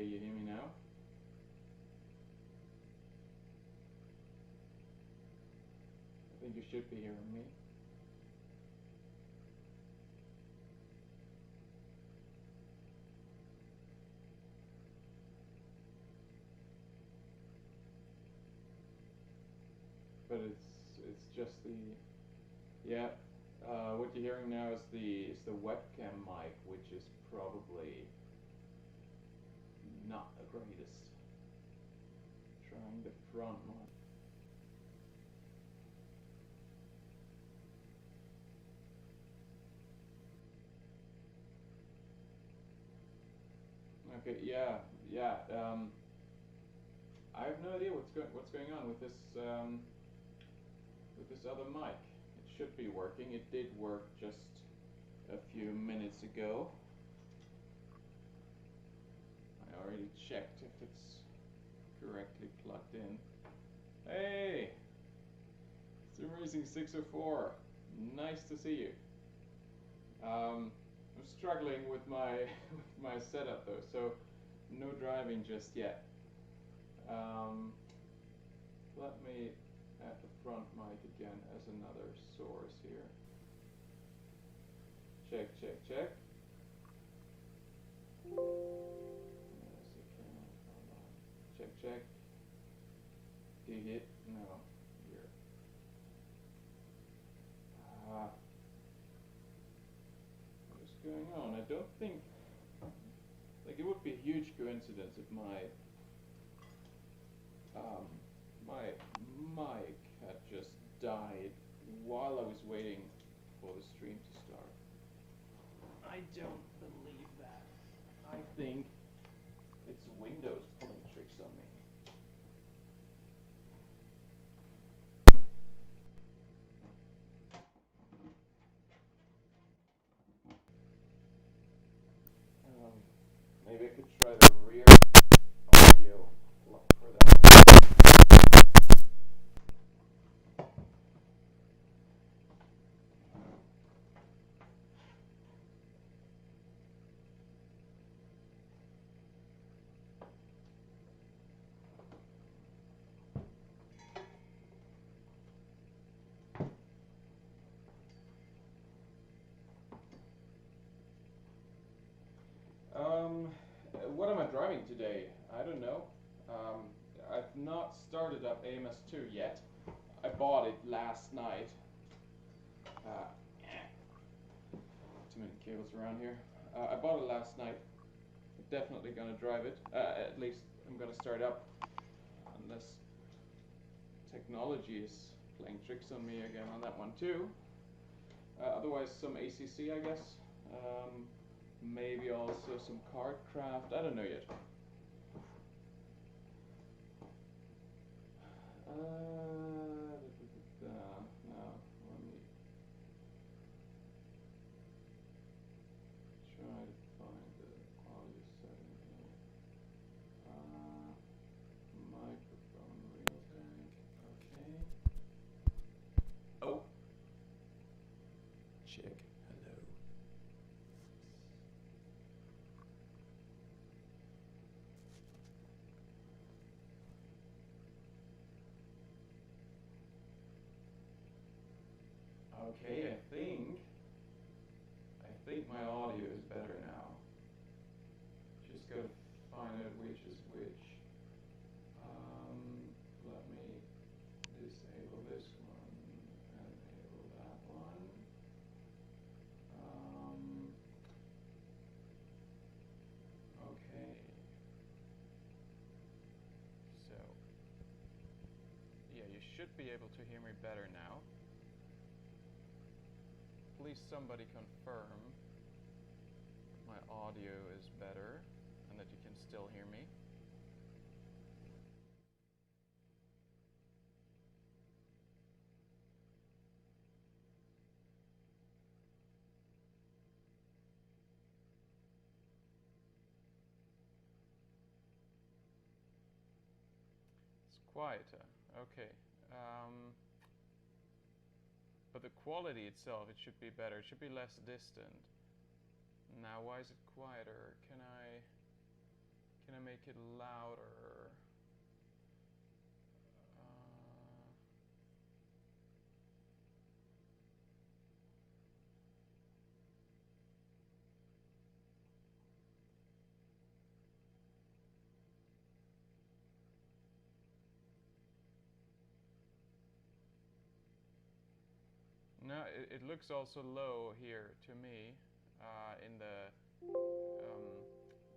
Okay, you hear me now? I think you should be hearing me. But it's just the yeah. What you're hearing now is the webcam mic, which is probably not the greatest. Trying the front one. Okay, yeah, yeah. I have no idea what's going on with this other mic. It should be working. It did work just a few minutes ago. I already checked if it's correctly plugged in. Hey, Sim Racing 604. Nice to see you. I'm struggling with my with my setup though, so no driving just yet. Let me add the front mic again as another source here. Check, check, check. Yes, okay, hold on. Check, check. Do you hit? No. Here. What is going on? I don't think, like, it would be a huge coincidence if my my mic had just died while I was waiting for the stream to start. I don't believe that. I think it's Windows pulling tricks on me. Maybe I could try the rear audio lock for that one. What am I driving today? I don't know. I've not started up AMS2 yet. I bought it last night. Too many cables around here. I bought it last night. Definitely gonna drive it. At least I'm gonna start up, unless technology is playing tricks on me again on that one too. Otherwise, some ACC, I guess. Maybe also some KartKraft. I don't know yet. Now, let me try to find the audio setting here. Microphone real tank. Okay. Oh. Check. Hello. Okay, I think my audio is better now. Just gotta find out which is which. Let me disable this one, enable that one. Okay. So, yeah, you should be able to hear me better now. Please somebody confirm my audio is better and that you can still hear me. It's quieter. Okay. But the quality itself, it should be better. It should be less distant. Now, why is it quieter? Can can I make it louder? No, it looks also low here to me in the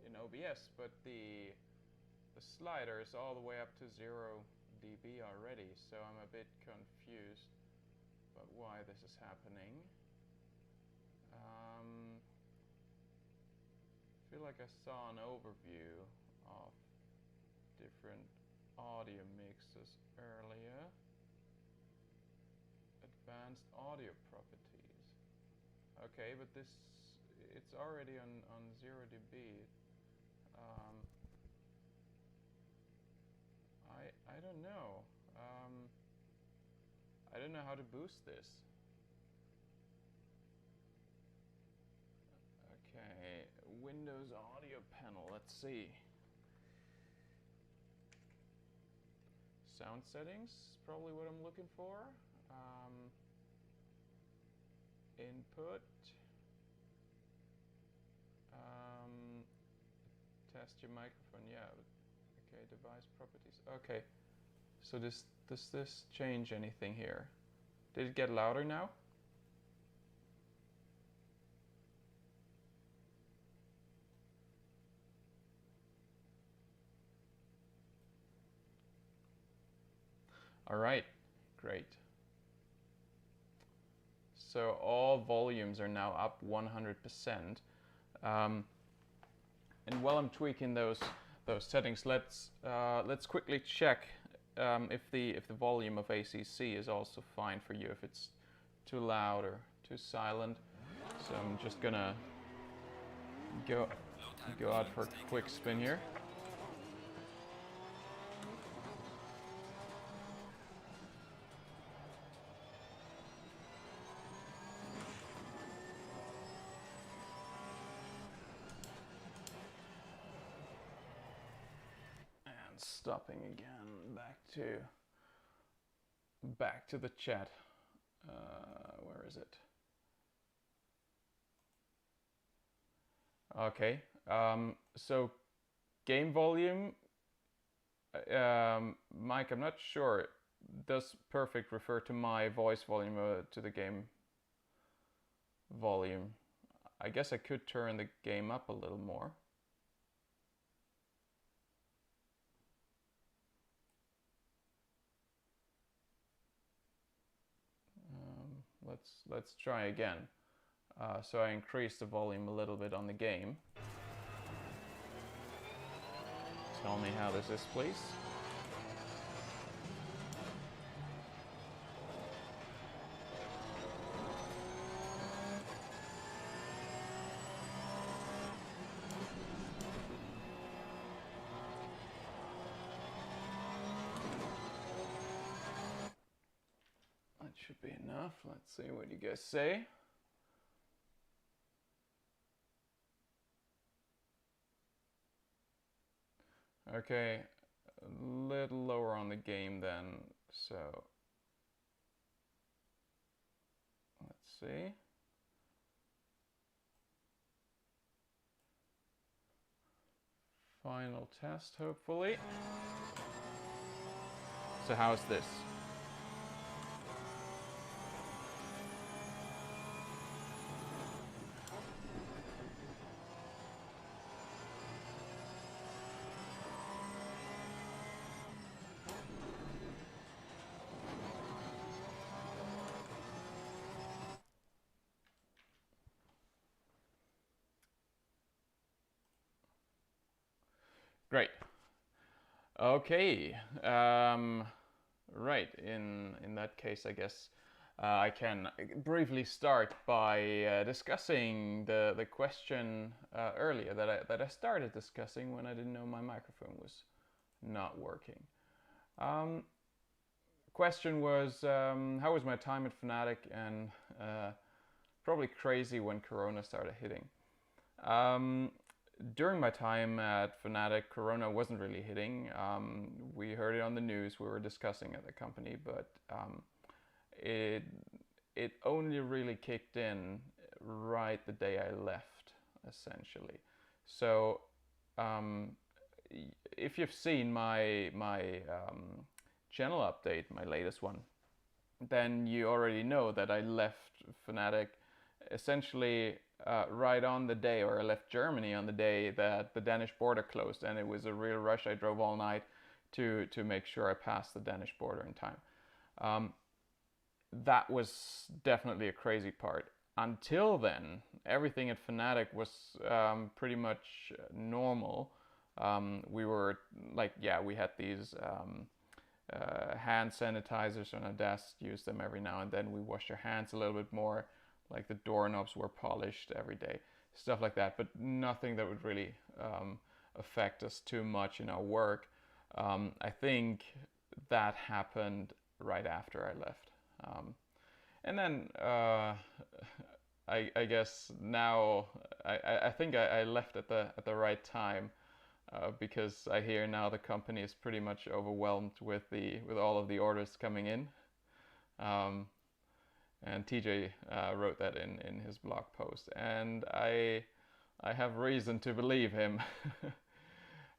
in OBS, but the slider is all the way up to 0 dB already, so I'm a bit confused about why this is happening. I feel like I saw an overview of different audio mixes earlier. Advanced audio properties. Okay, but this, it's already on 0 dB. I don't know. I don't know how to boost this. Okay, Windows audio panel, let's see. Sound settings, probably what I'm looking for. Input. Test your microphone, yeah. Okay, device properties. Okay, so does this change anything here? Did it get louder now? All right, great. So all volumes are now up 100%. And while I'm tweaking those settings, let's quickly check if the volume of ACC is also fine for you, if it's too loud or too silent. So I'm just gonna go out for a quick spin here. And stopping again, back to the chat. Where is it? Okay, so game volume, Mike, I'm not sure. Does perfect refer to my voice volume or to the game volume? I guess I could turn the game up a little more. Let's try again. So I increased the volume a little bit on the game. Tell me how this is, please. That should be enough. Let's see what you guys say. Okay, a little lower on the game then, so let's see. Final test, hopefully. So how's this? Great. Okay. Right. In that case, I guess I can briefly start by discussing the question earlier that I started discussing when I didn't know my microphone was not working. Question was, how was my time at Fanatic, and probably crazy when Corona started hitting. during my time at Fanatic, Corona wasn't really hitting. We heard it on the news. We were discussing at the company, but it it only really kicked in right the day I left, essentially. So um, if you've seen my channel update, my latest one, then you already know that I left Fnatic essentially right on the day, or I left Germany on the day that the Danish border closed, and it was a real rush. I drove all night to make sure I passed the Danish border in time. Um, that was definitely a crazy part. Until then, everything at Fnatic was pretty much normal. We were like, yeah, we had these hand sanitizers on our desk, use them every now and then. We washed our hands a little bit more, like the doorknobs were polished every day, stuff like that, but nothing that would really affect us too much in our work. I think that happened right after I left. And then I guess now I think I left at the right time, because I hear now the company is pretty much overwhelmed with all of the orders coming in. And TJ wrote that in his blog post, and I have reason to believe him.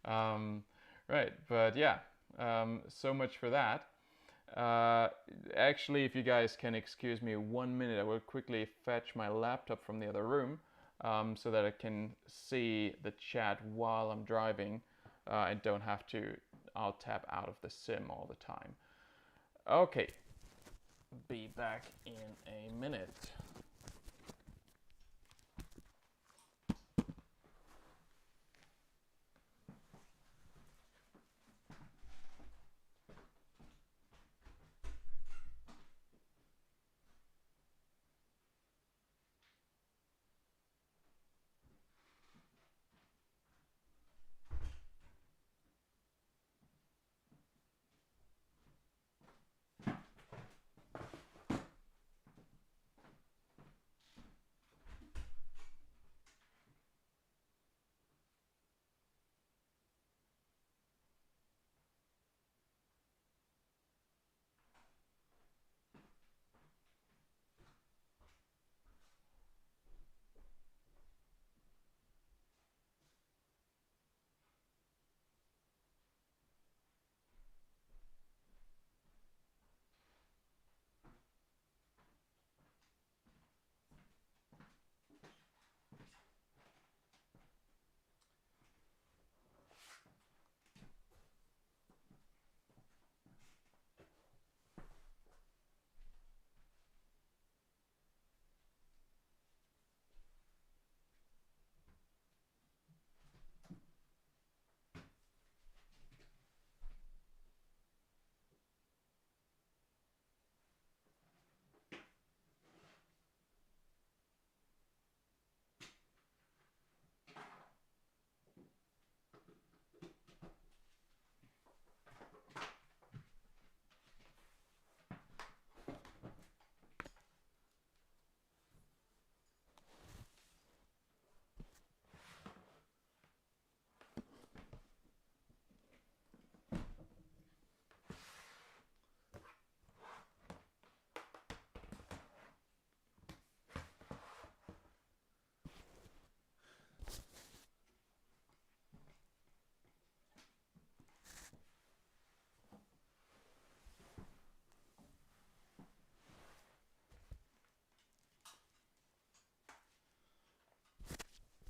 Right, but yeah, so much for that. Actually, if you guys can excuse me 1 minute, I will quickly fetch my laptop from the other room, so that I can see the chat while I'm driving. I don't have to alt tab out of the sim all the time. Okay, be back in a minute.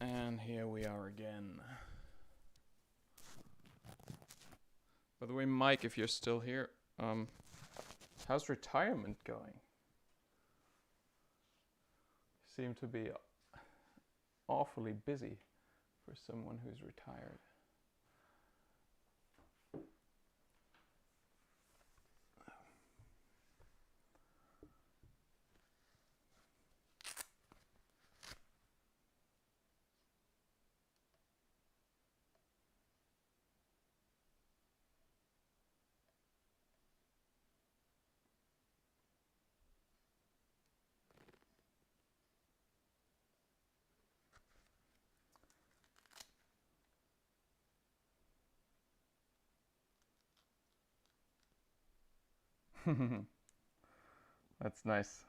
And here we are again. By the way, Mike, if you're still here, how's retirement going? You seem to be awfully busy for someone who's retired. That's nice.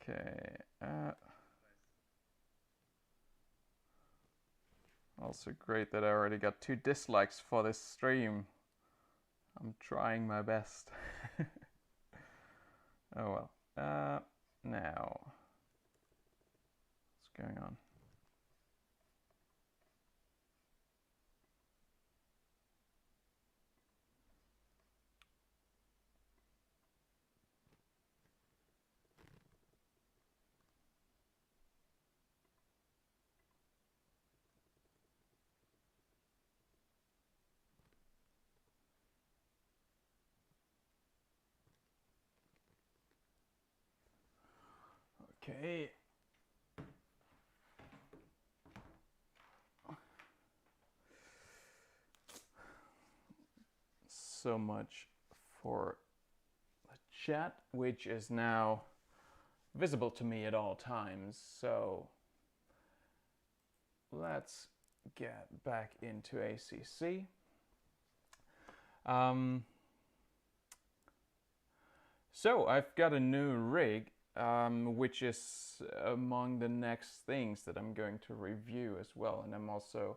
Okay. Also great that I already got 2 dislikes for this stream. I'm trying my best. Oh well. Now, what's going on? Okay. So much for the chat, which is now visible to me at all times. So let's get back into ACC. So I've got a new rig, which is among the next things that I'm going to review as well. And I'm also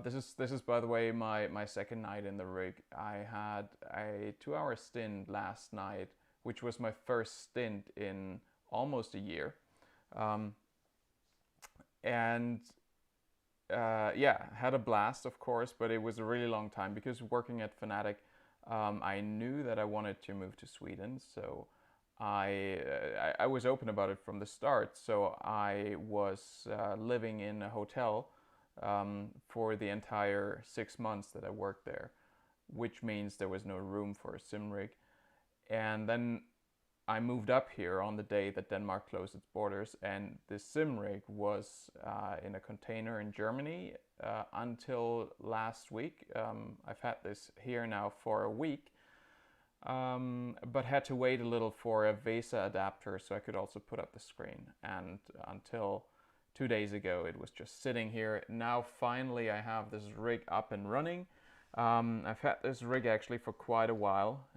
this is by the way my second night in the rig. I had a 2-hour stint last night, which was my first stint in almost a year, and yeah, had a blast, of course, but it was a really long time because working at Fanatic, I knew that I wanted to move to Sweden, so I was open about it from the start. So I was living in a hotel for the entire 6 months that I worked there, which means there was no room for a sim rig. And then I moved up here on the day that Denmark closed its borders, and the sim rig was in a container in Germany until last week. I've had this here now for a week, but had to wait a little for a VESA adapter so I could also put up the screen. And until 2 days ago, it was just sitting here. Now finally I have this rig up and running. I've had this rig actually for quite a while.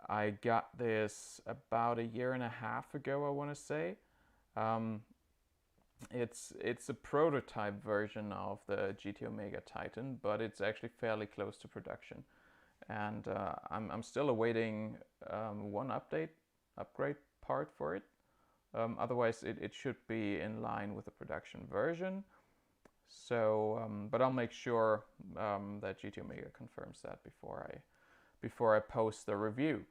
I got this about a year and a half ago, I want to say. It's a prototype version of the GT Omega Titan, but it's actually fairly close to production. And I'm still awaiting one upgrade part for it. Otherwise, it should be in line with the production version. So, but I'll make sure that GT Omega confirms that before I post the review.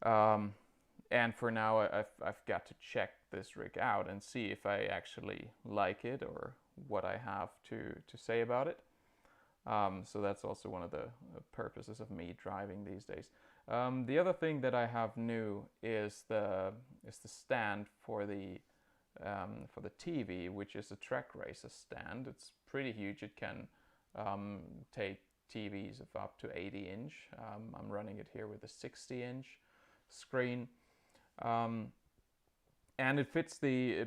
And for now, I've got to check this rig out and see if I actually like it or what I have to say about it. So that's also one of the purposes of me driving these days. The other thing that I have new is the stand for the TV, which is a track racer stand. It's pretty huge. It can take TVs of up to 80 inch. I'm running it here with a 60 inch screen, and it fits the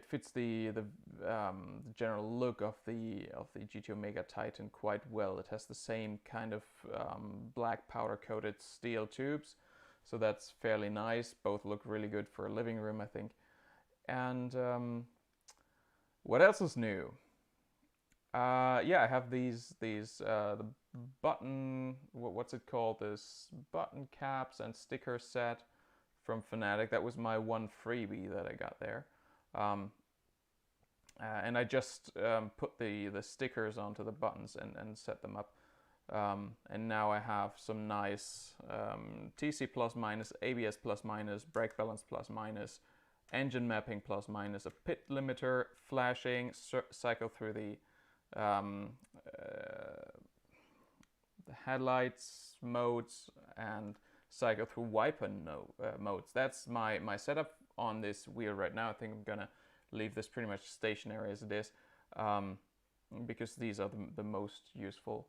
general look of the GT Omega Titan quite well. It has the same kind of black powder coated steel tubes, so that's fairly nice. Both look really good for a living room, I think. And what else is new? Yeah, I have these the button, what's it called? This button caps and sticker set from Fanatic. That was my one freebie that I got there. And I just put the stickers onto the buttons and set them up. And now I have some nice TC plus minus, ABS plus minus, brake balance plus minus, engine mapping plus minus, a pit limiter, flashing, cycle through the headlights modes, and cycle through wiper modes. That's my setup on this wheel right now. I think I'm gonna leave this pretty much stationary as it is, because these are the most useful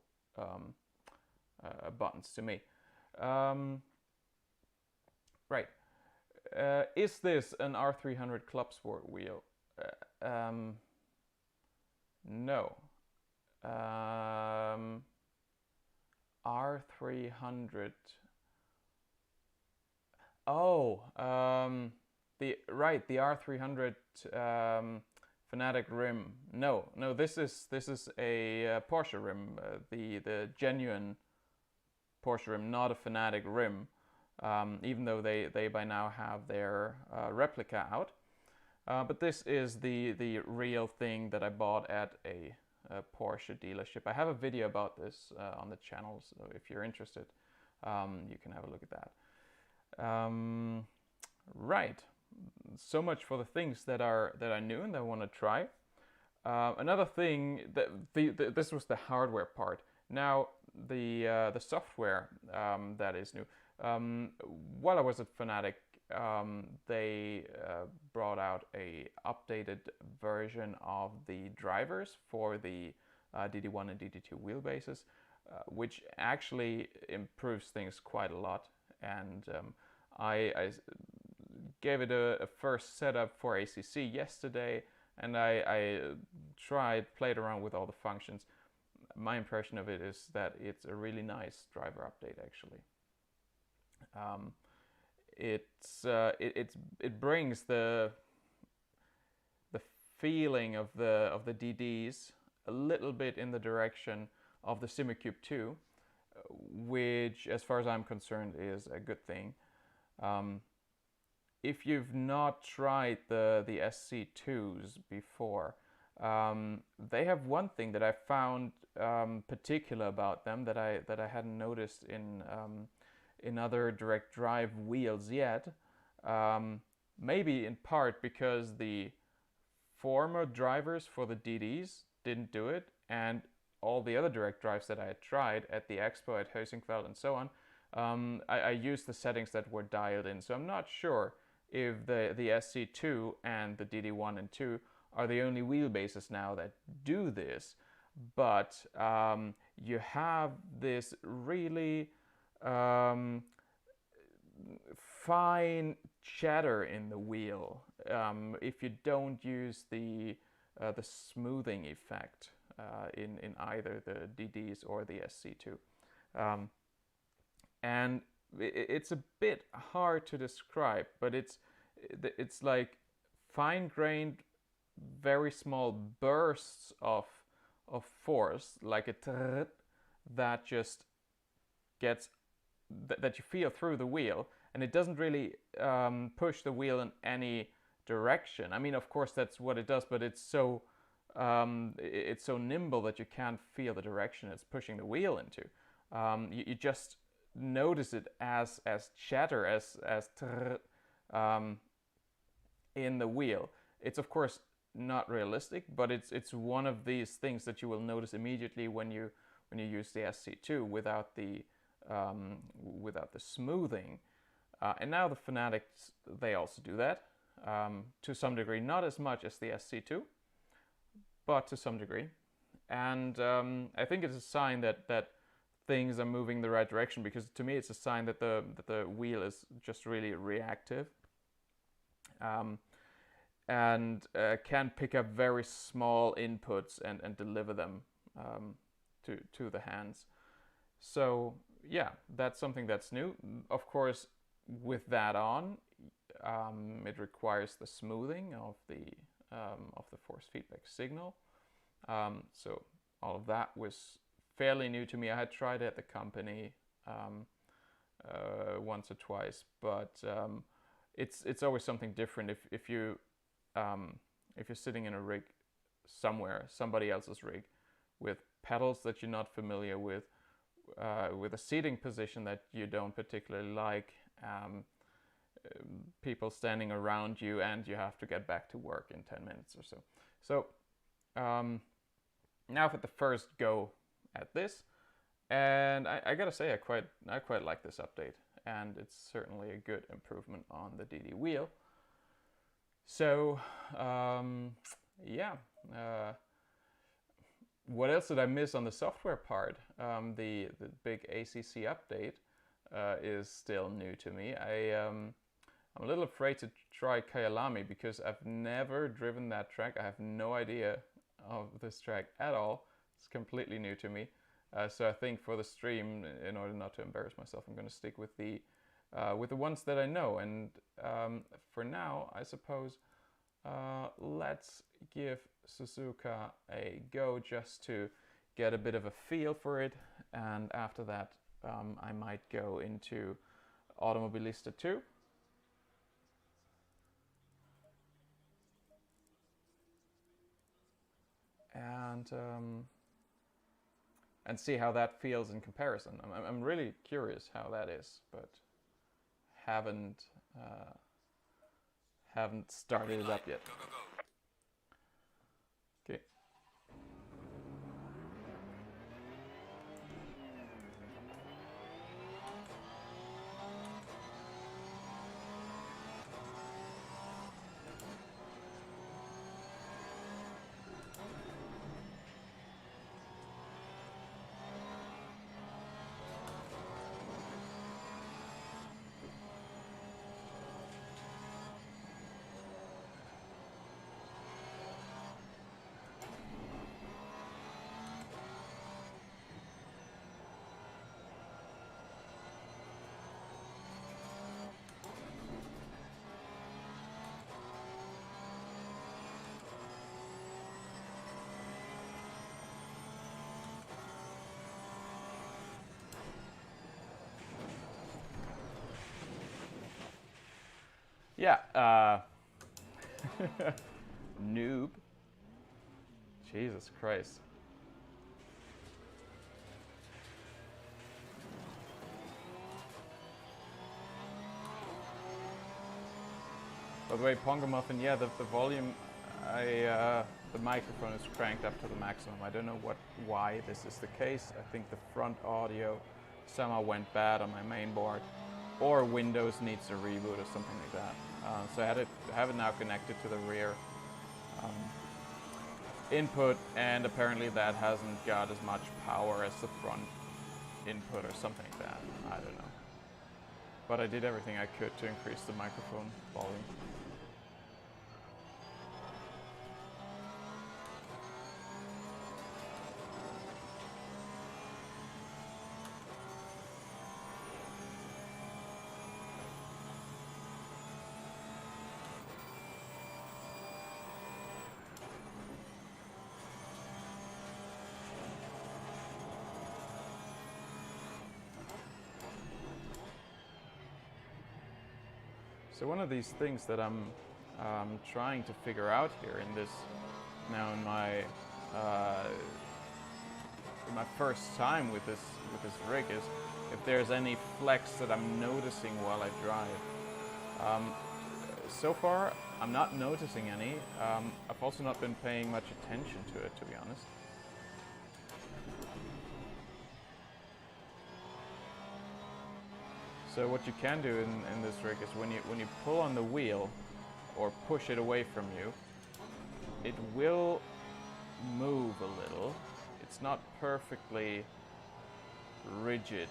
buttons to me. Right. Is this an R300 Club Sport wheel? No. R300. Oh, the R300 Fanatic rim. No, this is a Porsche rim, the genuine Porsche rim, not a Fanatic rim. Even though they by now have their replica out. But this is the real thing that I bought at a Porsche dealership. I have a video about this on the channel, so if you're interested, you can have a look at that. Right, so much for the things that are new and that I want to try. Another thing this was the hardware part. Now the software that is new. While I was at Fanatic, they brought out a updated version of the drivers for the DD1 and DD2 wheelbases, which actually improves things quite a lot. And I gave it a first setup for ACC yesterday, and I played around with all the functions. My impression of it is that it's a really nice driver update, actually. It brings the feeling of the DDs a little bit in the direction of the Simicube 2, which, as far as I'm concerned, is a good thing. If you've not tried the SC2s before, they have one thing that I found particular about them that I hadn't noticed in other direct drive wheels yet. Maybe in part because the former drivers for the DDs didn't do it, and all the other direct drives that I had tried at the expo at Heusinkveld and so on, I used the settings that were dialed in. So I'm not sure if the SC2 and the DD1 and 2 are the only wheelbases now that do this, but you have this really fine chatter in the wheel if you don't use the smoothing effect in either the DDs or the SC2. And it's a bit hard to describe, but it's like fine-grained, very small bursts of force, like a trrrt, that just gets that you feel through the wheel, and it doesn't really push the wheel in any direction. I mean, of course, that's what it does, but it's so nimble that you can't feel the direction it's pushing the wheel into. You just notice it as chatter, as in the wheel. It's of course not realistic, but it's one of these things that you will notice immediately when you use the SC2 without the smoothing. And now the Fanatics, they also do that to some degree, not as much as the SC2, but to some degree. And I think it's a sign that things are moving the right direction, because to me it's a sign that the wheel is just really reactive and can pick up very small inputs and deliver them to the hands. So yeah, that's something that's new. Of course, with that on, it requires the smoothing of the force feedback signal. So all of that was fairly new to me. I had tried it at the company once or twice, but it's always something different if you're sitting in a rig somewhere, somebody else's rig, with pedals that you're not familiar with a seating position that you don't particularly like, people standing around you, and you have to get back to work in 10 minutes or so. So now for the first go at this, and I gotta say I quite like this update, and it's certainly a good improvement on the DD wheel. So yeah, what else did I miss on the software part? The big ACC update is still new to me. I'm a little afraid to try Kyalami because I've never driven that track. I have no idea of this track at all. It's completely new to me. So I think for the stream, in order not to embarrass myself, I'm going to stick with the ones that I know. And for now, I suppose let's give Suzuka a go just to get a bit of a feel for it. And after that, I might go into Automobilista 2. And see how that feels in comparison. I'm really curious how that is, but haven't started it up yet. Okay. Yeah, noob. Jesus Christ. By the way, Pongo Muffin, yeah, the volume, the microphone is cranked up to the maximum. I don't know why this is the case. I think the front audio somehow went bad on my main board, or Windows needs a reboot or something like that. So I have it now connected to the rear input, and apparently that hasn't got as much power as the front input or something like that. I don't know. But I did everything I could to increase the microphone volume. So one of these things that I'm trying to figure out here in this, now in my first time with this rig, is if there's any flex that I'm noticing while I drive. So far, I'm not noticing any. I've also not been paying much attention to it, to be honest. So what you can do in this rig is when you pull on the wheel or push it away from you, it will move a little. It's not perfectly rigid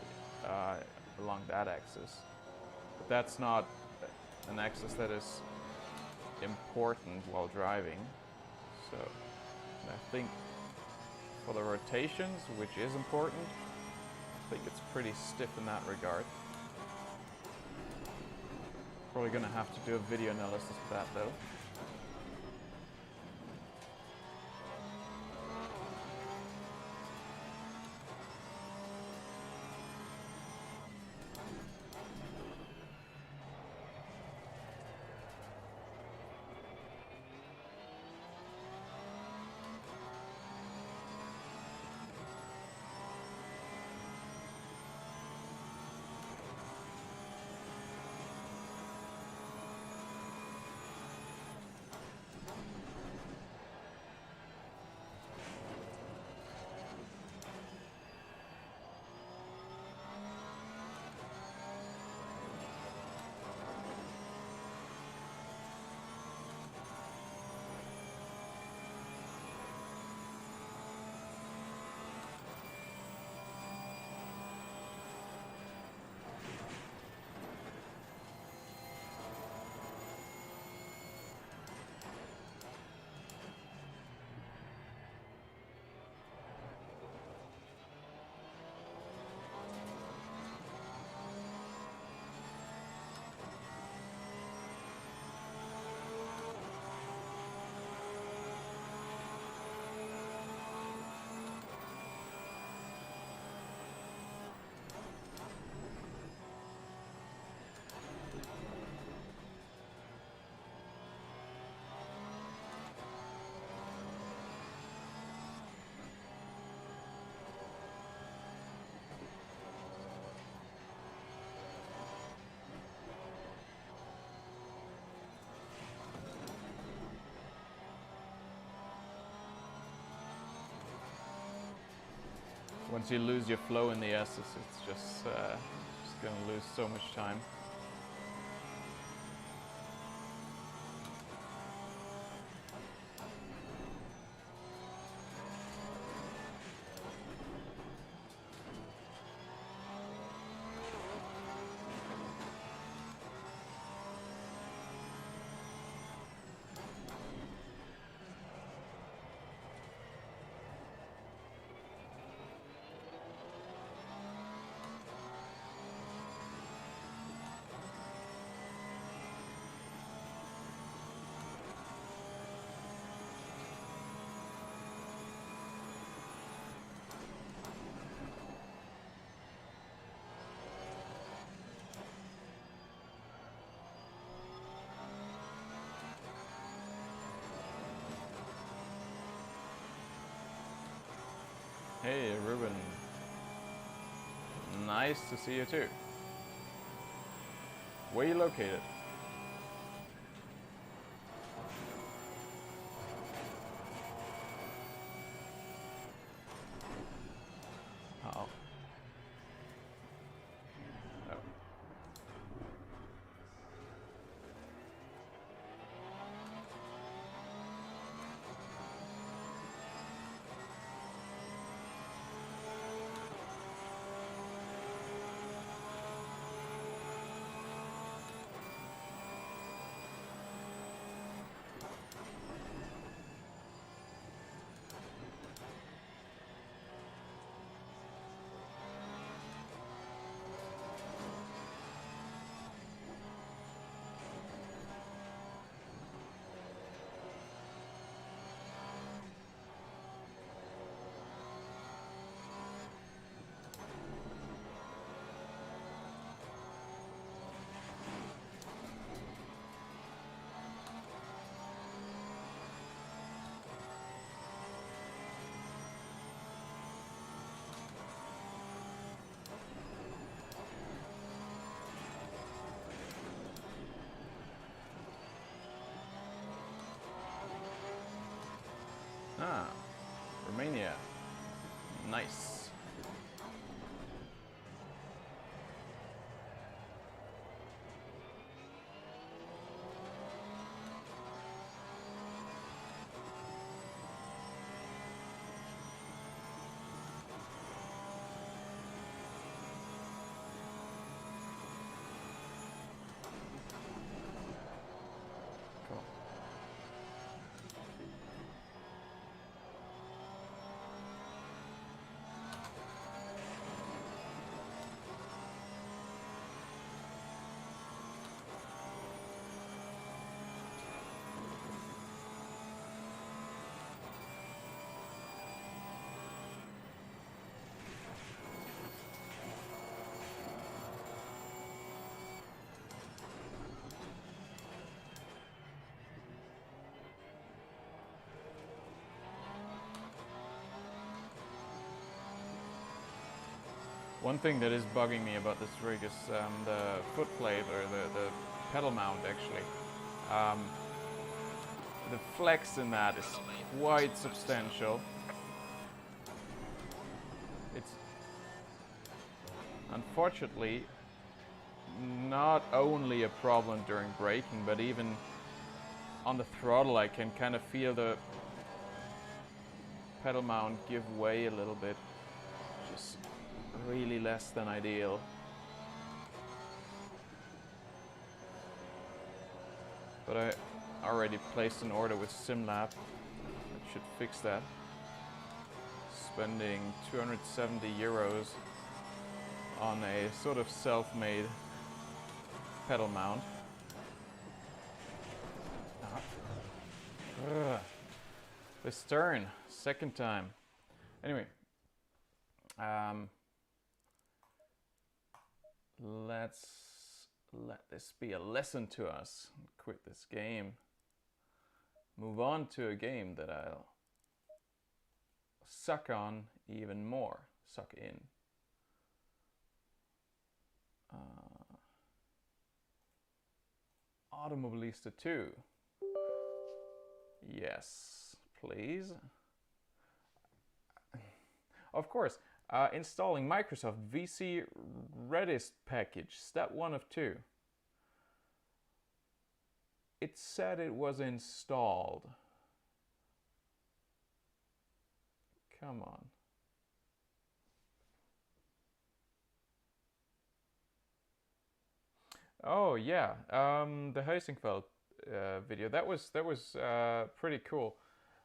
along that axis, but that's not an axis that is important while driving. So I think for the rotations, which is important, I think it's pretty stiff in that regard. Probably gonna have to do a video analysis of that though. Once you lose your flow in the S's, it's just gonna lose so much time. Hey, Ruben. Nice to see you too. Where are you located? Oh. Oh. Ah, Romania. Nice. Cool. One thing that is bugging me about this rig is the foot plate, or the pedal mount actually. The flex in that is quite substantial. It's unfortunately not only a problem during braking, but even on the throttle I can kind of feel the pedal mount give way a little bit. Just really less than ideal. But I already placed an order with SimLab. It should fix that. Spending 270 euros on a sort of self-made pedal mount. This turn, second time. Anyway, let's let this be a lesson to us. Quit this game. Move on to a game that I'll suck on even more. Suck in. Automobilista 2. Yes, please. Of course, Installing Microsoft VC Redis package, step 1 of 2. It said it was installed. Come on. Oh yeah, the Heusingfeld video. That was pretty cool.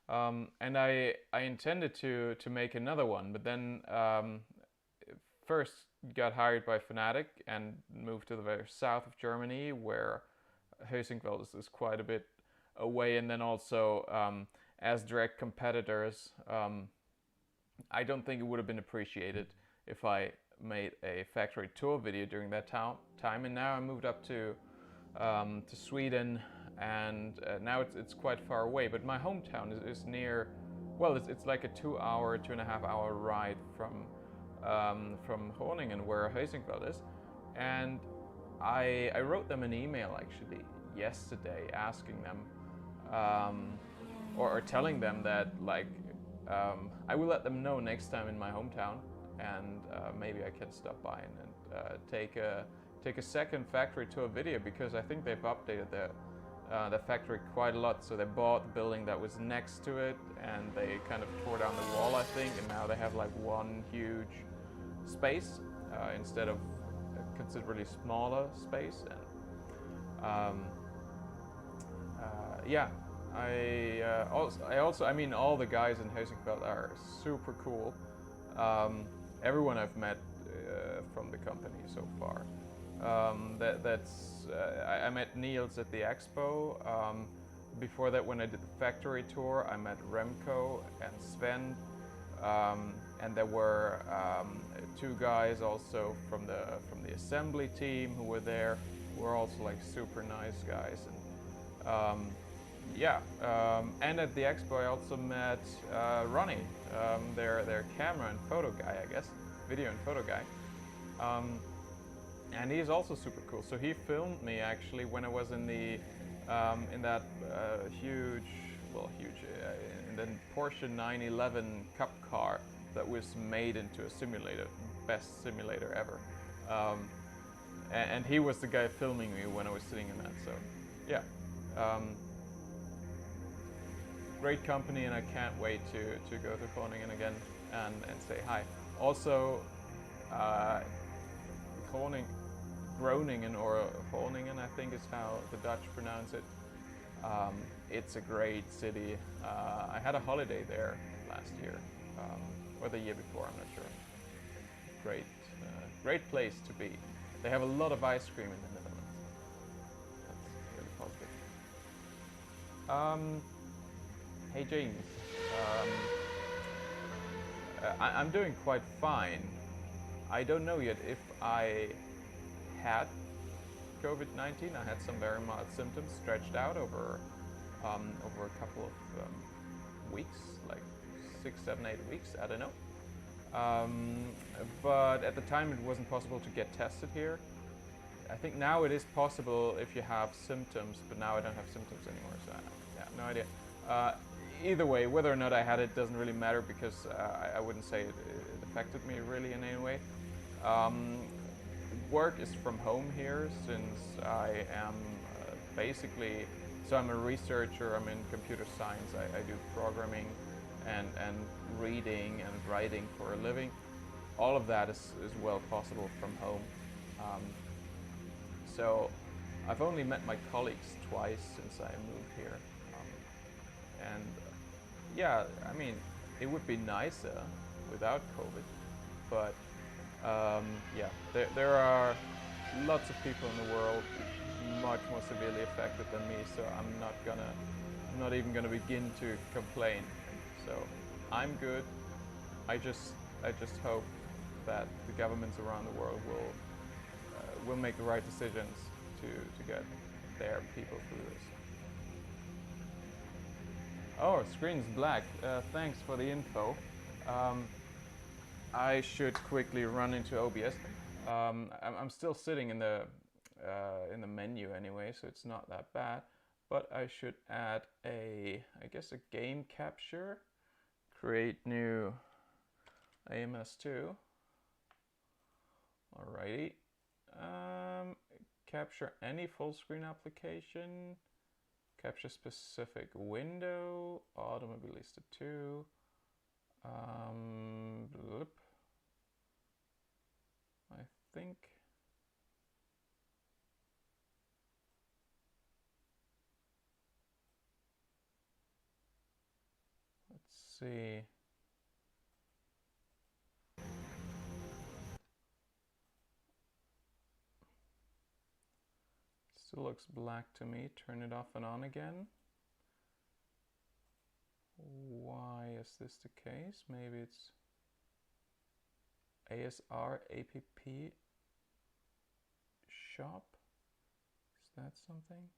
And I intended to make another one, but then first got hired by Fanatic and moved to the very south of Germany, where Heusingfeld is quite a bit away, and then also as direct competitors, I don't think it would have been appreciated if I made a factory tour video during that time. And now I moved up to Sweden, and now it's quite far away. But my hometown is near. Well, it's like a 2-hour, 2.5-hour ride from Groningen, where Heusingfeld is, and I wrote them an email actually yesterday asking them, or telling them that like I will let them know next time in my hometown, and maybe I can stop by and take a second factory tour video, because I think they've updated the factory quite a lot. So they bought the building that was next to it, and they kind of tore down the wall, I think, and now they have like one huge space instead of a considerably smaller space. And yeah, I mean, all the guys in Heusingfeld are super cool. Everyone I've met from the company so far. I met Niels at the expo. Before that, when I did the factory tour, I met Remco and Sven, and there were 2 guys also from the assembly team who were there, who were also like super nice guys. And and at the expo I also met Ronnie, their camera and photo guy, I guess, video and photo guy. And he's also super cool. So he filmed me actually when I was in the in that huge in the Porsche 911 Cup car that was made into a simulator, best simulator ever. And he was the guy filming me when I was sitting in that. So yeah, great company, and I can't wait to go to Groningen again and say hi. Also, Groningen, or Groningen, I think is how the Dutch pronounce it. It's a great city. I had a holiday there last year, or the year before, I'm not sure. Great place to be. They have a lot of ice cream in the Netherlands. That's really positive. Hey James, I'm doing quite fine. I don't know yet if I had COVID-19. I had some very mild symptoms stretched out over a couple of weeks, like 6, 7, 8 weeks, I don't know. But at the time it wasn't possible to get tested here. I think now it is possible if you have symptoms, but now I don't have symptoms anymore, so I have no idea. Either way, whether or not I had it doesn't really matter, because I wouldn't say it affected me really in any way. Work is from home here, since I am basically, so I'm a researcher, I'm in computer science, I do programming and reading and writing for a living. All of that is well possible from home. So I've only met my colleagues twice since I moved here. And yeah, I mean, it would be nicer without COVID, but yeah, there are lots of people in the world much more severely affected than me, so I'm not even gonna begin to complain. So I'm good. I just hope that the governments around the world will make the right decisions to get their people through this. Oh, screen's black. Thanks for the info. I should quickly run into OBS. I'm still sitting in the menu anyway, so it's not that bad. But I should add I guess a game capture. Create new AMS2. Alrighty. Capture any full screen application. Capture specific window. Automobilista 2. Bloop. I think. Let's see. Still looks black to me. Turn it off and on again. Why is this the case? Maybe it's ASR APP shop. Is that something?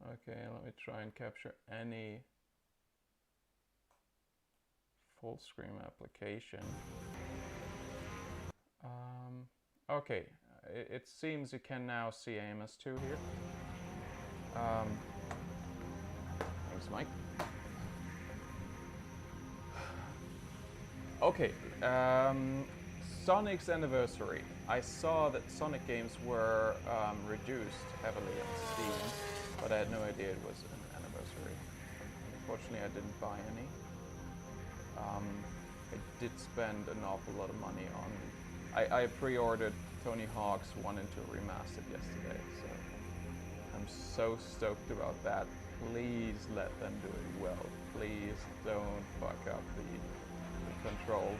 Okay, let me try and capture any full screen application. Okay, it seems you can now see AMS2 here. Thanks, Mike. Okay, Sonic's anniversary. I saw that Sonic games were reduced heavily on Steam, but I had no idea it was an anniversary. Unfortunately, I didn't buy any. I did spend an awful lot of money on... I pre-ordered Tony Hawk's 1 and 2 Remastered yesterday, so I'm so stoked about that. Please let them do it well. Please don't fuck up the controls.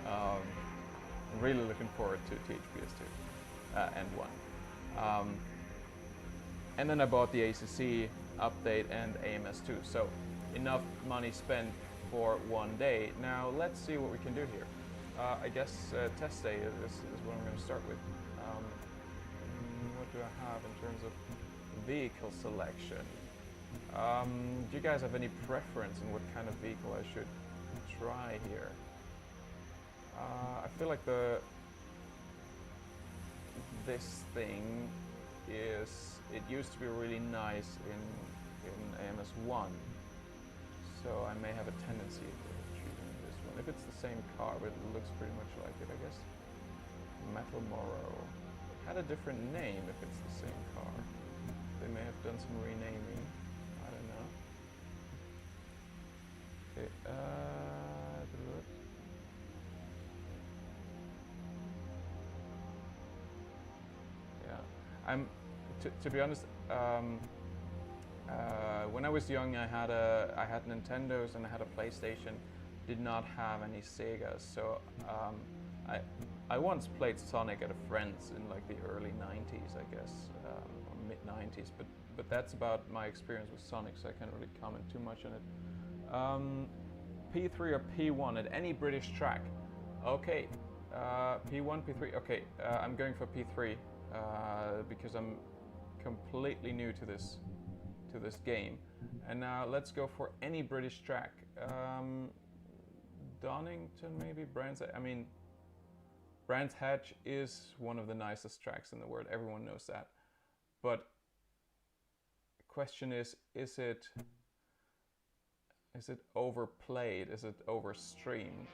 I'm really looking forward to THPS2 and 1. And then I bought the ACC update and AMS2, so enough money spent for one day. Now let's see what we can do here. I guess test day is what I'm going to start with. What do I have in terms of vehicle selection? Do you guys have any preference in what kind of vehicle I should try here? I feel like this thing is... It used to be really nice in AMS1, so I may have a tendency to choosing this one. If it's the same car, but it looks pretty much like it, I guess. Metal Morrow. It had a different name if it's the same car. They may have done some renaming. I don't know. Okay, yeah. To be honest, when I was young, I had Nintendos and I had a PlayStation. Did not have any Segas, so I once played Sonic at a friend's in like the early '90s, I guess, or mid '90s. But that's about my experience with Sonic, so I can't really comment too much on it. P3 or P1 at any British track? Okay, P1, P3. Okay, I'm going for P3 because I'm completely new to this game. And now let's go for any British track. Donington, maybe? Brands Hatch is one of the nicest tracks in the world. Everyone knows that. But the question is it overplayed? Is it overstreamed?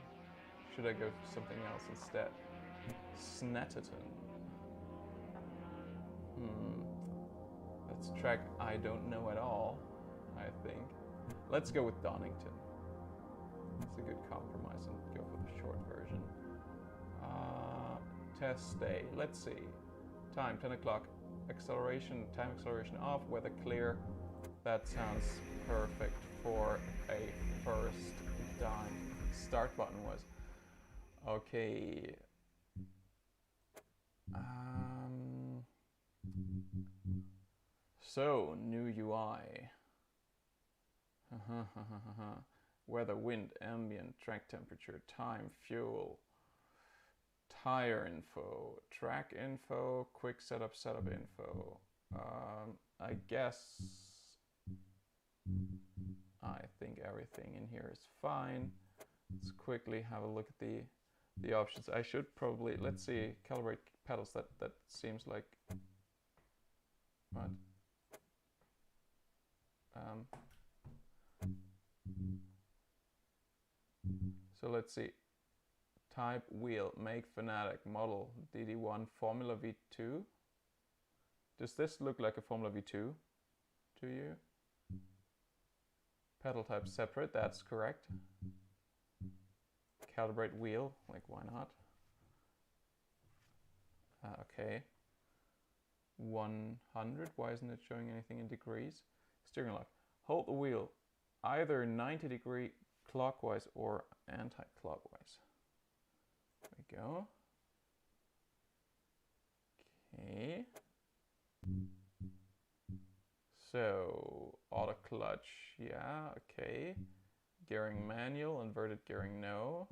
Should I go for something else instead? Snetterton. That's a track I don't know at all, I think. Let's go with Donington. It's a good compromise and go for the short version. Test day. Let's see. Time 10 o'clock. Acceleration, time acceleration off. Weather clear. That sounds perfect for a first time. Start button was. Okay. So, new UI. Weather, wind, ambient, track temperature, time, fuel, tire info, track info, quick setup info. I guess I think everything in here is fine. Let's quickly have a look at the options. I should probably, let's see, calibrate pedals. That seems like, what? So let's see. Type wheel, make Fanatic, model DD1 Formula V2. Does this look like a Formula V2 to you? Pedal type separate, that's correct. Calibrate wheel, like why not? Okay. 100, why isn't it showing anything in degrees? Steering lock. Hold the wheel either 90-degree clockwise or anti-clockwise. There we go. Okay. So, auto clutch, yeah, okay. Gearing manual, inverted gearing, no.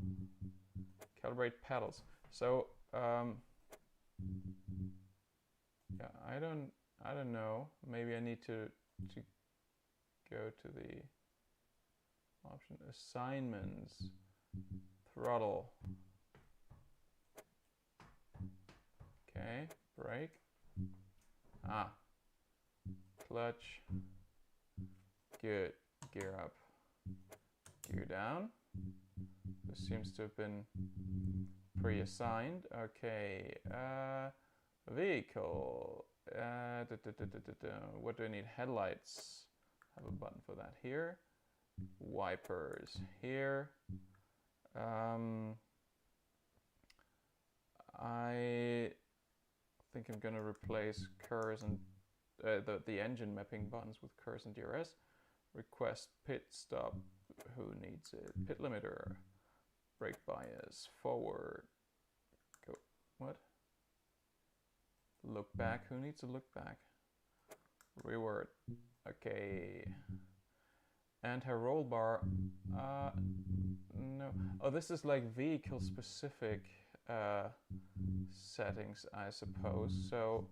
Calibrate pedals. So, yeah, I don't know. Maybe I need to go to the option assignments, throttle. Okay, brake. Clutch. Good. Gear up. Gear down. This seems to have been pre-assigned. Okay. Vehicle. What do I need? Headlights. Have a button for that here. Wipers here. I think I'm gonna replace KERS and the engine mapping buttons with KERS and DRS. Request pit stop. Who needs it? Pit limiter. Brake bias. Forward. Go. What? Look back. Who needs a look back? Reward. Okay. Anti-roll bar. No. Oh, this is like vehicle specific settings, I suppose. So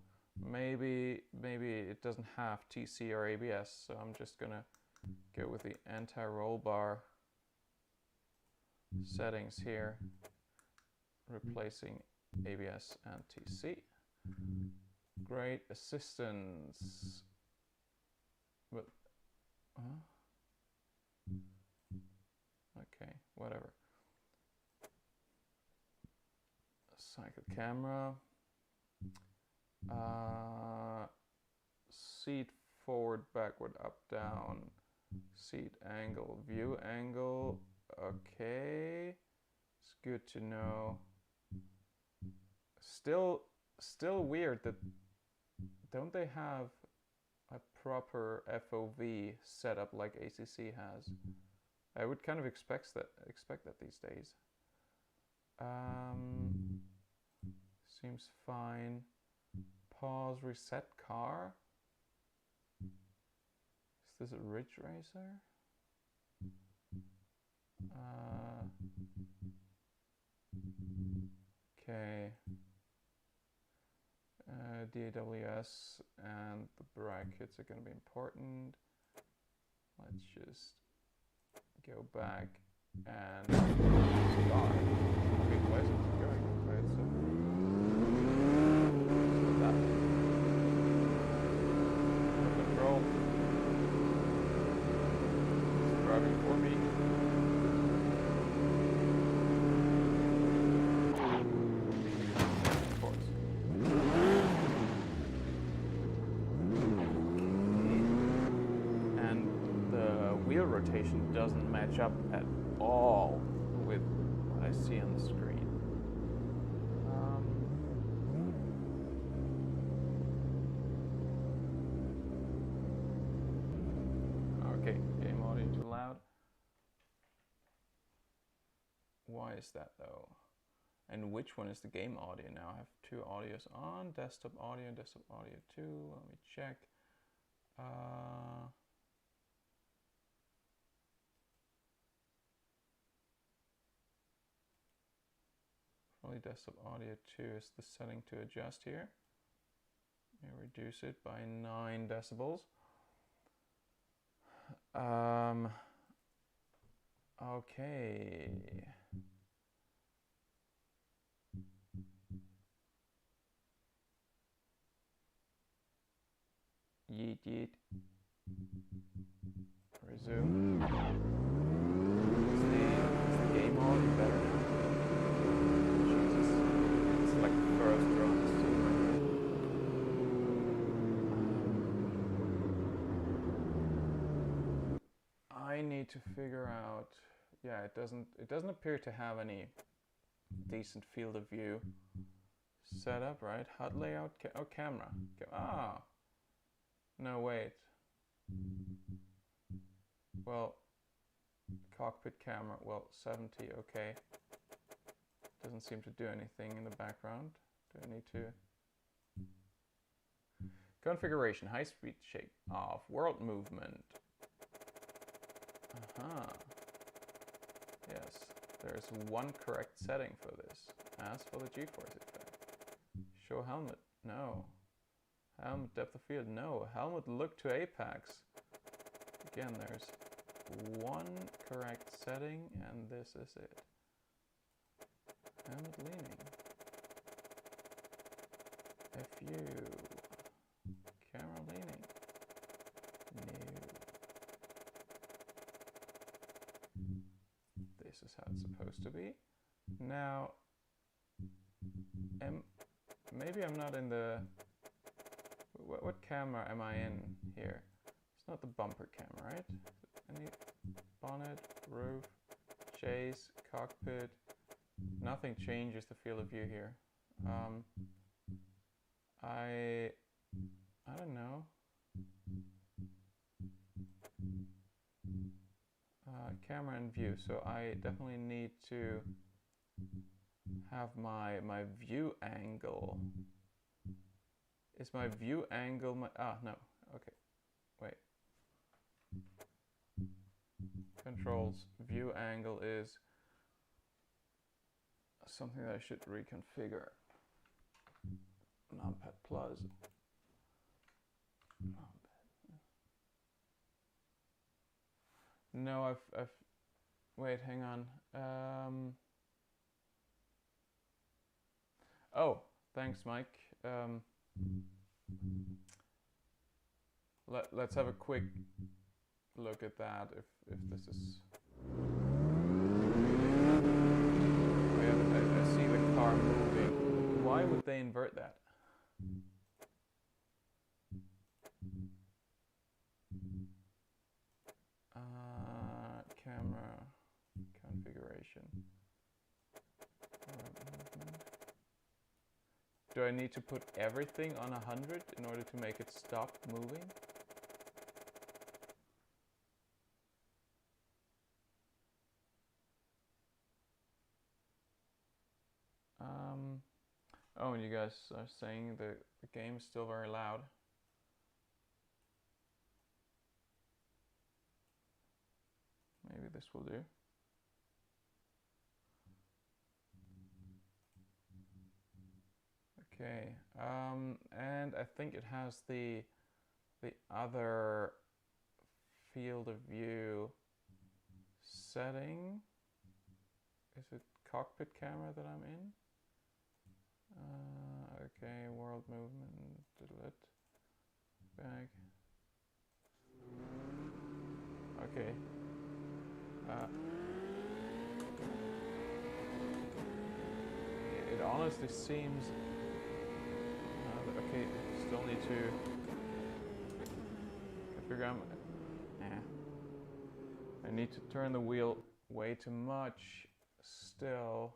maybe it doesn't have TC or ABS. So I'm just gonna go with the anti-roll bar settings here, replacing ABS and TC. Great assistance. But okay, whatever. Cycle camera. Seat forward, backward, up, down. Seat angle, view angle. Okay, it's good to know. Still weird that don't they have a proper FOV setup like ACC has? I would kind of expect that these days. Seems fine. Pause, reset car. Is this a Ridge Racer? Okay. DAWS and the brackets are going to be important. Let's just go back and start. Okay, why is it going? Right, so that. Control. It's driving for me. Of course. And the wheel rotation doesn't match up at all with what I see on the screen. Okay, game audio too loud. Why is that though? And which one is the game audio now? I have two audios on, desktop audio 2. Let me check. Probably desktop audio 2 is the setting to adjust here. Let me reduce it by 9 decibels. Okay. Yeet yeet. Resume. Is the game already better now? Jesus. It's like the first drone to see I need to figure out. Yeah, it doesn't appear to have any decent field of view setup, right? HUD layout, camera. No, wait. Well, cockpit camera, well, 70, okay. Doesn't seem to do anything in the background. Do I need to? Configuration, high speed shake off, world movement. Yes, there's one correct setting for this. As for the G-force effect. Show helmet, no. Helmet depth of field, no. Helmet look to apex. Again, there's one correct setting, and this is it. Helmet leaning. FU. Camera leaning. No. This is how it's supposed to be. Now, maybe I'm not in the... What camera am I in here? It's not the bumper camera, right? Any bonnet, roof, chase, cockpit. Nothing changes the field of view here. I don't know. Camera and view. So I definitely need to have my view angle. Is my view angle my... no. Okay. Wait. Controls. View angle is something that I should reconfigure. Numpad plus. No, I've... Wait, hang on. Oh, thanks, Mike. Let's have a quick look at that. If this is. I see the car moving. Why would they invert that? Camera configuration. Do I need to put everything on 100 in order to make it stop moving? Oh, and you guys are saying the game is still very loud. Maybe this will do. Okay, and I think it has the other field of view setting. Is it cockpit camera that I'm in? Okay, world movement, delete, back. Okay. It honestly seems... okay, still need to figure out... I need to turn the wheel way too much still.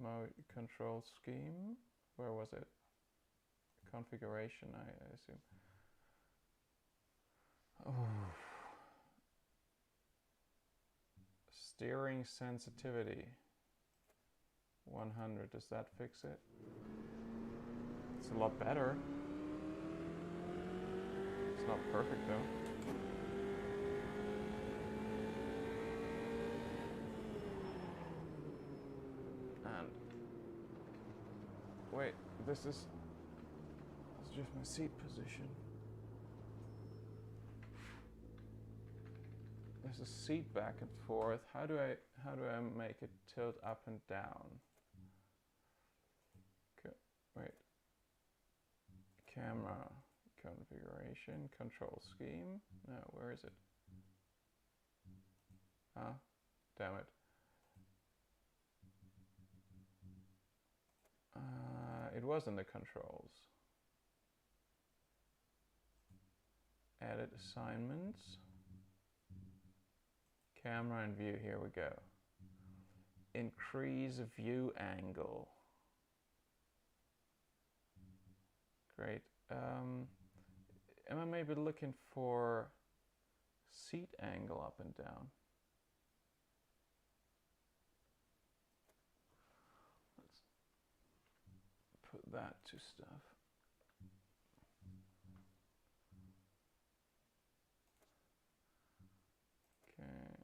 Mode control scheme. Where was it? Configuration, I assume. Oh. Steering sensitivity. 100. Does that fix it? It's a lot better. It's not perfect though. And wait, this is just my seat position. There's a seat back and forth. How do I make it tilt up and down? Okay, wait. Camera, configuration, control scheme. No, where is it? Ah, damn it. It was in the controls. Edit assignments. Camera and view, here we go. Increase view angle. Great. Am I maybe looking for seat angle up and down? Let's put that to stuff. Okay.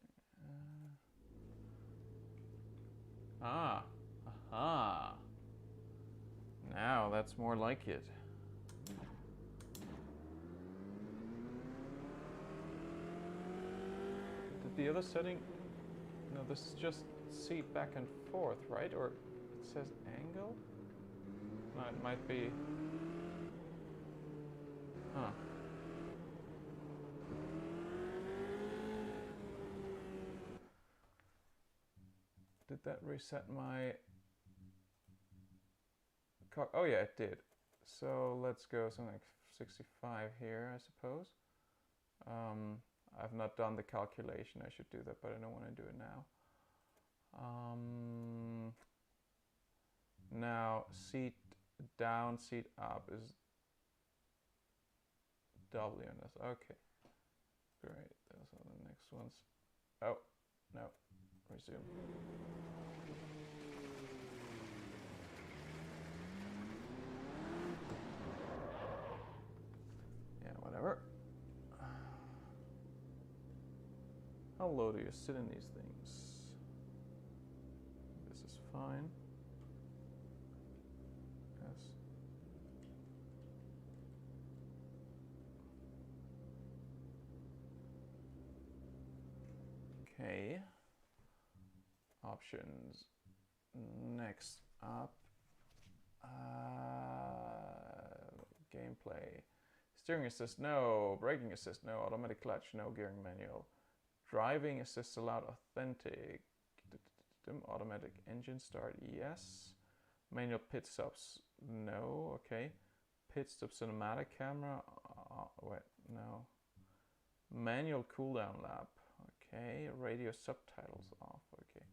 Aha. Now that's more like it. Did the other setting? No, this is just seat back and forth, right? Or it says angle? No, it might be. Huh. Did that reset my car? Oh yeah, it did. So let's go something like 65 here, I suppose. I've not done the calculation. I should do that, but I don't want to do it now. Now seat down, seat up is W in this. Okay, great. Those are the next ones. Oh, no. Resume. Yeah, whatever. How low do you sit in these things? This is fine. Yes. Okay. Options. Next up. Gameplay. Steering assist, no. Braking assist, no. Automatic clutch, no. Gearing manual. Driving assist allowed, authentic. Automatic engine start, yes. Manual pit stops, no. Okay. Pit stop cinematic camera, wait, no. Manual cooldown lap, okay. Radio subtitles off, okay.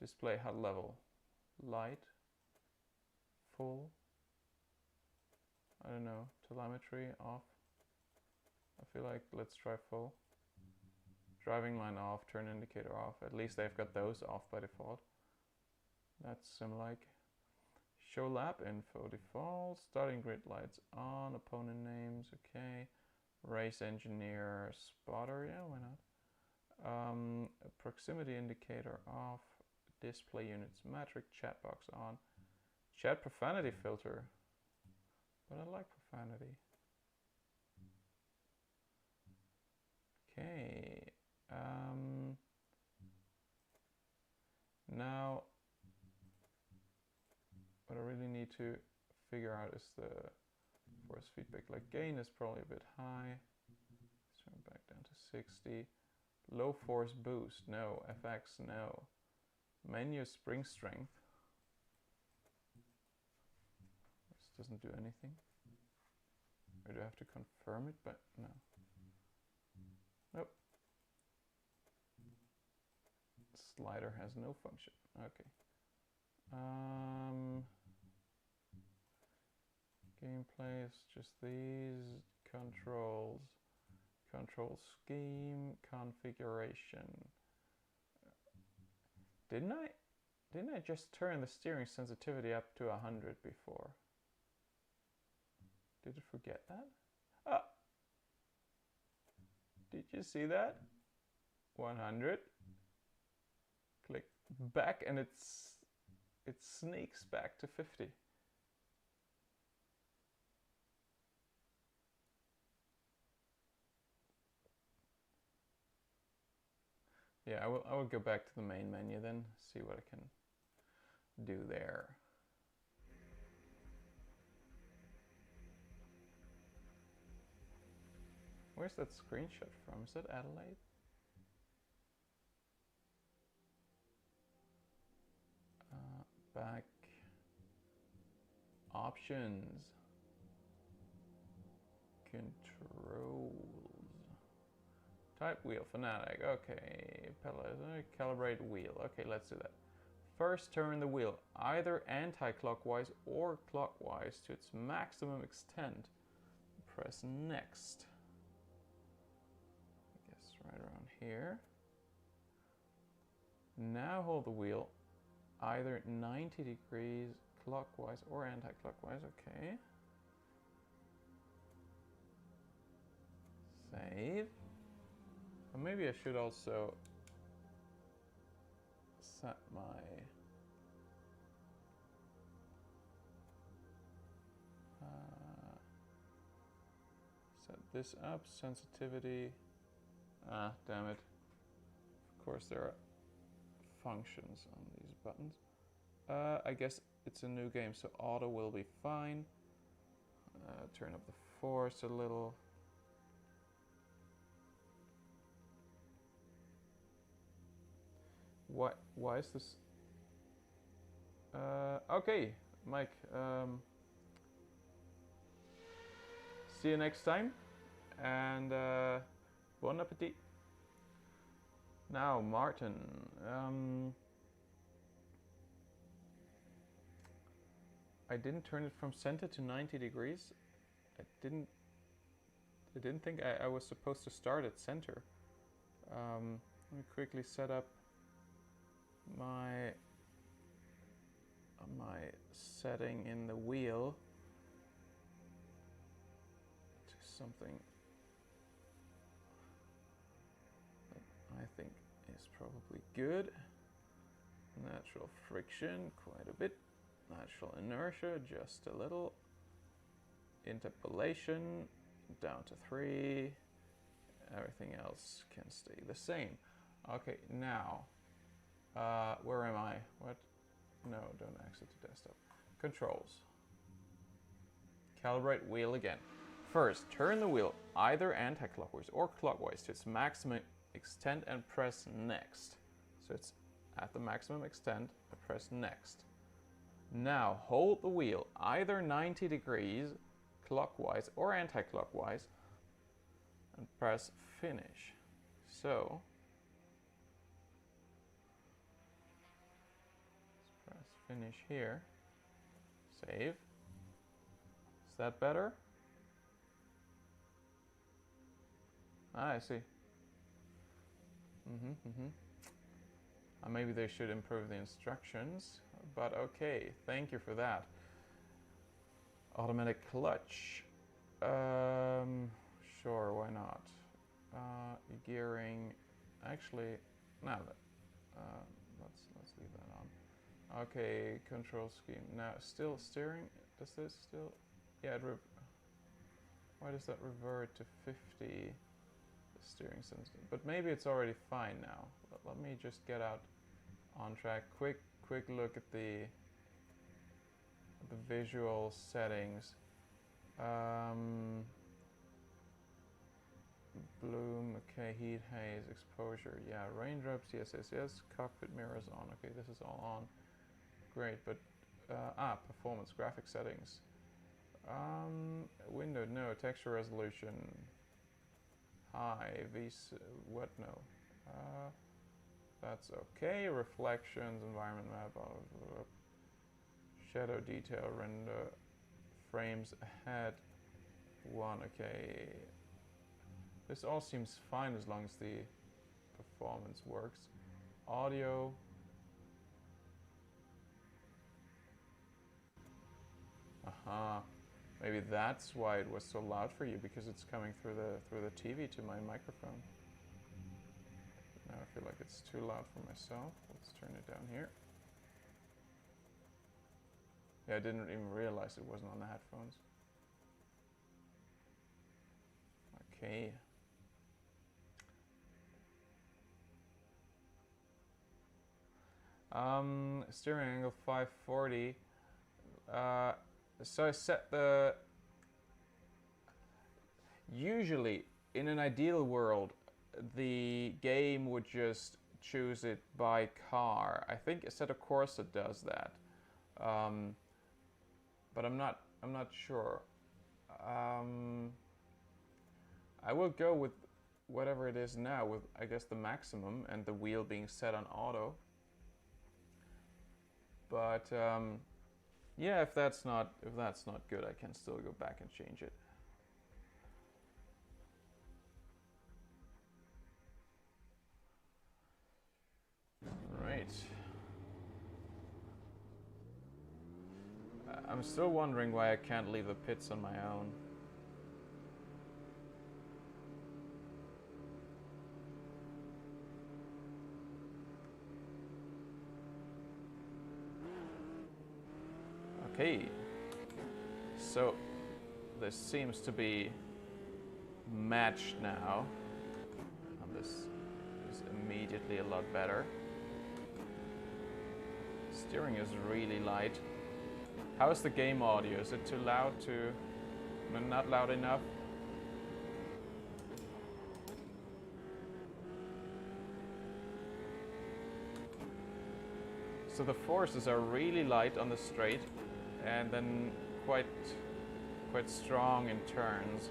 Display HUD level, light, full. I don't know. Telemetry off. I feel like let's try full. Driving line off, turn indicator off. At least they've got those off by default. That's sim-like. Show lap info default. Starting grid lights on. Opponent names, okay. Race engineer spotter, yeah, why not? Proximity indicator off. Display units metric. Chat box on. Chat profanity filter. But I like profanity. Okay. Now, what I really need to figure out is the force feedback. Like gain is probably a bit high. Let's turn it back down to 60. Low force boost, no. FX, no. Menu spring strength. This doesn't do anything. Or do I have to confirm it? But no. Nope. Slider has no function. Okay. Gameplay is just these. Controls. Control scheme. Configuration. Didn't I just turn the steering sensitivity up to 100 before? Did it forget that? Ah! Did you see that? 100. Click back and it sneaks back to 50. Yeah, I will go back to the main menu then, see what I can do there. Where's that screenshot from? Is that Adelaide? Back. Options. Controls. Type wheel, Fanatic. Okay. Calibrate wheel. Okay, let's do that. First, turn the wheel either anti-clockwise or clockwise to its maximum extent. Press next. I guess right around here. Now hold the wheel either 90 degrees clockwise or anti-clockwise. Okay. Save. Or maybe I should also set my set this up, sensitivity. Ah, damn it. Of course there are functions on these buttons. I guess it's a new game, so auto will be fine. Turn up the force a little. Why is this? Okay, Mike. See you next time, and bon appetit. Now, Martin. I didn't turn it from center to 90 degrees. I didn't think I was supposed to start at center. Let me quickly set up my setting in the wheel to something that I think is probably good. Natural friction, quite a bit. Natural inertia, just a little. Interpolation, down to 3. Everything else can stay the same. Okay, now, where am I? What? No, don't exit to desktop. Controls. Calibrate wheel again. First, turn the wheel either anti-clockwise or clockwise to its maximum extent and press next. So it's at the maximum extent, I press next. Now hold the wheel either 90 degrees clockwise or anti-clockwise and press finish. So let's press finish here. Save. Is that better? Ah, I see. Maybe they should improve the instructions, but okay, thank you for that. Automatic clutch. Sure, why not? Gearing. Actually, no. Let's leave that on. Okay, control scheme. Now, still steering. Does this still? Yeah. Why does that revert to 50? The steering sensitive. But maybe it's already fine now. Let me just get out on track. Quick look at the visual settings. Bloom, okay, heat, haze, exposure, yeah, raindrops, yes. Cockpit mirrors on, okay, this is all on. Great, but, performance, graphic settings. Window, no, texture resolution, high, what, no. That's okay, reflections, environment map, shadow detail, render, frames ahead, 1, okay. This all seems fine as long as the performance works. Audio. Aha. Maybe that's why it was so loud for you, because it's coming through the TV to my microphone. Now I feel like it's too loud for myself. Let's turn it down here. Yeah, I didn't even realize it wasn't on the headphones. Okay. Steering angle 540. So I set the... Usually in an ideal world, the game would just choose it by car. I think Assetto Corsa does that, but I'm not sure. I will go with whatever it is now, with I guess the maximum and the wheel being set on auto. But yeah, if that's not good, I can still go back and change it. Right. I'm still wondering why I can't leave the pits on my own. Okay, so this seems to be matched now, and this is immediately a lot better. Steering is really light. How is the game audio? Is it too loud? Not loud enough? So the forces are really light on the straight, and then quite strong in turns.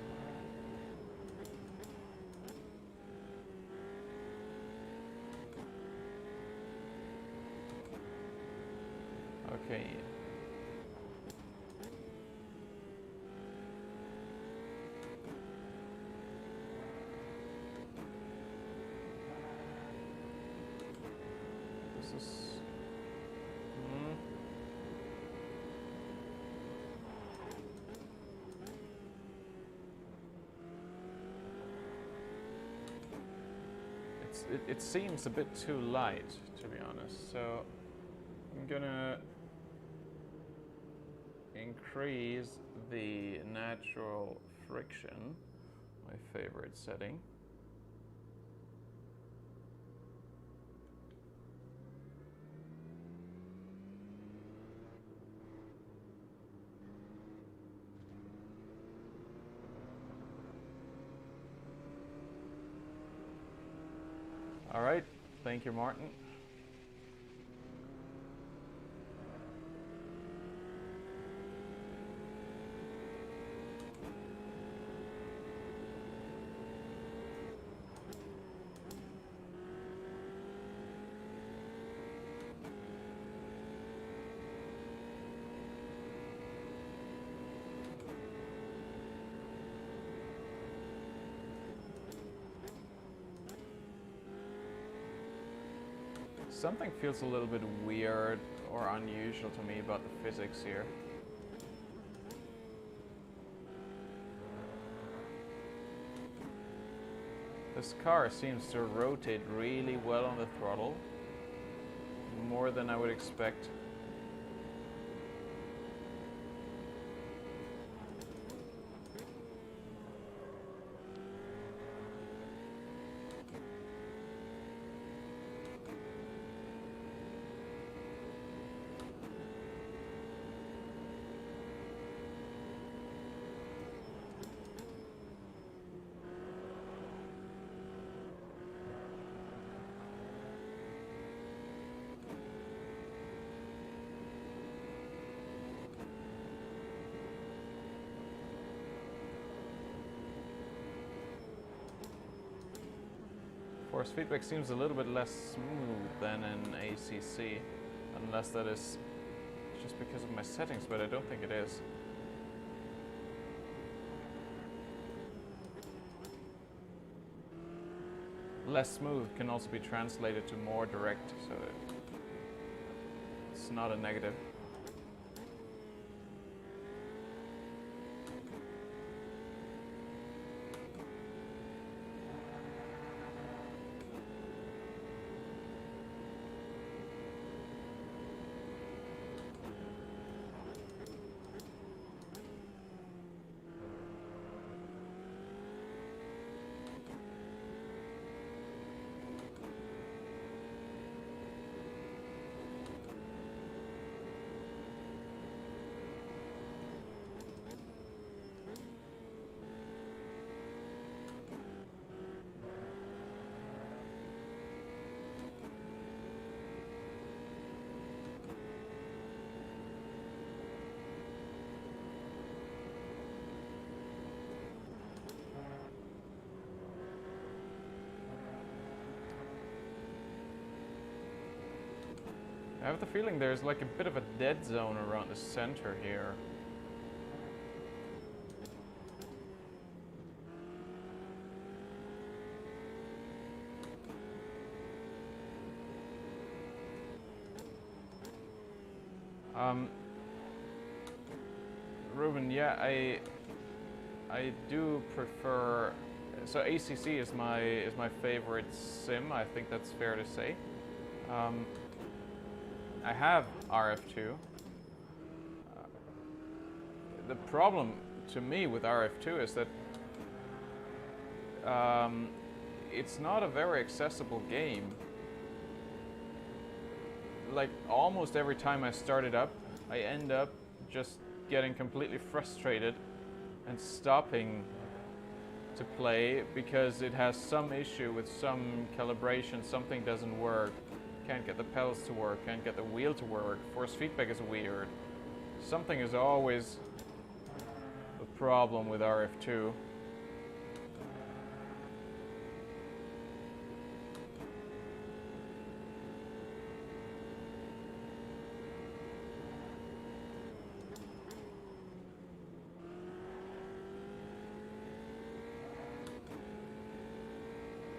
Okay. This is it seems a bit too light, to be honest, so I'm gonna increase the natural friction, my favorite setting. All right, thank you, Martin. Something feels a little bit weird or unusual to me about the physics here. This car seems to rotate really well on the throttle, more than I would expect. Force feedback seems a little bit less smooth than in ACC, unless that is just because of my settings, but I don't think it is. Less smooth can also be translated to more direct, so it's not a negative. I have the feeling there's like a bit of a dead zone around the center here. Ruben, yeah, I do prefer. So ACC is my favorite sim. I think that's fair to say. I have RF2. The problem to me with RF2 is that it's not a very accessible game. Like almost every time I start it up, I end up just getting completely frustrated and stopping to play because it has some issue with some calibration, something doesn't work, can't get the pedals to work, can't get the wheel to work, force feedback is weird. Something is always a problem with RF2.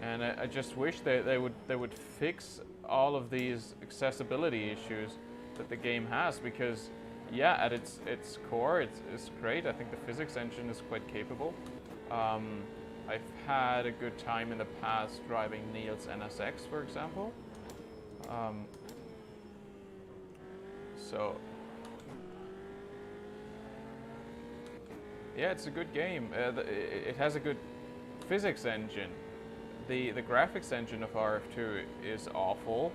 And I just wish they would fix all of these accessibility issues that the game has, because yeah, at its core it's great. I think the physics engine is quite capable. I've had a good time in the past driving Neil's NSX, for example. So yeah, it's a good game. It has a good physics engine. The graphics engine of RF2 is awful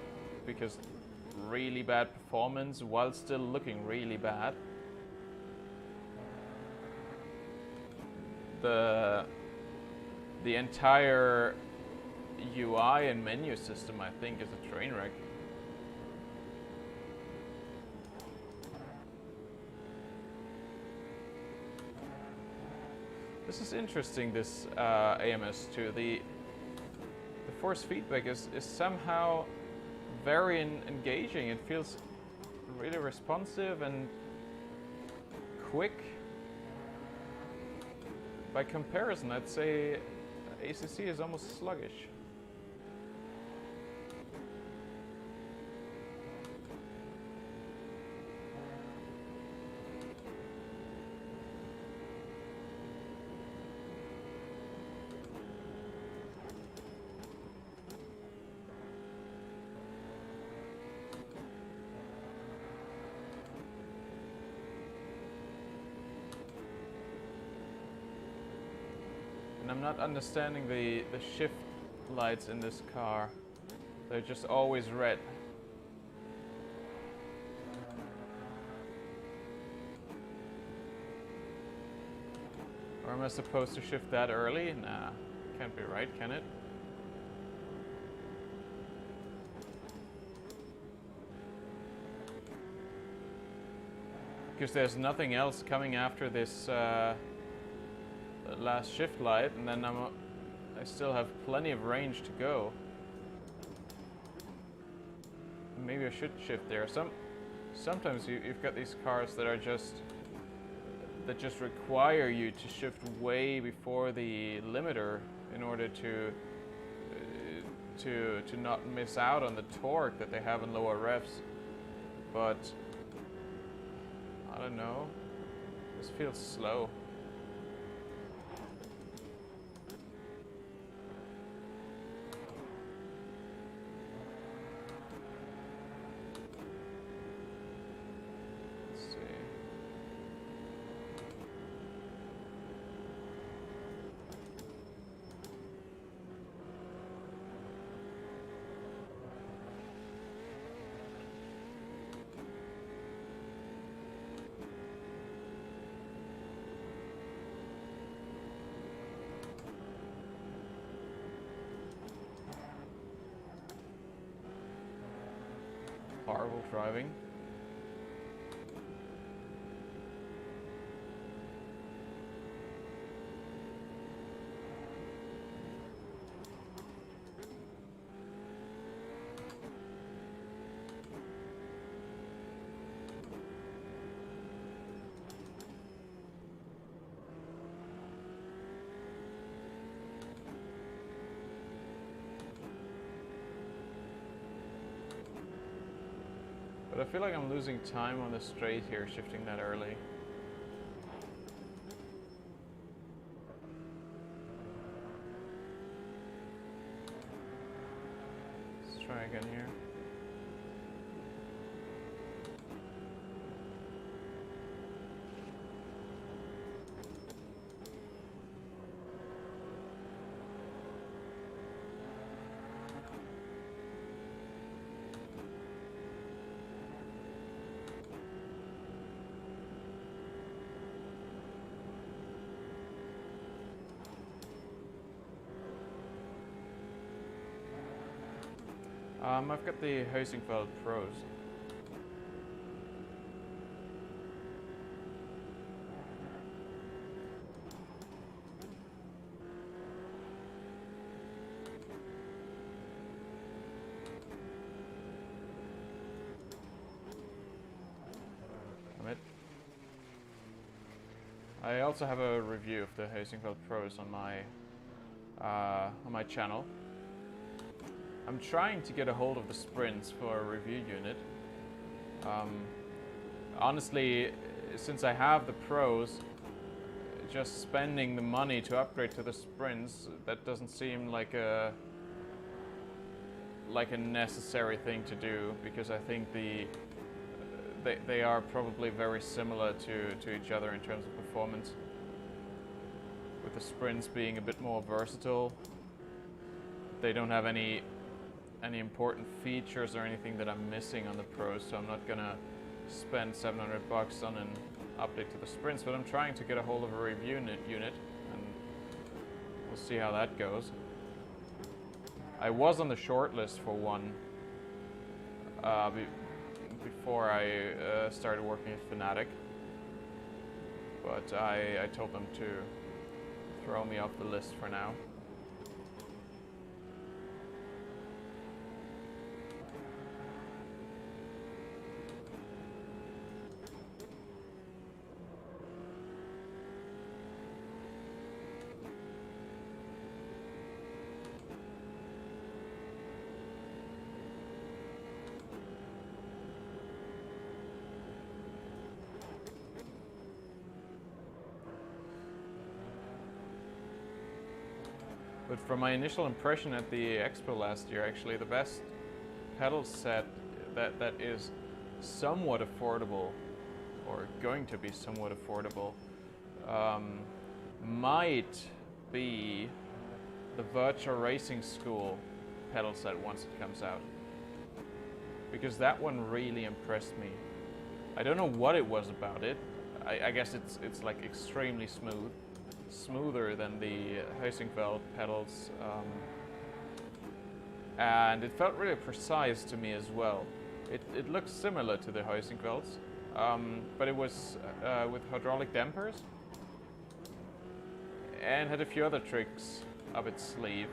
because really bad performance while still looking really bad. The entire UI and menu system, I think, is a train wreck. This is interesting, this AMS2. The force feedback is somehow very engaging. It feels really responsive and quick. By comparison, I'd say ACC is almost sluggish. I'm not understanding the shift lights in this car. They're just always red. Or am I supposed to shift that early? Nah, can't be right, can it? Because there's nothing else coming after this last shift light, and then I still have plenty of range to go. Maybe I should shift there. Sometimes you've got these cars that are just require you to shift way before the limiter in order to not miss out on the torque that they have in lower revs. But I don't know. This feels slow. Horrible driving. But I feel like I'm losing time on the straight here, shifting that early. Let's try again here. I've got the Housingfeld Pros. Damn it. I also have a review of the Housingfeld Pros on my channel. I'm trying to get a hold of the Sprints for a review unit. Honestly, since I have the Pros, just spending the money to upgrade to the Sprints, that doesn't seem like a necessary thing to do, because I think they are probably very similar to each other in terms of performance, with the Sprints being a bit more versatile. They don't have any important features or anything that I'm missing on the Pros, so I'm not gonna spend 700 bucks on an update to the Sprints, but I'm trying to get a hold of a review unit, and we'll see how that goes. I was on the short list for one before I started working at Fanatic, but I told them to throw me off the list for now. But from my initial impression at the expo last year, actually the best pedal set that is somewhat affordable, or going to be somewhat affordable, might be the Virtual Racing School pedal set once it comes out. Because that one really impressed me. I don't know what it was about it. I guess it's like extremely smooth. Smoother than the Housingfeld pedals, and it felt really precise to me as well. It looks similar to the Housingfelds, but it was with hydraulic dampers and had a few other tricks up its sleeve,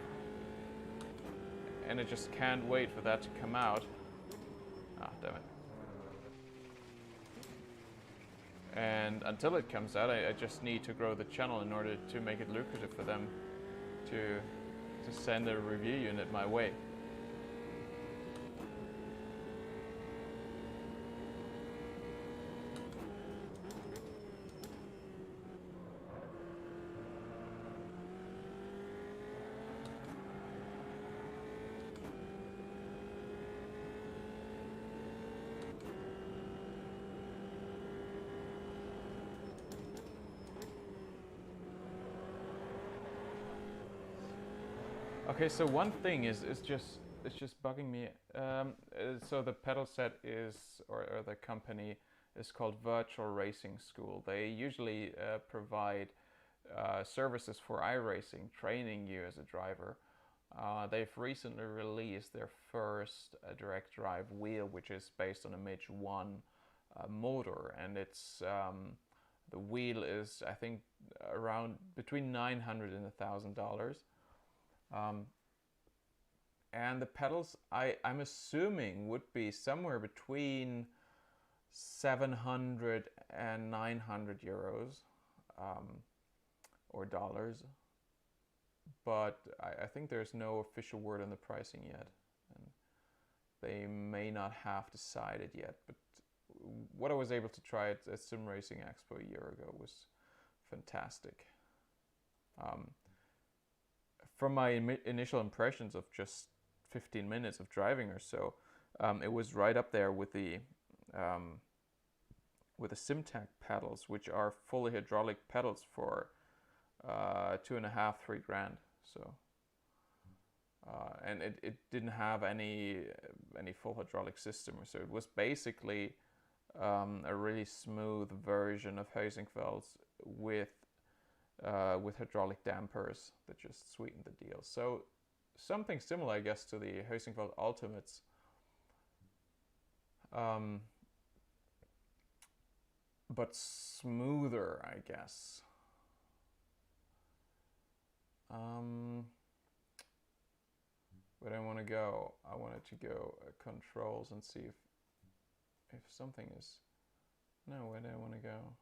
and I just can't wait for that to come out. Ah, damn it. And until it comes out, I just need to grow the channel in order to make it lucrative for them to send a review unit my way. Okay, so one thing is just bugging me. So the pedal set is, or the company is called Virtual Racing School. They usually provide services for iRacing, training you as a driver. They've recently released their first direct drive wheel, which is based on a Midge 1 motor, and it's the wheel is, I think, around between $900 and $1,000. And the pedals, I'm assuming, would be somewhere between 700 and 900 euros, or dollars. But I think there's no official word on the pricing yet. And they may not have decided yet. But what I was able to try at Sim Racing Expo a year ago was fantastic. From my initial impressions of just 15 minutes of driving or so, it was right up there with the SimTac pedals, which are fully hydraulic pedals for $2.5, $3 grand. So, and it didn't have any full hydraulic system, so it was basically a really smooth version of Heusinkvelds with hydraulic dampers that just sweetened the deal. So something similar, I guess, to the Heusinkveld Ultimates. But smoother, I guess. Where do I want to go? I wanted to go controls and see if something is... No, where do I want to go?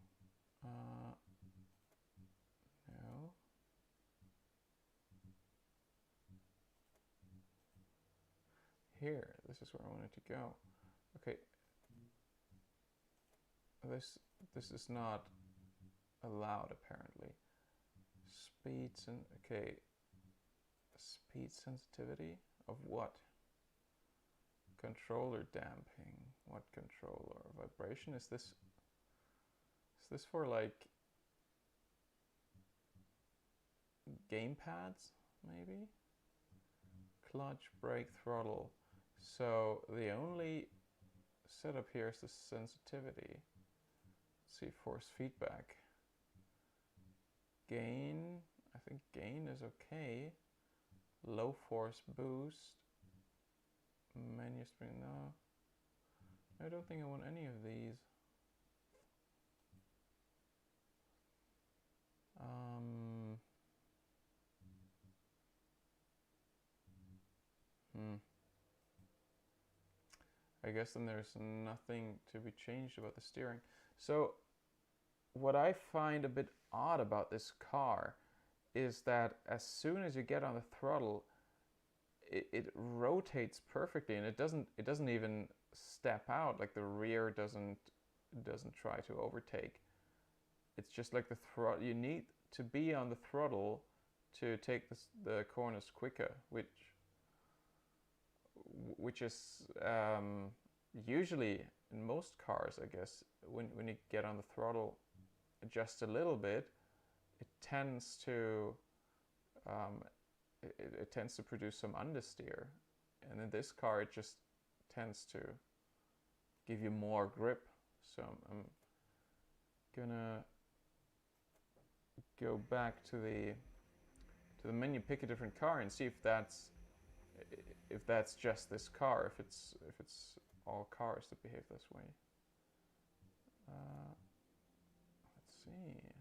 No. Here, this is where I wanted to go. Okay. This is not allowed apparently. Speeds and okay. Speed sensitivity of what? Controller damping. What controller? Vibration? Is this for like gamepads maybe? Clutch, brake, throttle. So the only setup here is the sensitivity. Let's see, force feedback. Gain, I think gain is okay. Low force boost. Menu spring, no. I don't think I want any of these. I guess then there's nothing to be changed about the steering. So what I find a bit odd about this car is that as soon as you get on the throttle, it rotates perfectly, and it doesn't even step out. Like the rear doesn't try to overtake. It's just like the throttle. You need to be on the throttle to take the corners quicker, which is usually in most cars, I guess, when you get on the throttle just a little bit, it tends to it tends to produce some understeer, and in this car it just tends to give you more grip. So I'm gonna go back to the menu, pick a different car, and see if that's just this car, if it's all cars that behave this way. Let's see.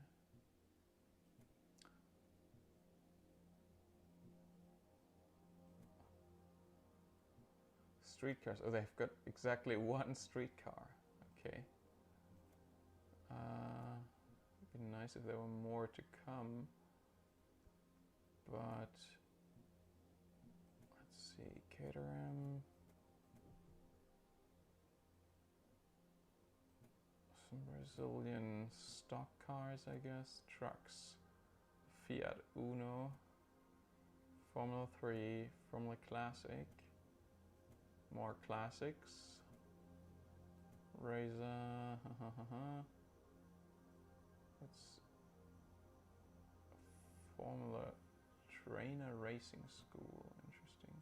Streetcars. Oh, they've got exactly one streetcar. Okay. It'd be nice if there were more to come, but let's see. Caterham. Some Brazilian stock cars, I guess. Trucks. Fiat Uno. Formula 3. Formula Classic. More classics. Razor. That's Formula Trainer Racing School. Interesting.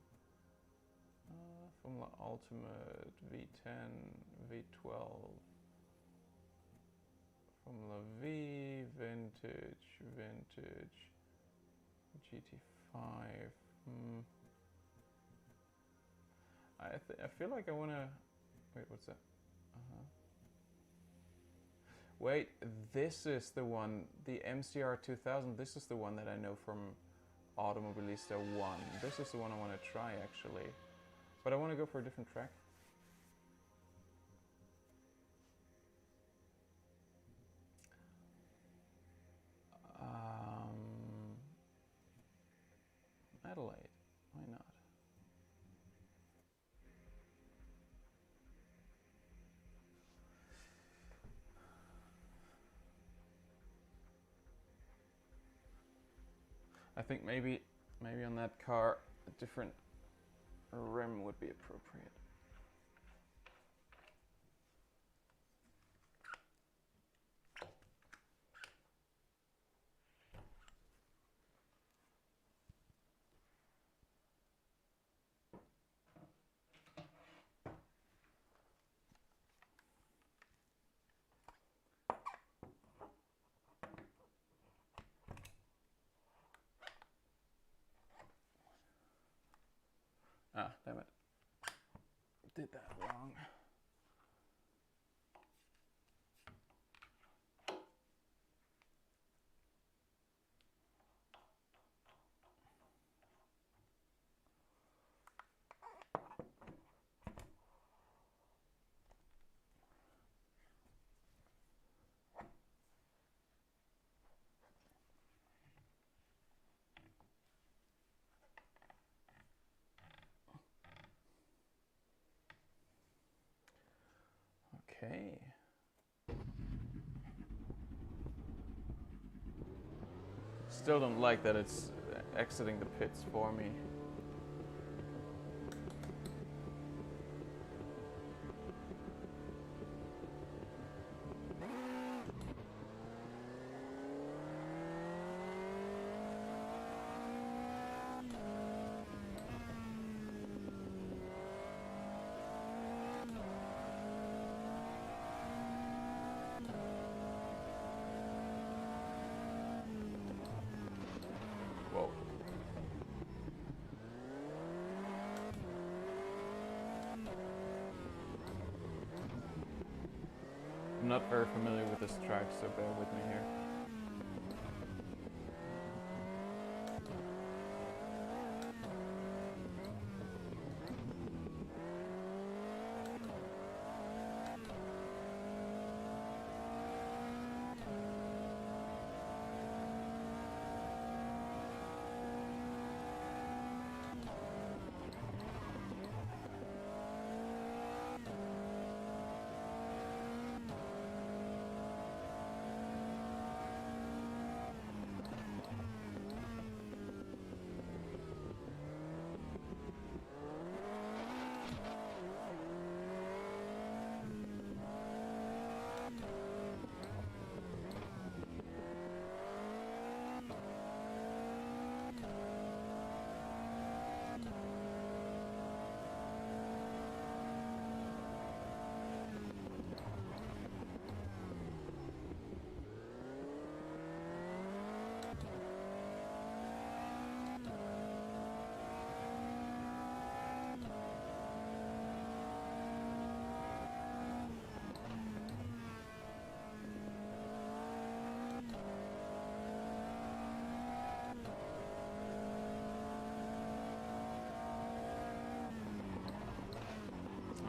Formula Ultimate. V10. V12. Formula V. Vintage. GT5. I feel like I want to... Wait, what's that? Wait, this is the one, the MCR 2000. This is the one that I know from Automobilista 1. This is the one I want to try, actually. But I want to go for a different track. Adelaide. Why not? I think maybe on that car a different rim would be appropriate. Ah, damn it. Did that wrong. Okay. Still don't like that it's exiting the pits for me. Whoa. I'm not very familiar with this track, so bear with me here.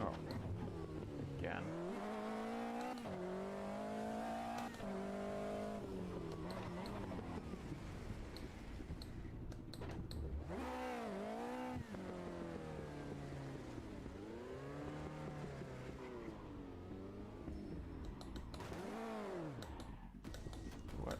Oh, again. What?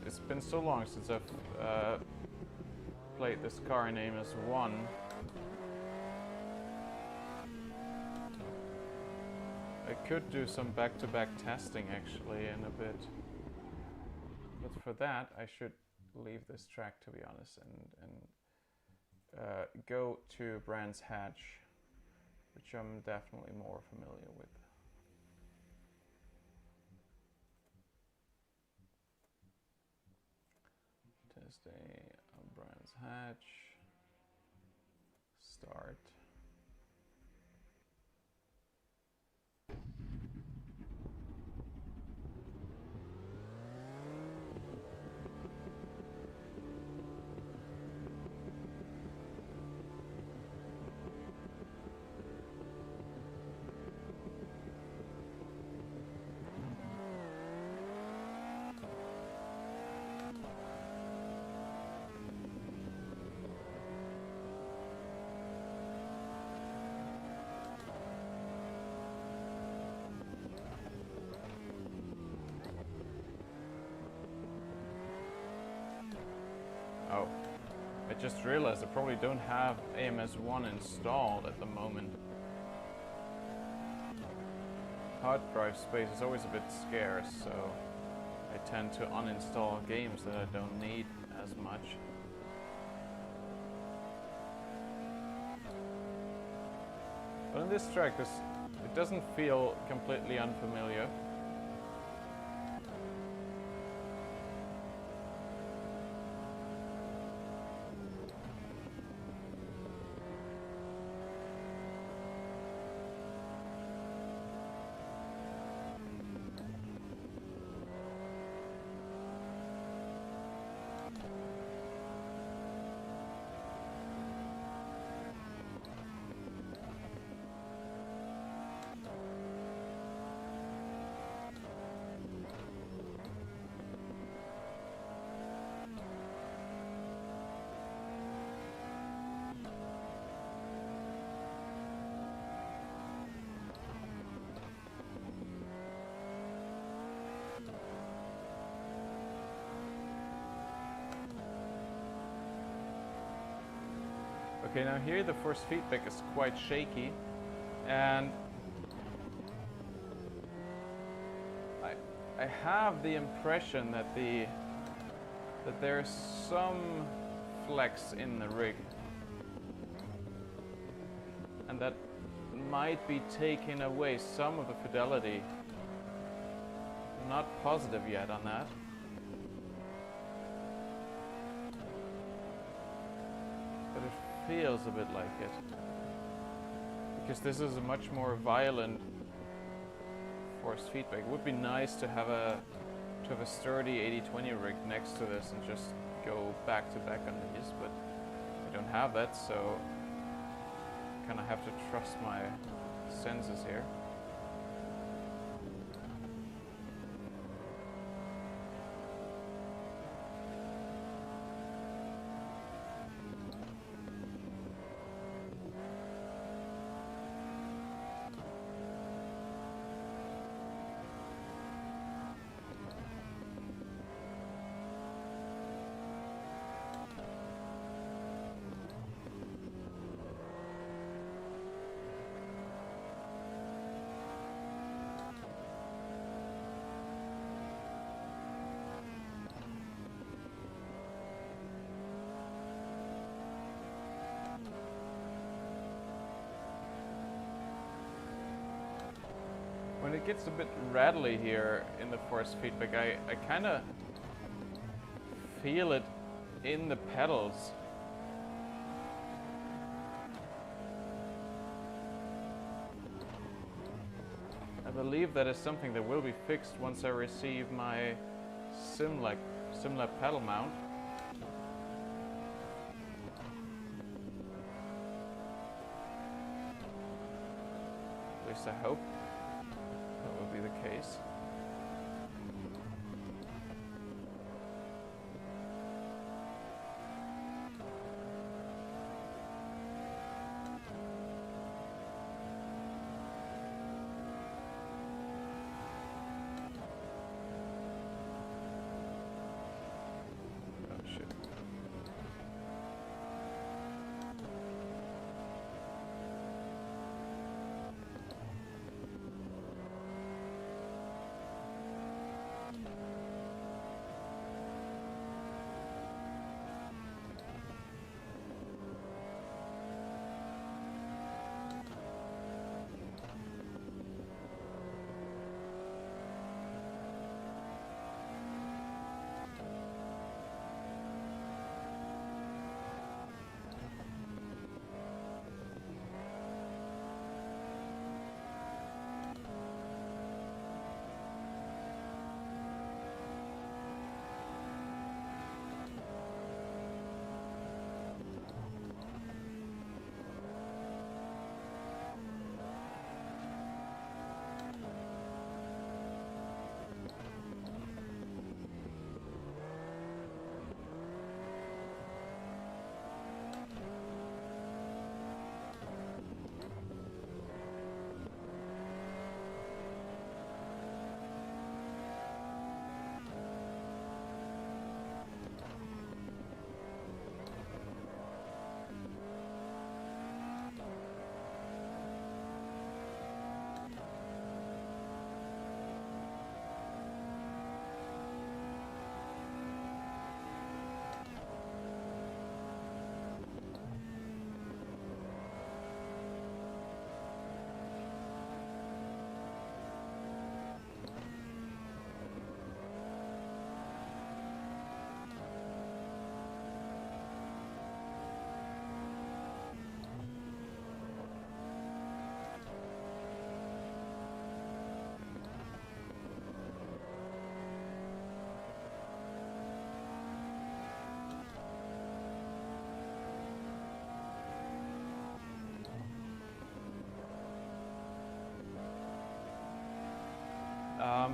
It's been so long since I've played this car in Amos 1. I could do some back-to-back testing actually in a bit. But for that I should leave this track, to be honest, and go to Brands Hatch, which I'm definitely more familiar with. Test a Brands Hatch. Start. Oh, I just realized I probably don't have AMS1 installed at the moment. Hard drive space is always a bit scarce, so I tend to uninstall games that I don't need as much. But on this track, it doesn't feel completely unfamiliar. Okay, now here the force feedback is quite shaky, and I have the impression that there's some flex in the rig, and that might be taking away some of the fidelity. I'm not positive yet on that. But it feels a bit like it, because this is a much more violent force feedback. It would be nice to have a sturdy 80-20 rig next to this and just go back to back on these, but I don't have that, so I kind of have to trust my senses here. When it gets a bit rattly here in the force feedback, I kind of feel it in the pedals. I believe that is something that will be fixed once I receive my SimLab pedal mount. At least I hope that will be the case.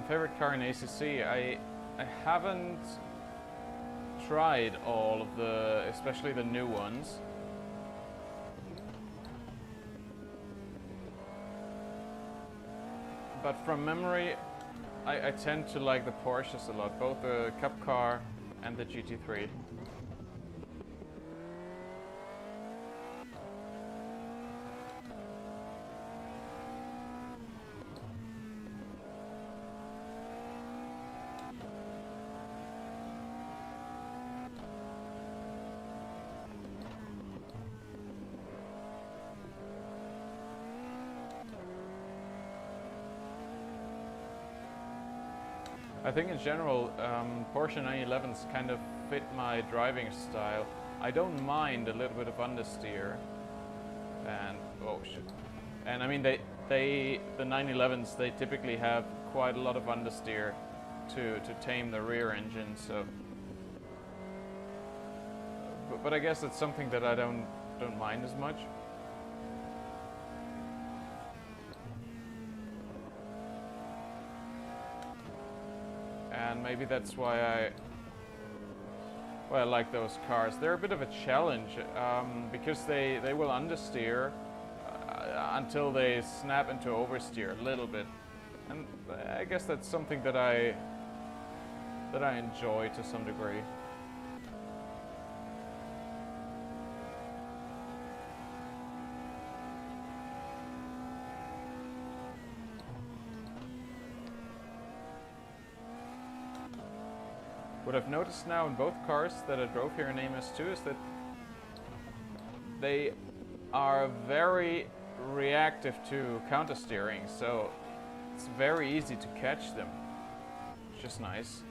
favorite car in ACC. I haven't tried all of the, especially the new ones. But from memory, I tend to like the Porsches a lot, both the Cup car and the GT3. I think in general, Porsche 911s kind of fit my driving style. I don't mind a little bit of understeer, and oh shit. And I mean, the 911s, they typically have quite a lot of understeer to tame the rear engine. So, but I guess it's something that I don't mind as much. And maybe that's why I like those cars. They're a bit of a challenge because they will understeer until they snap into oversteer a little bit, and I guess that's something that I enjoy to some degree. What I've noticed now in both cars that I drove here in MS2 is that they are very reactive to counter steering, so it's very easy to catch them. It's just nice.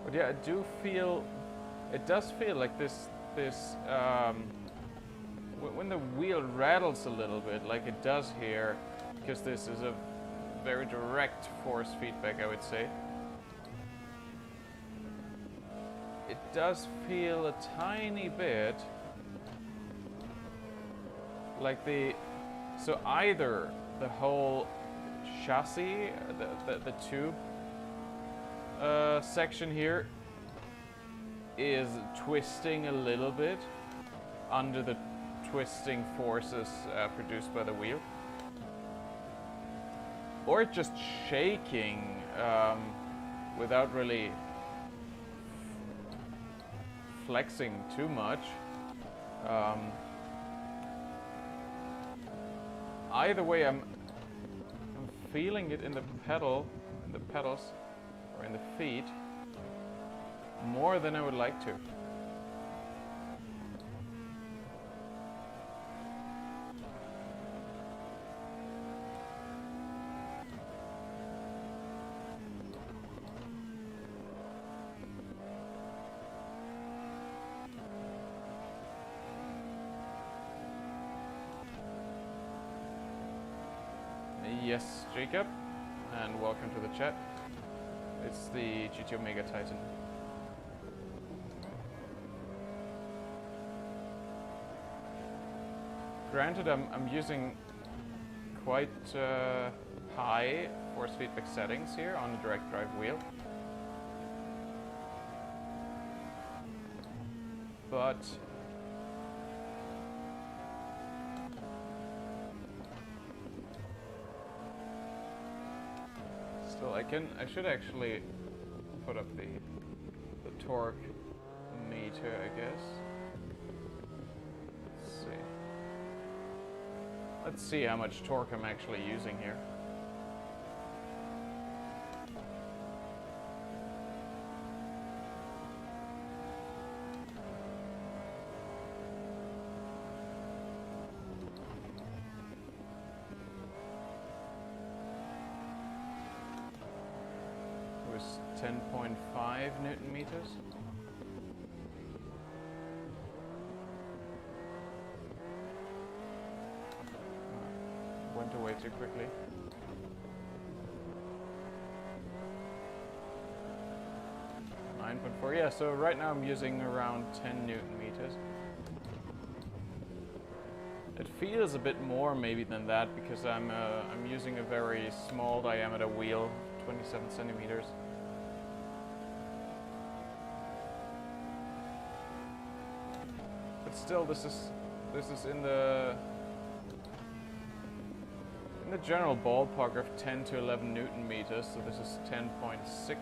But yeah, it does feel like this when the wheel rattles a little bit, like it does here, because this is a very direct force feedback, I would say. It does feel a tiny bit like so either the whole chassis, the tube section here is twisting a little bit under the twisting forces produced by the wheel, or it's just shaking without really flexing too much. Either way, I'm feeling it in the pedals, or in the feet, more than I would like to. Yes, Jacob, and welcome to the chat. It's the GT Omega Titan. Granted, I'm using quite high force feedback settings here on the direct drive wheel, but still, I should actually put up the torque meter, I guess. Let's see how much torque I'm actually using here. 10.5 Newton meters. Went away too quickly. Yeah, so right now I'm using around 10 Newton meters. It feels a bit more maybe than that because I'm using a very small diameter wheel, 27 centimeters. But still, this is in the general ballpark of 10 to 11 Newton meters. So this is 10.6.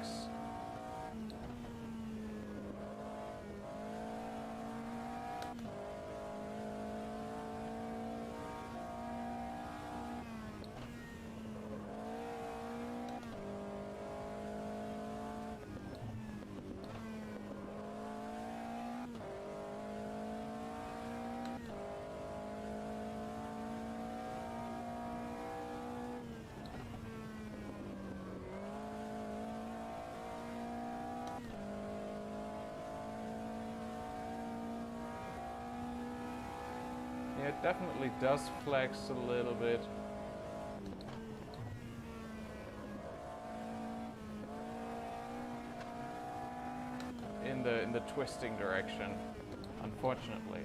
Yeah, it definitely does flex a little bit. In the twisting direction, unfortunately.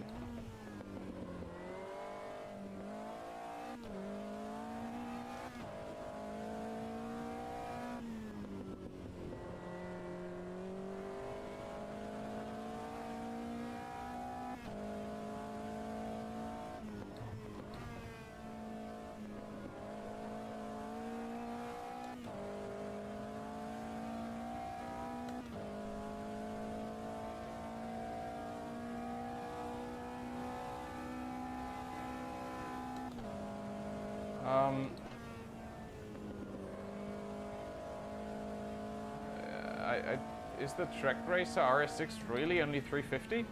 Is the Trek Racer RS6 really only 350?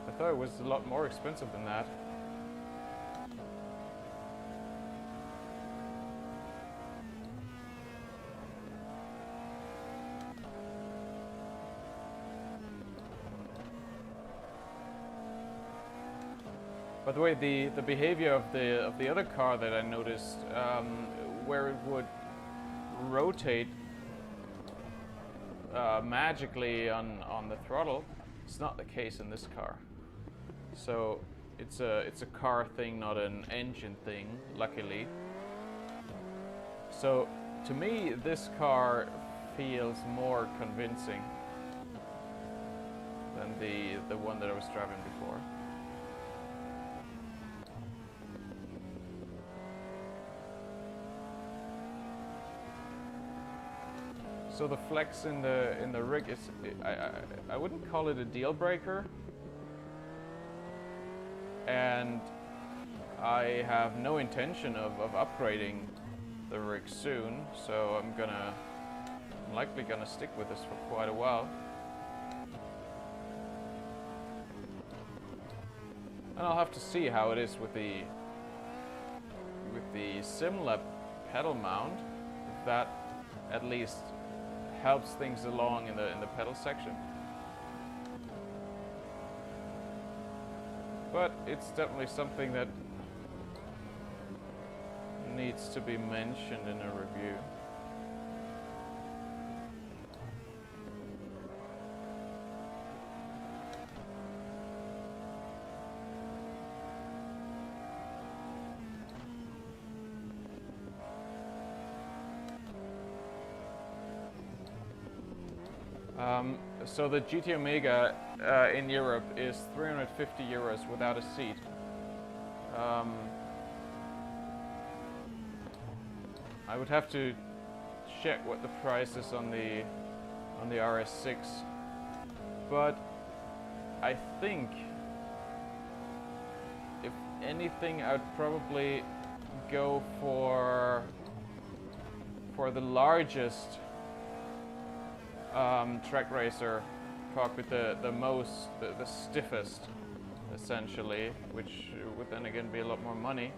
I thought it was a lot more expensive than that. By the way, the behavior of the other car that I noticed, where it would rotate magically on the throttle, it's not the case in this car. So it's a car thing, not an engine thing, luckily. So to me, this car feels more convincing than the one that I was driving before. So the flex in the rig is, I wouldn't call it a deal breaker, and I have no intention of upgrading the rig soon. So I'm likely gonna stick with this for quite a while, and I'll have to see how it is with the SimLab pedal mount, if that at least helps things along in the pedal section. But it's definitely something that needs to be mentioned in a review. So the GT Omega in Europe is 350 euros without a seat. I would have to check what the price is on the RS6, but I think if anything, I'd probably go for the largest Trek Racer cockpit, the stiffest, essentially, which would then again be a lot more money.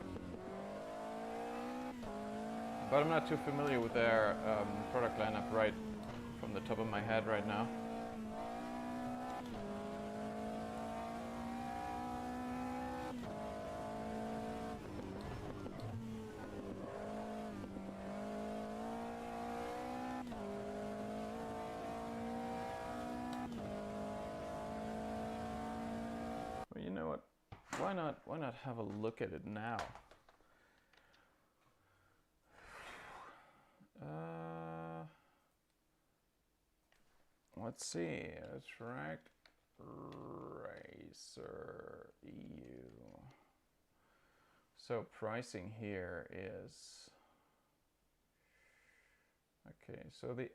But I'm not too familiar with their product lineup right from from the top of my head right now. Well, you know what? Why not have a look at it now? Let's see. Track Racer EU. So pricing here is okay. So the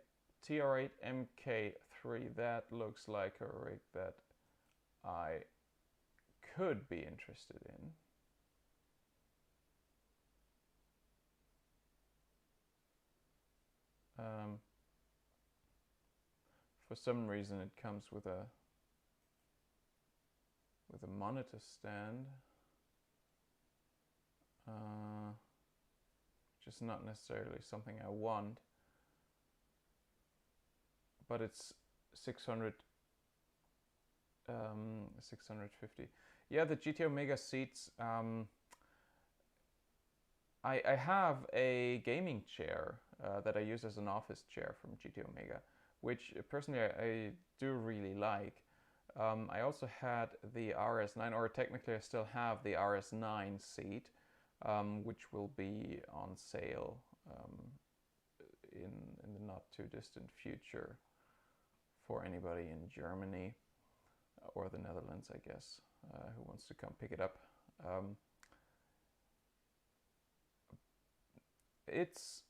TR8 MK3, that looks like a rig that I could be interested in. For some reason it comes with a monitor stand, which is not necessarily something I want, but it's 650. Yeah, the GT Omega seats. I have a gaming chair that I use as an office chair from GT Omega, which personally I do really like. I also had the RS9, or technically I still have the RS9 seat, which will be on sale in the not too distant future for anybody in Germany or the Netherlands, I guess, who wants to come pick it up. It's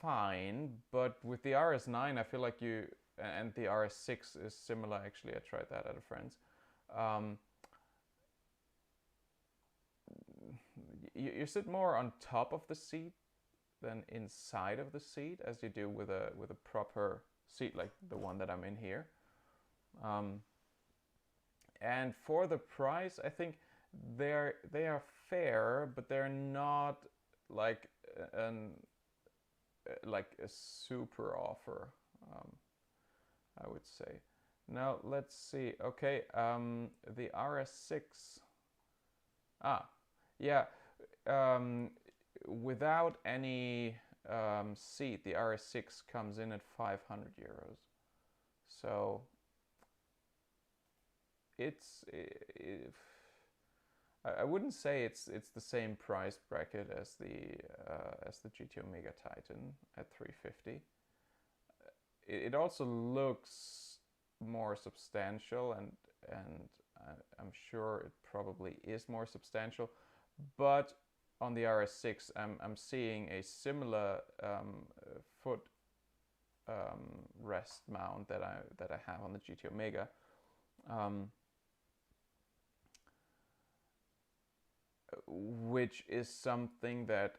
fine, but with the RS9 I feel like and the RS6 is similar actually, I tried that at a friend's. You sit more on top of the seat than inside of the seat, as you do with a proper seat like the one that I'm in here. And for the price, I think they are fair, but they're not like a super offer, I would say. Now let's see. Okay, the RS6. Yeah. Without any seat, the RS6 comes in at 500 euros. So I wouldn't say it's the same price bracket as the GT Omega Titan at 350. It also looks more substantial, and I'm sure it probably is more substantial. But on the RS6, I'm seeing a similar foot rest mount that I have on the GT Omega. Which is something that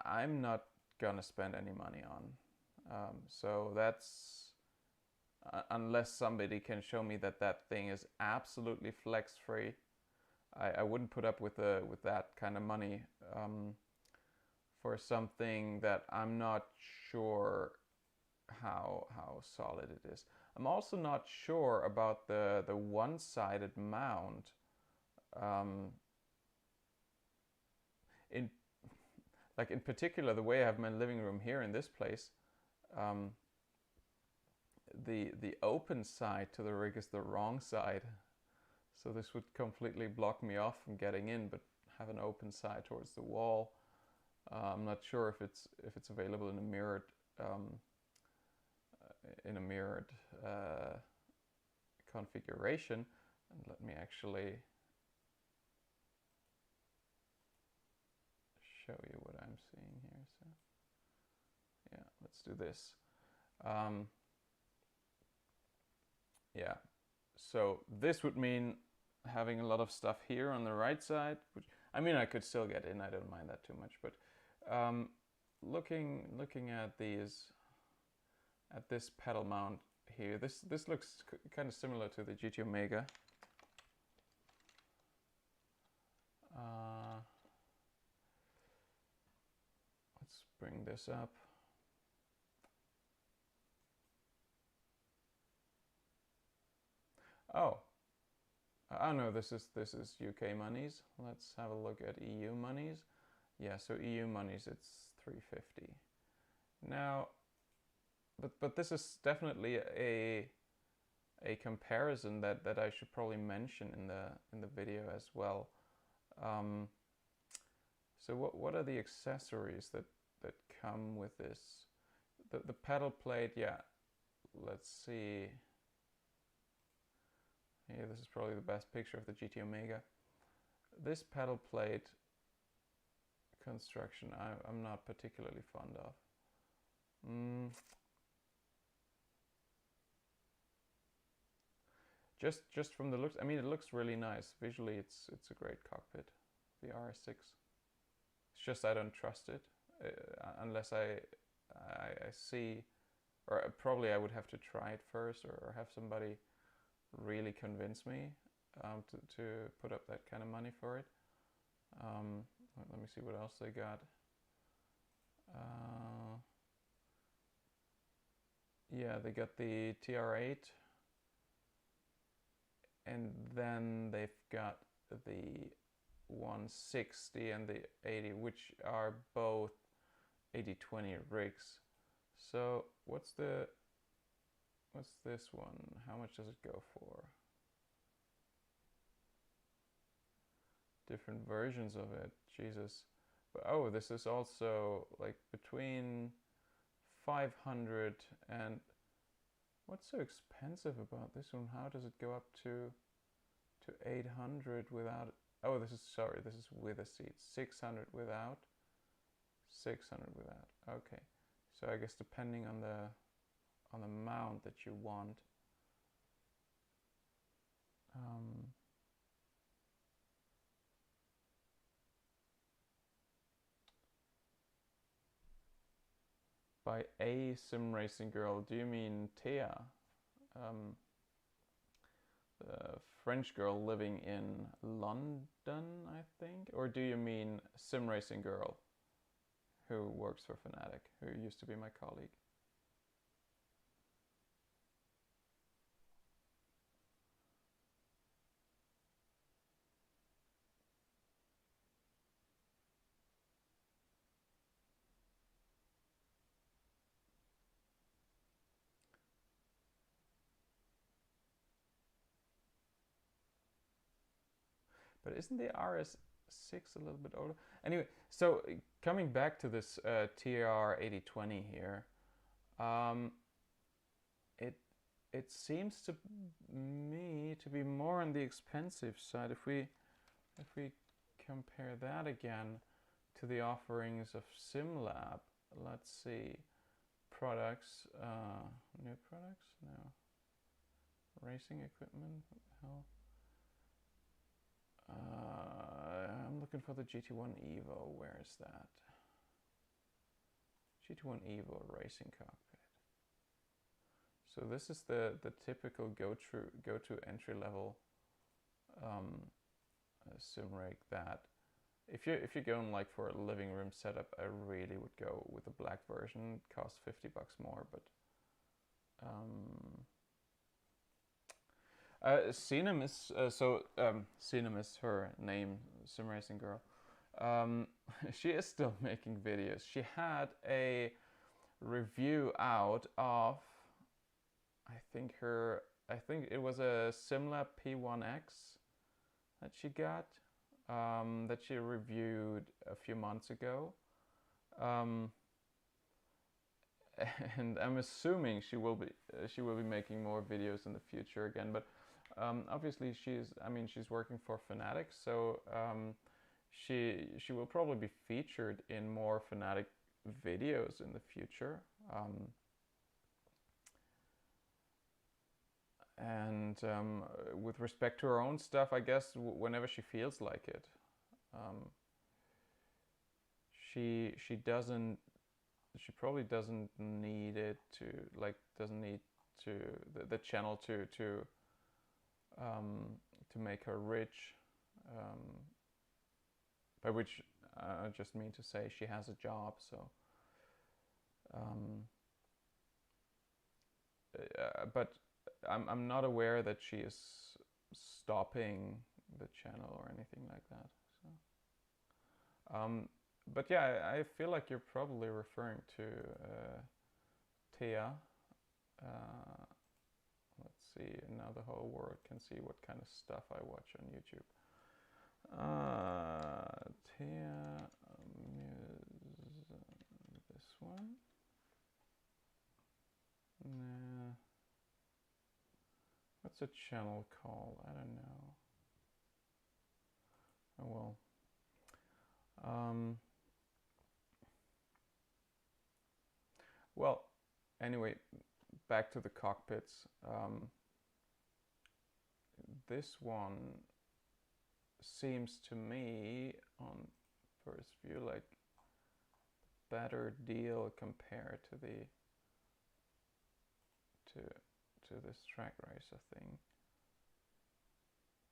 I'm not gonna spend any money on. So that's unless somebody can show me that thing is absolutely flex free, I wouldn't put up with that kind of money for something that I'm not sure how solid it is. I'm also not sure about the one-sided mount. In particular, the way I have my living room here in this place, the open side to the rig is the wrong side, so this would completely block me off from getting in, but have an open side towards the wall. I'm not sure if it's available in a mirrored configuration. And let me actually show you what I'm seeing here. So yeah, let's do this. Yeah, so this would mean having a lot of stuff here on the right side, which, I mean, I could still get in, I don't mind that too much, but looking at this pedal mount here, this looks kind of similar to the GT Omega. Let's bring this up. Oh, no, this is UK monies. Let's have a look at EU monies. Yeah, so EU monies, it's 350. Now, but this is definitely a comparison that I should probably mention in the video as well. So what are the accessories that come with this? The pedal plate, yeah. Let's see. Yeah, this is probably the best picture of the GT Omega. This pedal plate construction I'm not particularly fond of. Just from the looks, I mean, it looks really nice. Visually, it's a great cockpit, the RS6. It's just I don't trust it unless I see, or probably I would have to try it first, or have somebody really convince me to put up that kind of money for it. Let me see what else they got. Yeah, they got the TR8, and then they've got the 160 and the 80, which are both 80/20 rigs. So what's this one? How much does it go for? Different versions of it, Jesus. But oh, this is also like between 500 and what's so expensive about this one? How does it go up to 800 without? Oh, this is with a seat. 600 without. 600 without. Okay, so I guess depending on the mount that you want. By a sim racing girl, do you mean Thea? The French girl living in London, I think? Or do you mean sim racing girl who works for Fanatic, who used to be my colleague? But isn't the RS6 a little bit older? Anyway, so coming back to this TR8020 here, it seems to me to be more on the expensive side. If we compare that again to the offerings of SimLab, let's see, products, new products, no, racing equipment, what the hell? I'm looking for the GT1 Evo. Where is that? GT1 Evo racing cockpit. So this is the typical go-to entry level sim rig that if you're going like for a living room setup, I really would go with the black version. It costs $50 more, but Sinem is Sinem is her name, sim racing girl. She is still making videos. She had a review out of, I think it was a SimLab P1X that she got, that she reviewed a few months ago. And I'm assuming she will be making more videos in the future again. But obviously she's working for Fanatic, so she will probably be featured in more Fanatic videos in the future. And with respect to her own stuff, I guess whenever she feels like it. She probably doesn't need it to, like, doesn't need to the channel to make her rich, by which I just mean to say she has a job, so but I'm not aware that she is stopping the channel or anything like that. So, but yeah, I feel like you're probably referring to Thea. Let's see, now the whole world can see what kind of stuff I watch on YouTube. Thea this one. Nah. What's a channel called? I don't know. Oh well. Well, anyway, back to the cockpits. This one seems to me, on first view, like better deal compared to the to this track racer thing.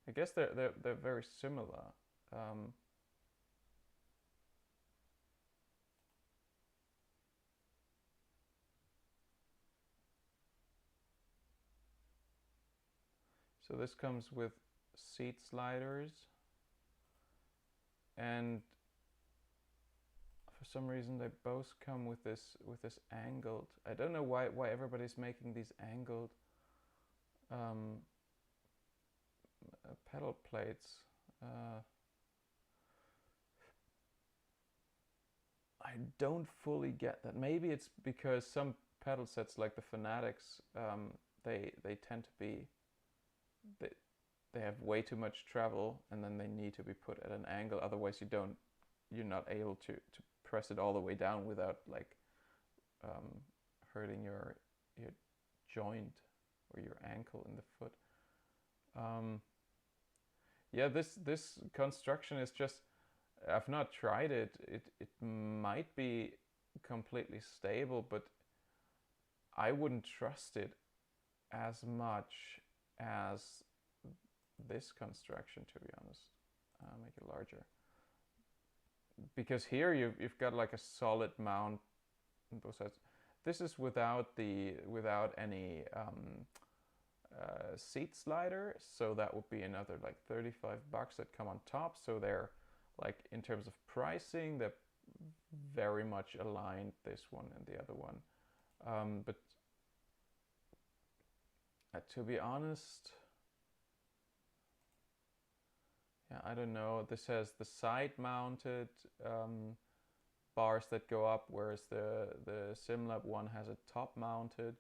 I guess they're very similar. So this comes with seat sliders, and for some reason they both come with this angled. I don't know why everybody's making these angled pedal plates. I don't fully get that. Maybe it's because some pedal sets like the Fanatics, they tend to be they have way too much travel, and then they need to be put at an angle. Otherwise, you're not able to press it all the way down without like hurting your joint or your ankle in the foot. Yeah, this construction is just, I've not tried it. It might be completely stable, but I wouldn't trust it as much as this construction, to be honest. Make it larger, because here you've got like a solid mount on both sides. This is without any seat slider, so that would be another like $35 that come on top. So they're like, in terms of pricing, they're very much aligned, this one and the other one. But to be honest, yeah, I don't know. This has the side-mounted bars that go up, whereas the SimLab one has a top-mounted.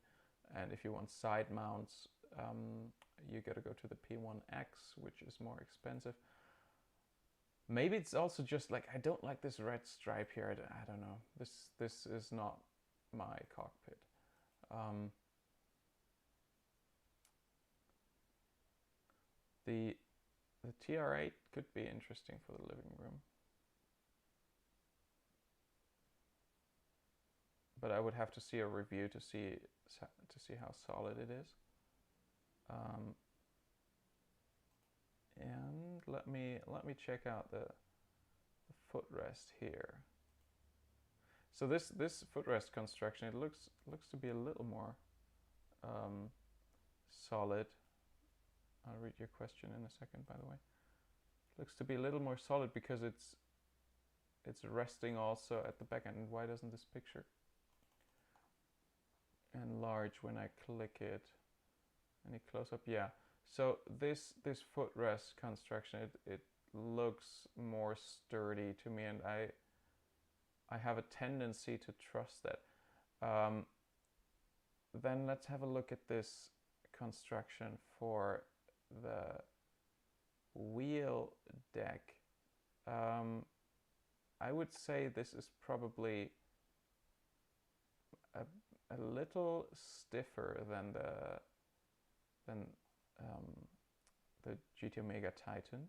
And if you want side mounts, you gotta go to the P1X, which is more expensive. Maybe it's also just like, I don't like this red stripe here. I don't know. This is not my cockpit. The TR8 could be interesting for the living room, but I would have to see a review to see how solid it is. And let me check out the footrest here. So this footrest construction, it looks to be a little more solid. I'll read your question in a second, by the way. It looks to be a little more solid because it's resting also at the back end. Why doesn't this picture enlarge when I click it? Any close up? Yeah. So this footrest construction, it looks more sturdy to me, and I have a tendency to trust that. Then let's have a look at this construction for the wheel deck. I would say this is probably a little stiffer than the GT Omega Titan,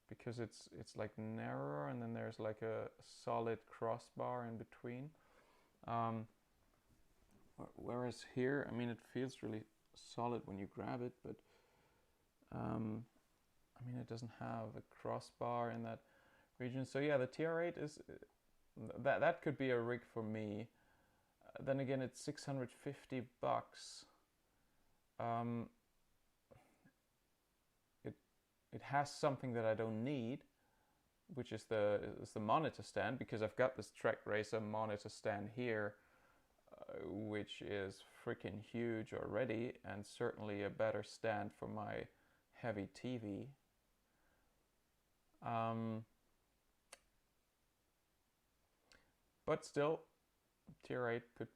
because it's like narrower, and then there's like a solid crossbar in between. Whereas here, I mean, it feels really solid when you grab it, but I mean, it doesn't have a crossbar in that region. So yeah, the TR8 is that could be a rig for me. then again, it's $650. It has something that I don't need, which is the monitor stand, because I've got this Track Racer monitor stand here, which is freaking huge already, and certainly a better stand for my heavy TV. But still, Tier 8 could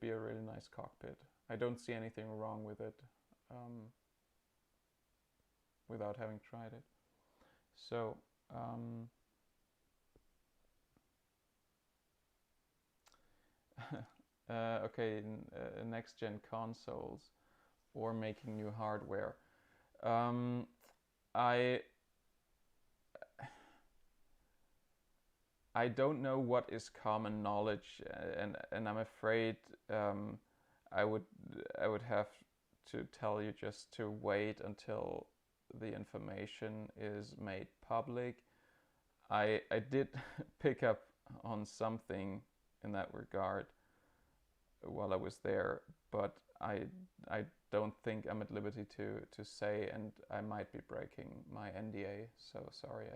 be a really nice cockpit. I don't see anything wrong with it without having tried it. So okay, next gen consoles or making new hardware. I don't know what is common knowledge, and I'm afraid I would have to tell you just to wait until the information is made public. I did pick up on something in that regard while I was there, but I don't think I'm at liberty to say, and I might be breaking my NDA. So sorry,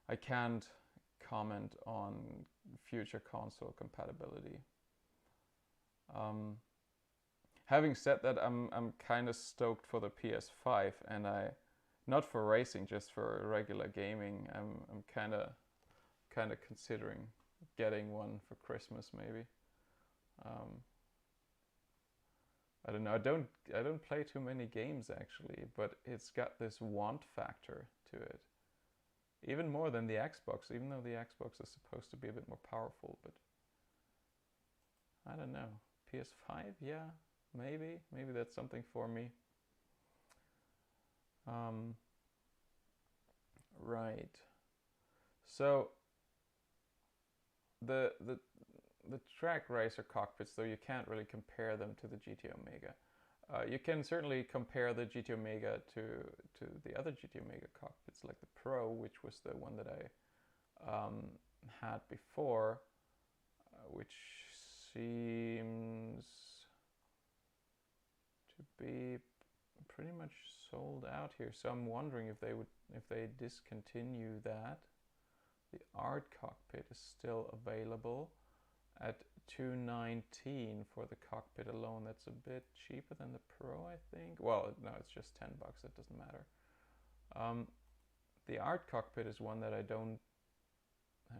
I can't comment on future console compatibility. Having said that, I'm kind of stoked for the PS5, and not for racing, just for regular gaming. I'm kind of considering getting one for Christmas maybe. I don't know. I don't play too many games actually, but it's got this want factor to it. Even more than the Xbox, even though the Xbox is supposed to be a bit more powerful, but I don't know. PS5, yeah, maybe that's something for me. Right. So the Track Racer cockpits, though, you can't really compare them to the GT Omega. You can certainly compare the GT Omega to the other GT Omega cockpits, like the Pro, which was the one that I had before, which seems to be pretty much sold out here. So I'm wondering if they discontinue that. The Art cockpit is still available at $219 for the cockpit alone. That's a bit cheaper than the Pro, I think. Well, no, it's just $10. That doesn't matter. The Art cockpit is one that I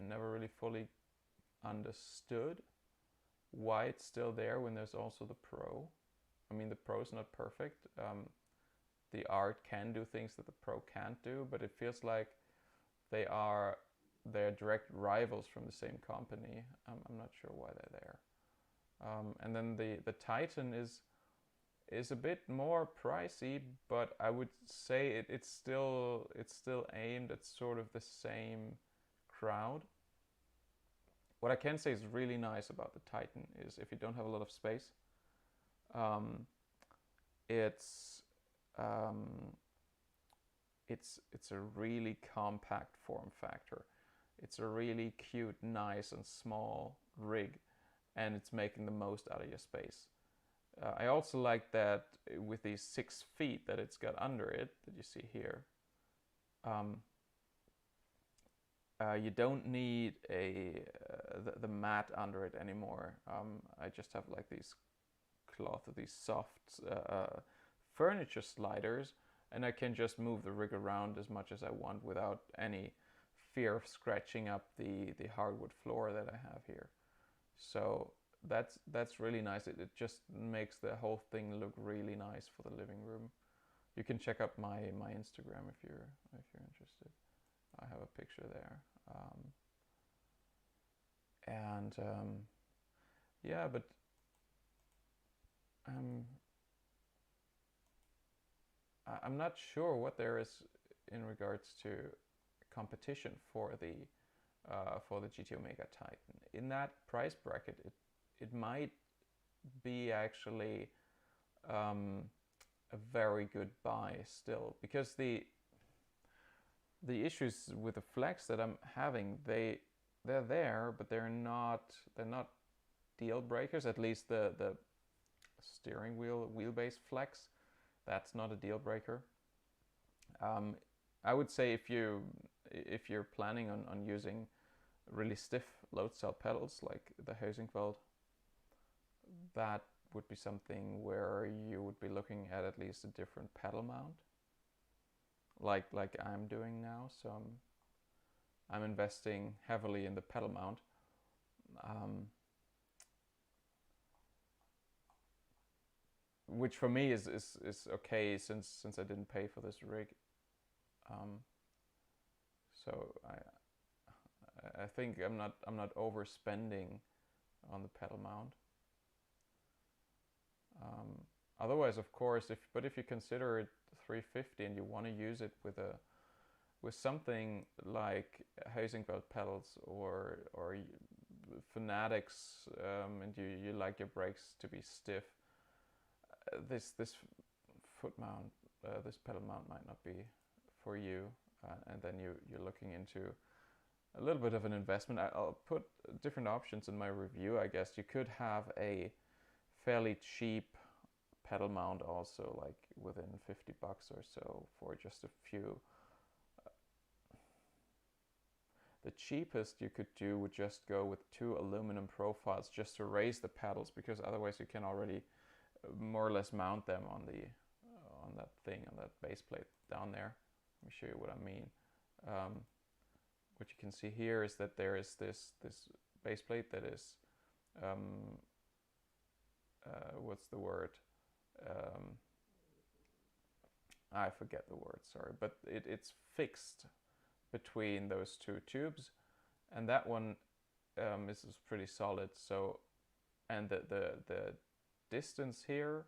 never really fully understood why it's still there when there's also the Pro. I mean, the Pro is not perfect. The Art can do things that the Pro can't do, but it feels like they're direct rivals from the same company. I'm not sure why they're there. And then the Titan is a bit more pricey, but I would say it's still aimed at sort of the same crowd. What I can say is really nice about the Titan is if you don't have a lot of space, it's a really compact form factor. It's a really cute, nice and small rig, and it's making the most out of your space. I also like that with these 6 feet that it's got under it, that you see here, you don't need the mat under it anymore. I just have like these soft furniture sliders, and I can just move the rig around as much as I want without any fear of scratching up the hardwood floor that I have here. So that's really nice. It just makes the whole thing look really nice for the living room. You can check out my Instagram if you're interested. I have a picture there. Yeah, but I'm not sure what there is in regards to competition for the GT Omega Titan. In that price bracket, it might be actually a very good buy still, because the issues with the Flex that I'm having, they they're there, but they're not deal breakers. At least the steering wheel wheelbase flex, that's not a deal breaker. I would say if you're planning on using really stiff load cell pedals like the Hosingfeld, that would be something where you would be looking at least a different pedal mount, like I'm doing now. So I'm investing heavily in the pedal mount. Which for me is okay since I didn't pay for this rig. So I think I'm not overspending on the pedal mount. Otherwise, of course, if you consider it 350 and you want to use it with something like Hosingfeld pedals or Fanatics, and you like your brakes to be stiff, this foot mount, this pedal mount might not be for you, and then you're looking into a little bit of an investment. I'll put different options in my review. I guess you could have a fairly cheap pedal mount also, like within $50 or so, for just a few. The cheapest you could do would just go with 2 aluminum profiles just to raise the pedals, because otherwise you can already more or less mount them on that thing, on that base plate down there. Let me show you what I mean. What you can see here is that there is this base plate that is what's the word? I forget the word, sorry, but it's fixed between those 2 tubes, and that one is pretty solid. So, and the distance here,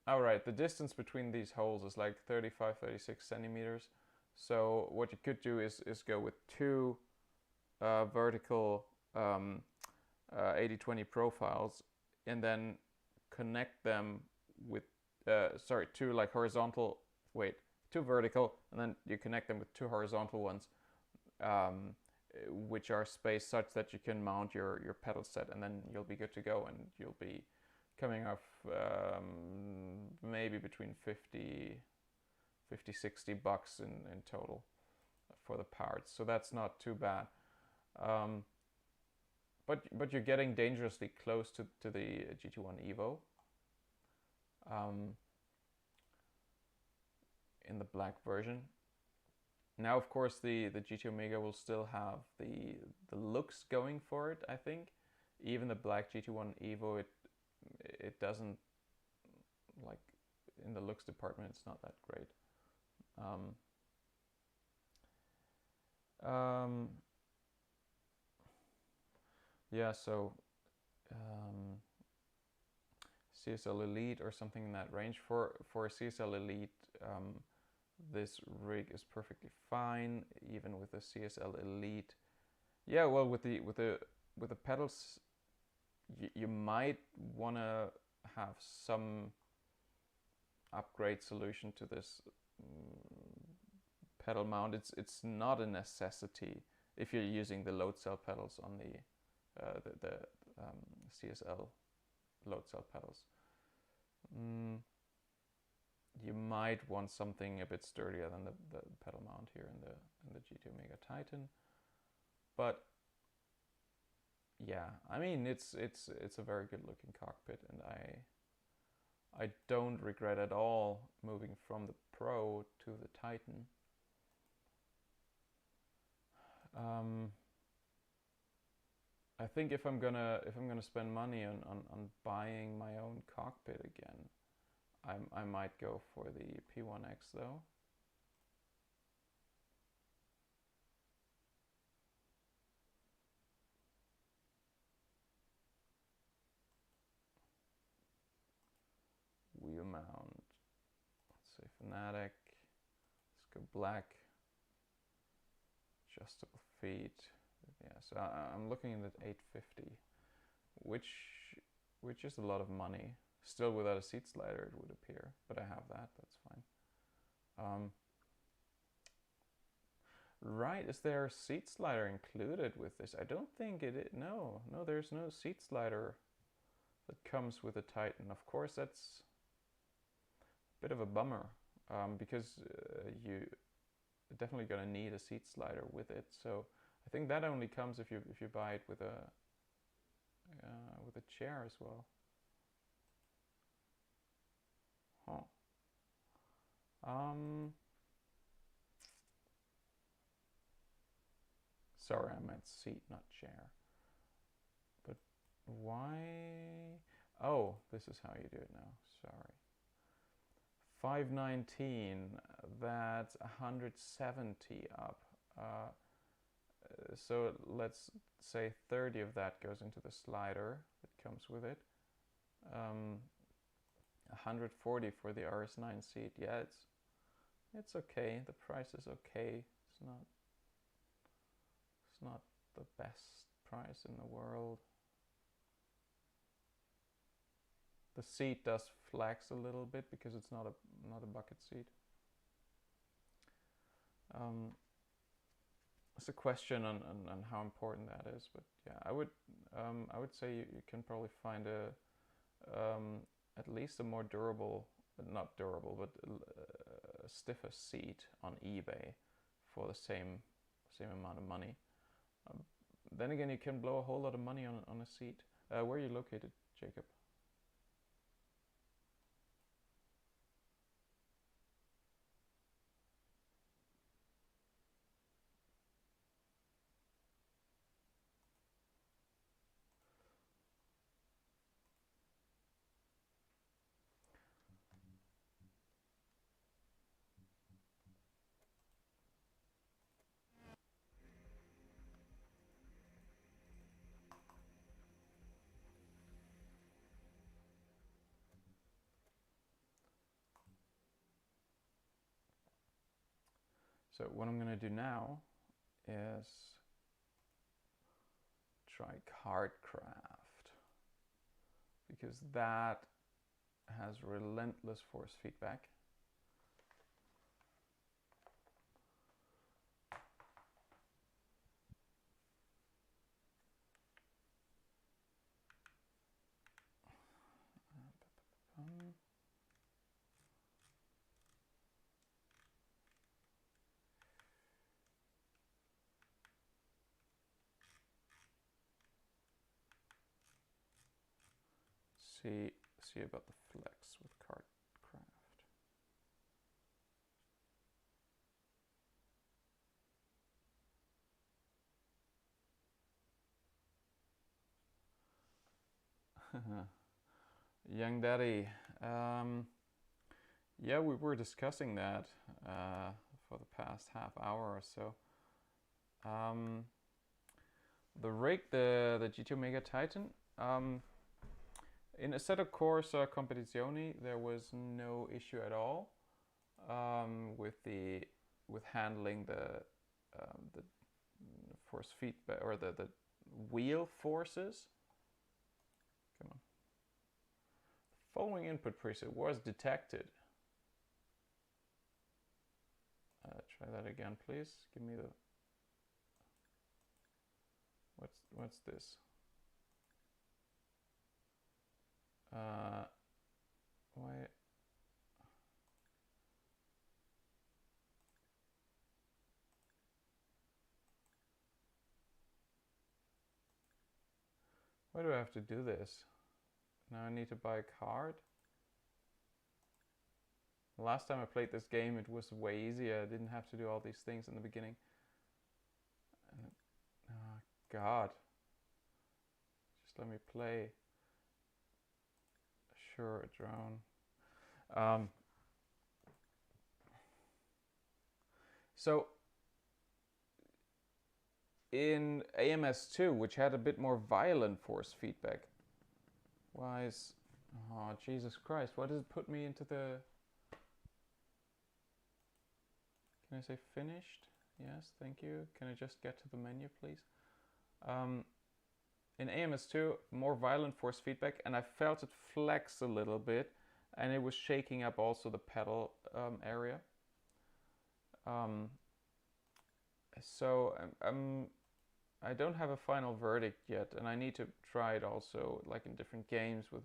alright, the distance between these holes is like 35-36 centimeters. So what you could do is go with 2 vertical 80-20 profiles, and then connect them with 2 like horizontal, 2 vertical, and then you connect them with 2 horizontal ones, which are spaced such that you can mount your pedal set, and then you'll be good to go, and you'll be coming off maybe between $50-$60 in total for the parts. So that's not too bad. But you're getting dangerously close to the GT1 Evo. In the black version. Now, of course, the GT Omega will still have the looks going for it, I think. Even the black GT1 Evo, it doesn't, like, in the looks department, it's not that great. Yeah, so CSL Elite or something in that range. For a CSL Elite, this rig is perfectly fine, even with the CSL Elite. Yeah, well, with the pedals, you might want to have some upgrade solution to this pedal mount. It's not a necessity if you're using the load cell pedals on the CSL load cell pedals. You might want something a bit sturdier than the pedal mount here in the GT Omega Titan, but yeah, I mean it's a very good looking cockpit, and I don't regret at all moving from the Pro to the Titan. I think if I'm gonna spend money on buying my own cockpit again, I might go for the P1X though. Wheel mount, let's say Fanatic, let's go black, adjustable feet. Yeah, so I'm looking at 850, which is a lot of money. Still, without a seat slider, it would appear, but I have that. That's fine. Right, is there a seat slider included with this? I don't think it is. No, there's no seat slider that comes with the Titan. Of course, that's a bit of a bummer, because you definitely gonna need a seat slider with it. So I think that only comes if you buy it with a chair as well. Huh. Sorry, I meant seat, not chair. But why? Oh, this is how you do it now. Sorry. 519. That's 170 up. So let's say 30 of that goes into the slider that comes with it. 140 for the RS9 seat. Yeah, it's okay. The price is okay. It's not the best price in the world. The seat does flex a little bit because it's not a bucket seat. It's a question on how important that is, but yeah, I would say you can probably find at least a more durable, not durable, but a stiffer seat on eBay for the same amount of money. Then again, you can blow a whole lot of money on a seat. Where are you located, Jacob? So what I'm gonna do now is try KartKraft, because that has relentless force feedback. See about the flex with KartKraft. Young Daddy. Yeah, we were discussing that for the past half hour or so. The rig, the G2 Mega Titan, in Assetto Corsa Competizione, there was no issue at all with handling the force feedback, or the wheel forces. Come on. Following input preset was detected. Try that again, please. Give me the. What's this? Why? Why do I have to do this? Now I need to buy a card. Last time I played this game, it was way easier. I didn't have to do all these things in the beginning. Oh, God. Just let me play. Sure, a drone. So in AMS2, which had a bit more violent force feedback, why is... Oh, Jesus Christ, why does it put me into the... Can I say finished? Yes, thank you. Can I just get to the menu, please? In AMS2, more violent force feedback, and I felt it flex a little bit, and it was shaking up also the pedal area. So I don't have a final verdict yet, and I need to try it also, like in different games with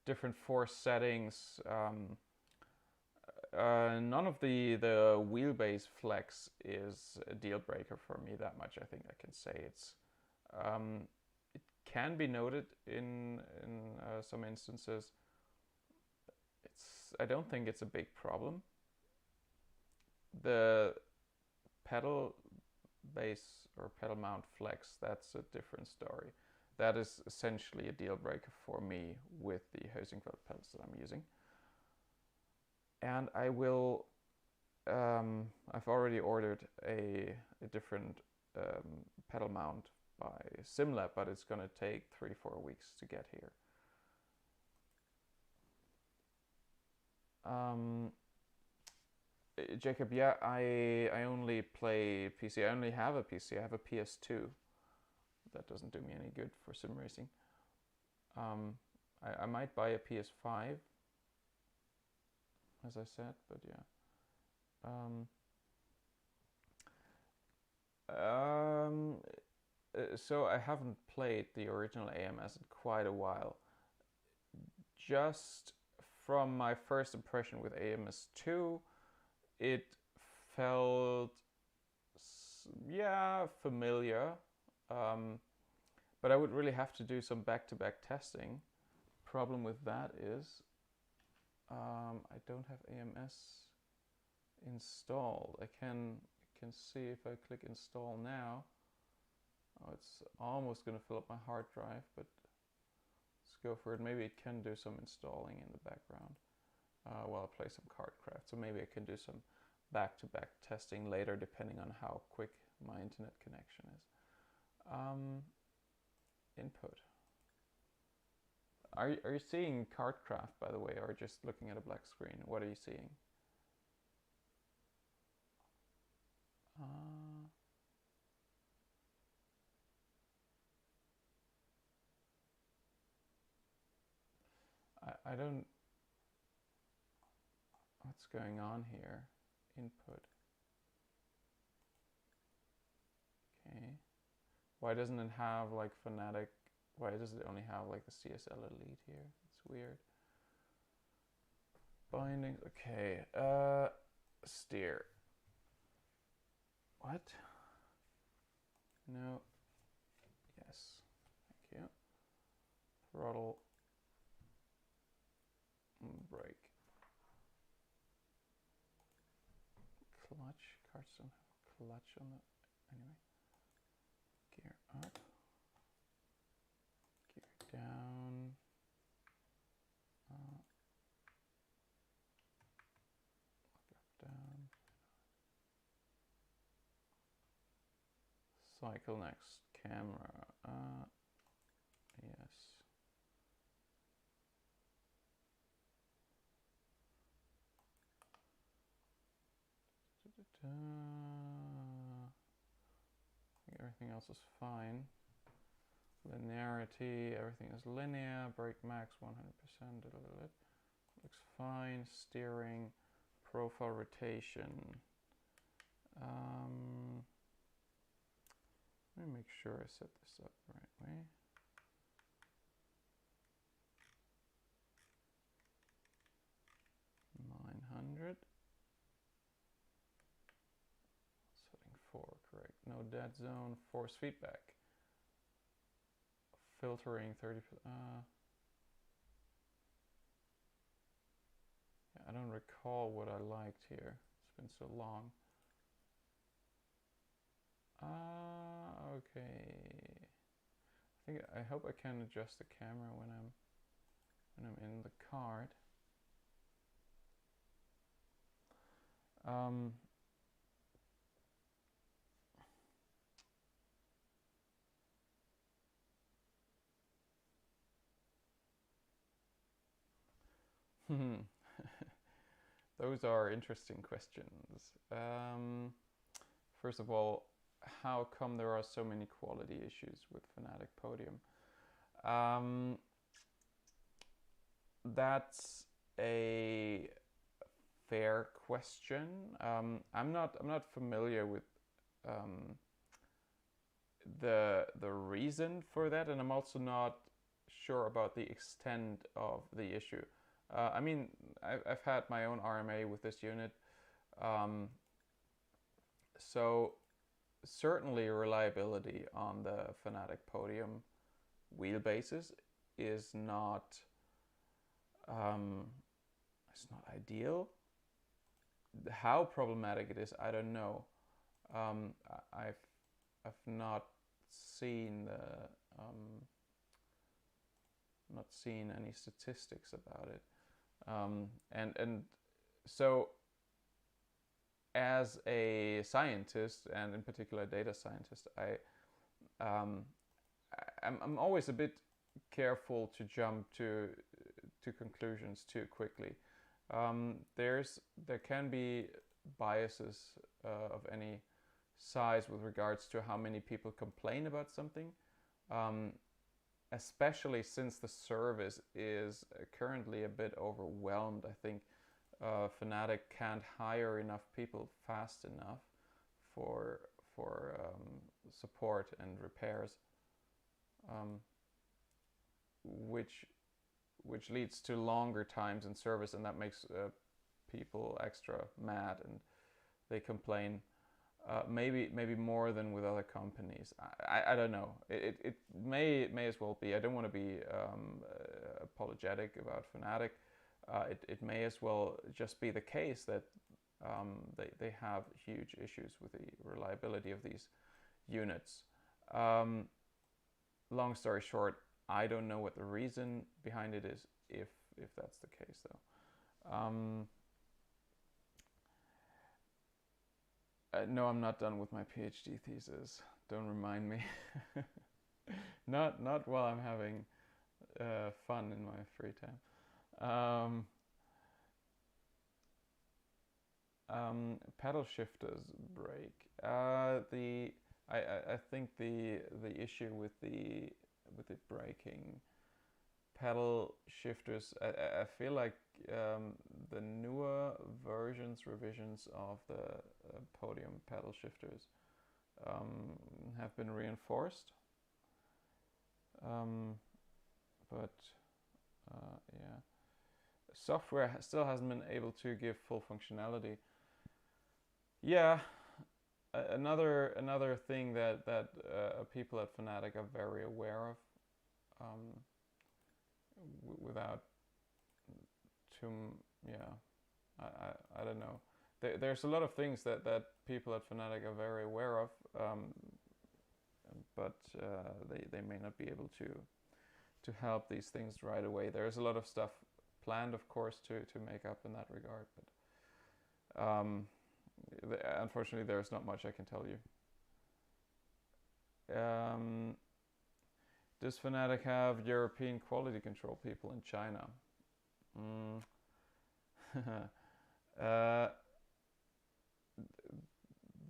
different force settings. None of the wheelbase flex is a deal breaker for me that much. I think I can say it can be noted in some instances. I don't think it's a big problem. The pedal base or pedal mount flex, that's a different story. That is essentially a deal breaker for me with the Hosingfeld pedals that I'm using. And I will, I've already ordered a different pedal mount by SimLab, but it's going to take 3-4 weeks to get here. Jacob, yeah, I only play PC. I only have a PC. I have a PS2. That doesn't do me any good for sim racing. I might buy a PS5, as I said, but yeah. So I haven't played the original AMS in quite a while. Just from my first impression with AMS2, it felt, yeah, familiar. But I would really have to do some back-to-back testing. Problem with that is I don't have AMS installed. I can see if I click install now. Oh, it's almost going to fill up my hard drive, but let's go for it. Maybe it can do some installing in the background while I play some KartKraft. So maybe I can do some back-to-back testing later, depending on how quick my internet connection is. Input. Are you seeing KartKraft, by the way, or just looking at a black screen? What are you seeing? I don't. What's going on here? Input. Okay. Why doesn't it have like Fanatic? Why does it only have like the CSL Elite here? It's weird. Bindings. Okay. Steer. What? No. Yes. Thank you. Throttle. Brake. Clutch. Carts don't have a clutch on the. Anyway. Gear up. Gear down. Up, down. Cycle next. Camera. Yes. I think everything else is fine. Linearity, everything is linear. Brake max 100%. Looks fine. Steering, profile rotation. Let me make sure I set this up the right way. Setting 4, correct. No dead zone. Force feedback. Filtering 30%. Yeah, I don't recall what I liked here. It's been so long. Okay. I hope I can adjust the camera when I'm in the card. Those are interesting questions. First of all, how come there are so many quality issues with Fanatic Podium? That's a fair question. I'm not familiar with the reason for that, and I'm also not sure about the extent of the issue. I mean, I've had my own RMA with this unit, so certainly reliability on the Fanatic Podium wheelbases is not it's not ideal. How problematic it is, I don't know. I've not seen the not seen any statistics about it, and so as a scientist, and in particular a data scientist, I'm always a bit careful to jump to conclusions too quickly. There can be biases of any size with regards to how many people complain about something, especially since the service is currently a bit overwhelmed. I think Fanatic can't hire enough people fast enough for support and repairs, which leads to longer times in service, and that makes people extra mad, and they complain maybe more than with other companies. I don't know. It may as well be. I don't want to be apologetic about Fanatic. It may as well just be the case that they have huge issues with the reliability of these units. Long story short, I don't know what the reason behind it is, if that's the case, though. No, I'm not done with my PhD thesis. Don't remind me. Not while I'm having fun in my free time. Pedal shifters break. I think the issue with the braking pedal shifters, I feel like the newer revisions of the Podium pedal shifters have been reinforced, but yeah, software still hasn't been able to give full functionality. Yeah, another thing that people at Fanatic are very aware of, without too, yeah, I don't know. There's a lot of things that people at Fanatic are very aware of, but they may not be able to help these things right away. There's a lot of stuff planned, of course, to make up in that regard, but unfortunately there's not much I can tell you. Does Fanatic have European quality control people in China?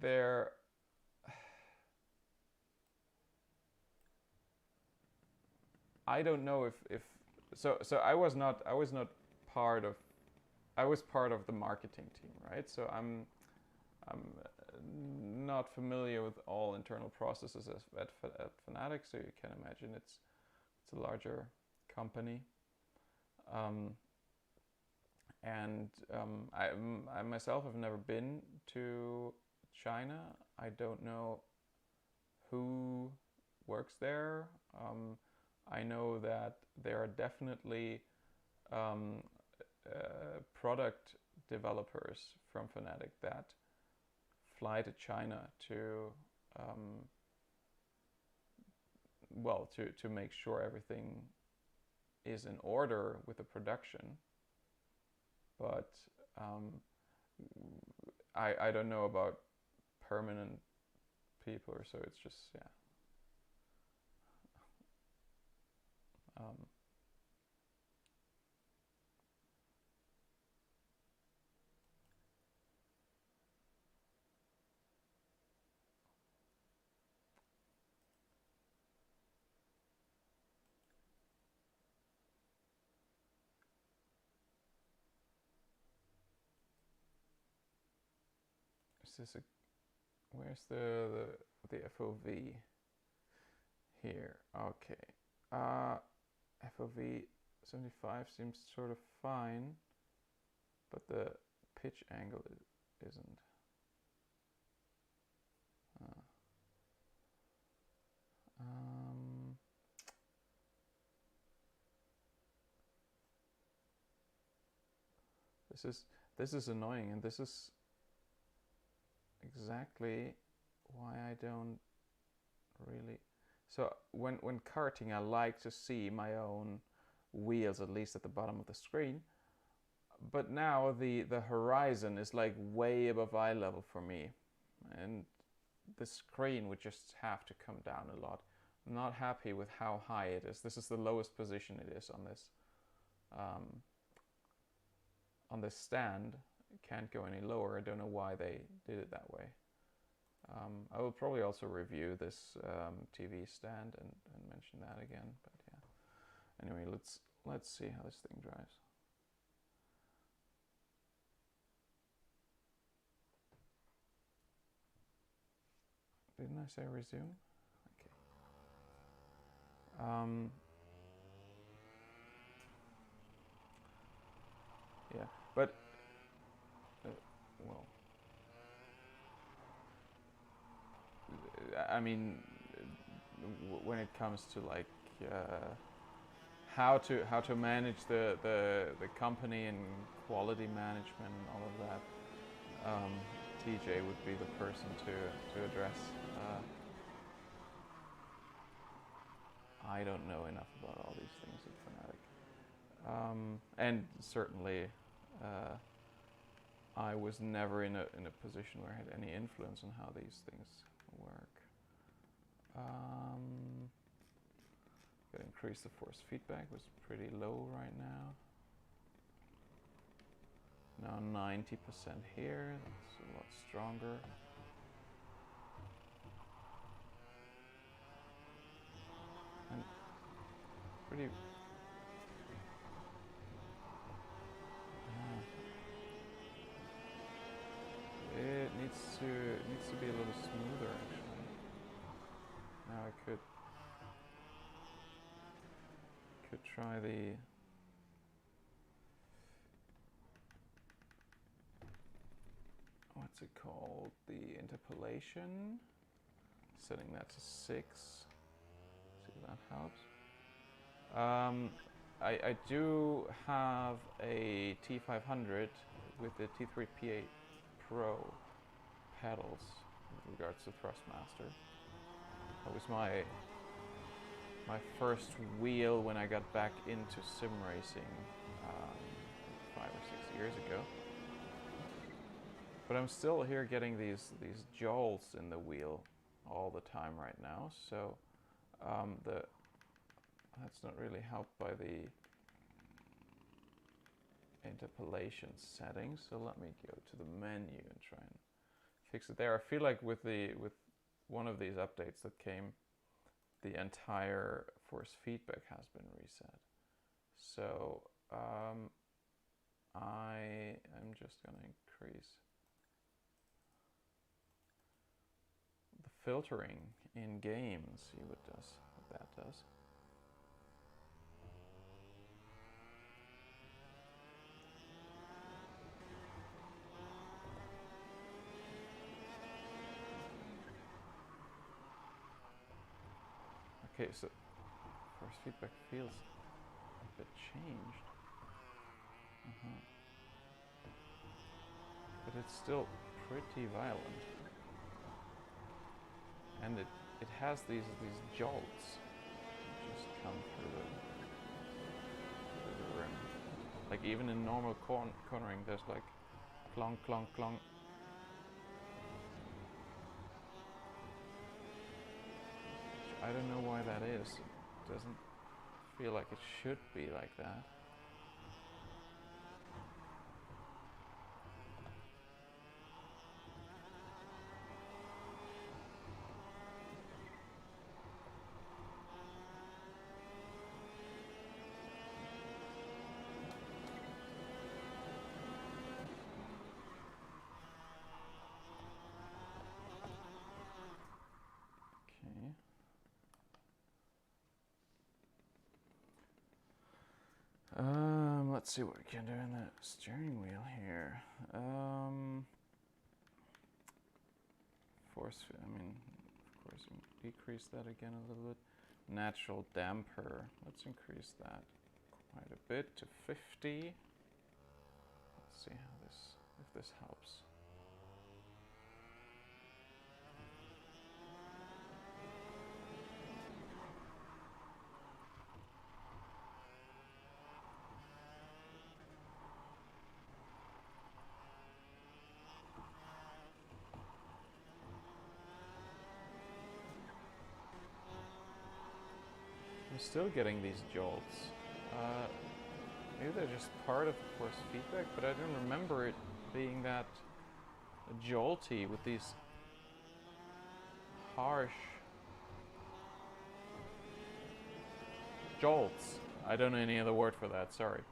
There, I don't know if so I was not part of, I was part of the marketing team, right? So I'm not familiar with all internal processes at Fanatic, so you can imagine it's a larger company, and I myself have never been to China. I don't know who works there. I know that there are definitely product developers from Fanatic that fly to China to to make sure everything is in order with the production, but I don't know about permanent people, or so. It's just, yeah. Is this a Where's the FOV? Here. Okay. FOV 75 seems sort of fine, but the pitch angle isn't. This is annoying, and this is exactly why I don't really. So when karting, I like to see my own wheels at least at the bottom of the screen. But now the horizon is like way above eye level for me, and the screen would just have to come down a lot. I'm not happy with how high it is. This is the lowest position it is on this stand. It can't go any lower. I don't know why they did it that way. I will probably also review this TV stand and mention that again. But yeah. Anyway, let's see how this thing drives. Didn't I say resume? Okay. Yeah, but well, I mean, when it comes to like how to manage the company and quality management and all of that, TJ would be the person to address. I don't know enough about all these things at Fanatic, and certainly I was never in a position where I had any influence on how these things work. Gotta increase the force feedback, was pretty low right now. Now 90% here, that's a lot stronger. And pretty... It needs to be a little smoother actually. Now I could try the what's it called? The interpolation. Setting that to 6. See if that helps. I do have a T500 with the T3 P8 Pro pedals with regards to Thrustmaster. That was my first wheel when I got back into sim racing 5 or 6 years ago. But I'm still here getting these jolts in the wheel all the time right now, so that's not really helped by the interpolation settings. So let me go to the menu and try and fix it there. I feel like with one of these updates that came, the entire force feedback has been reset. So I am just going to increase the filtering in game and see what that does. Okay, so force feedback feels a bit changed. But it's still pretty violent. And it has these jolts that just come through the rim. Like even in normal cornering, there's like clonk, clonk, clonk. I don't know why that is. It doesn't feel like it should be like that. let's see what we can do in the steering wheel here. Force, I mean, of course, decrease that again a little bit. Natural damper, let's increase that quite a bit to 50. Let's see how if this helps. I'm still getting these jolts. Maybe they're just part of the force feedback, but I don't remember it being that jolty with these harsh jolts. I don't know any other word for that, sorry.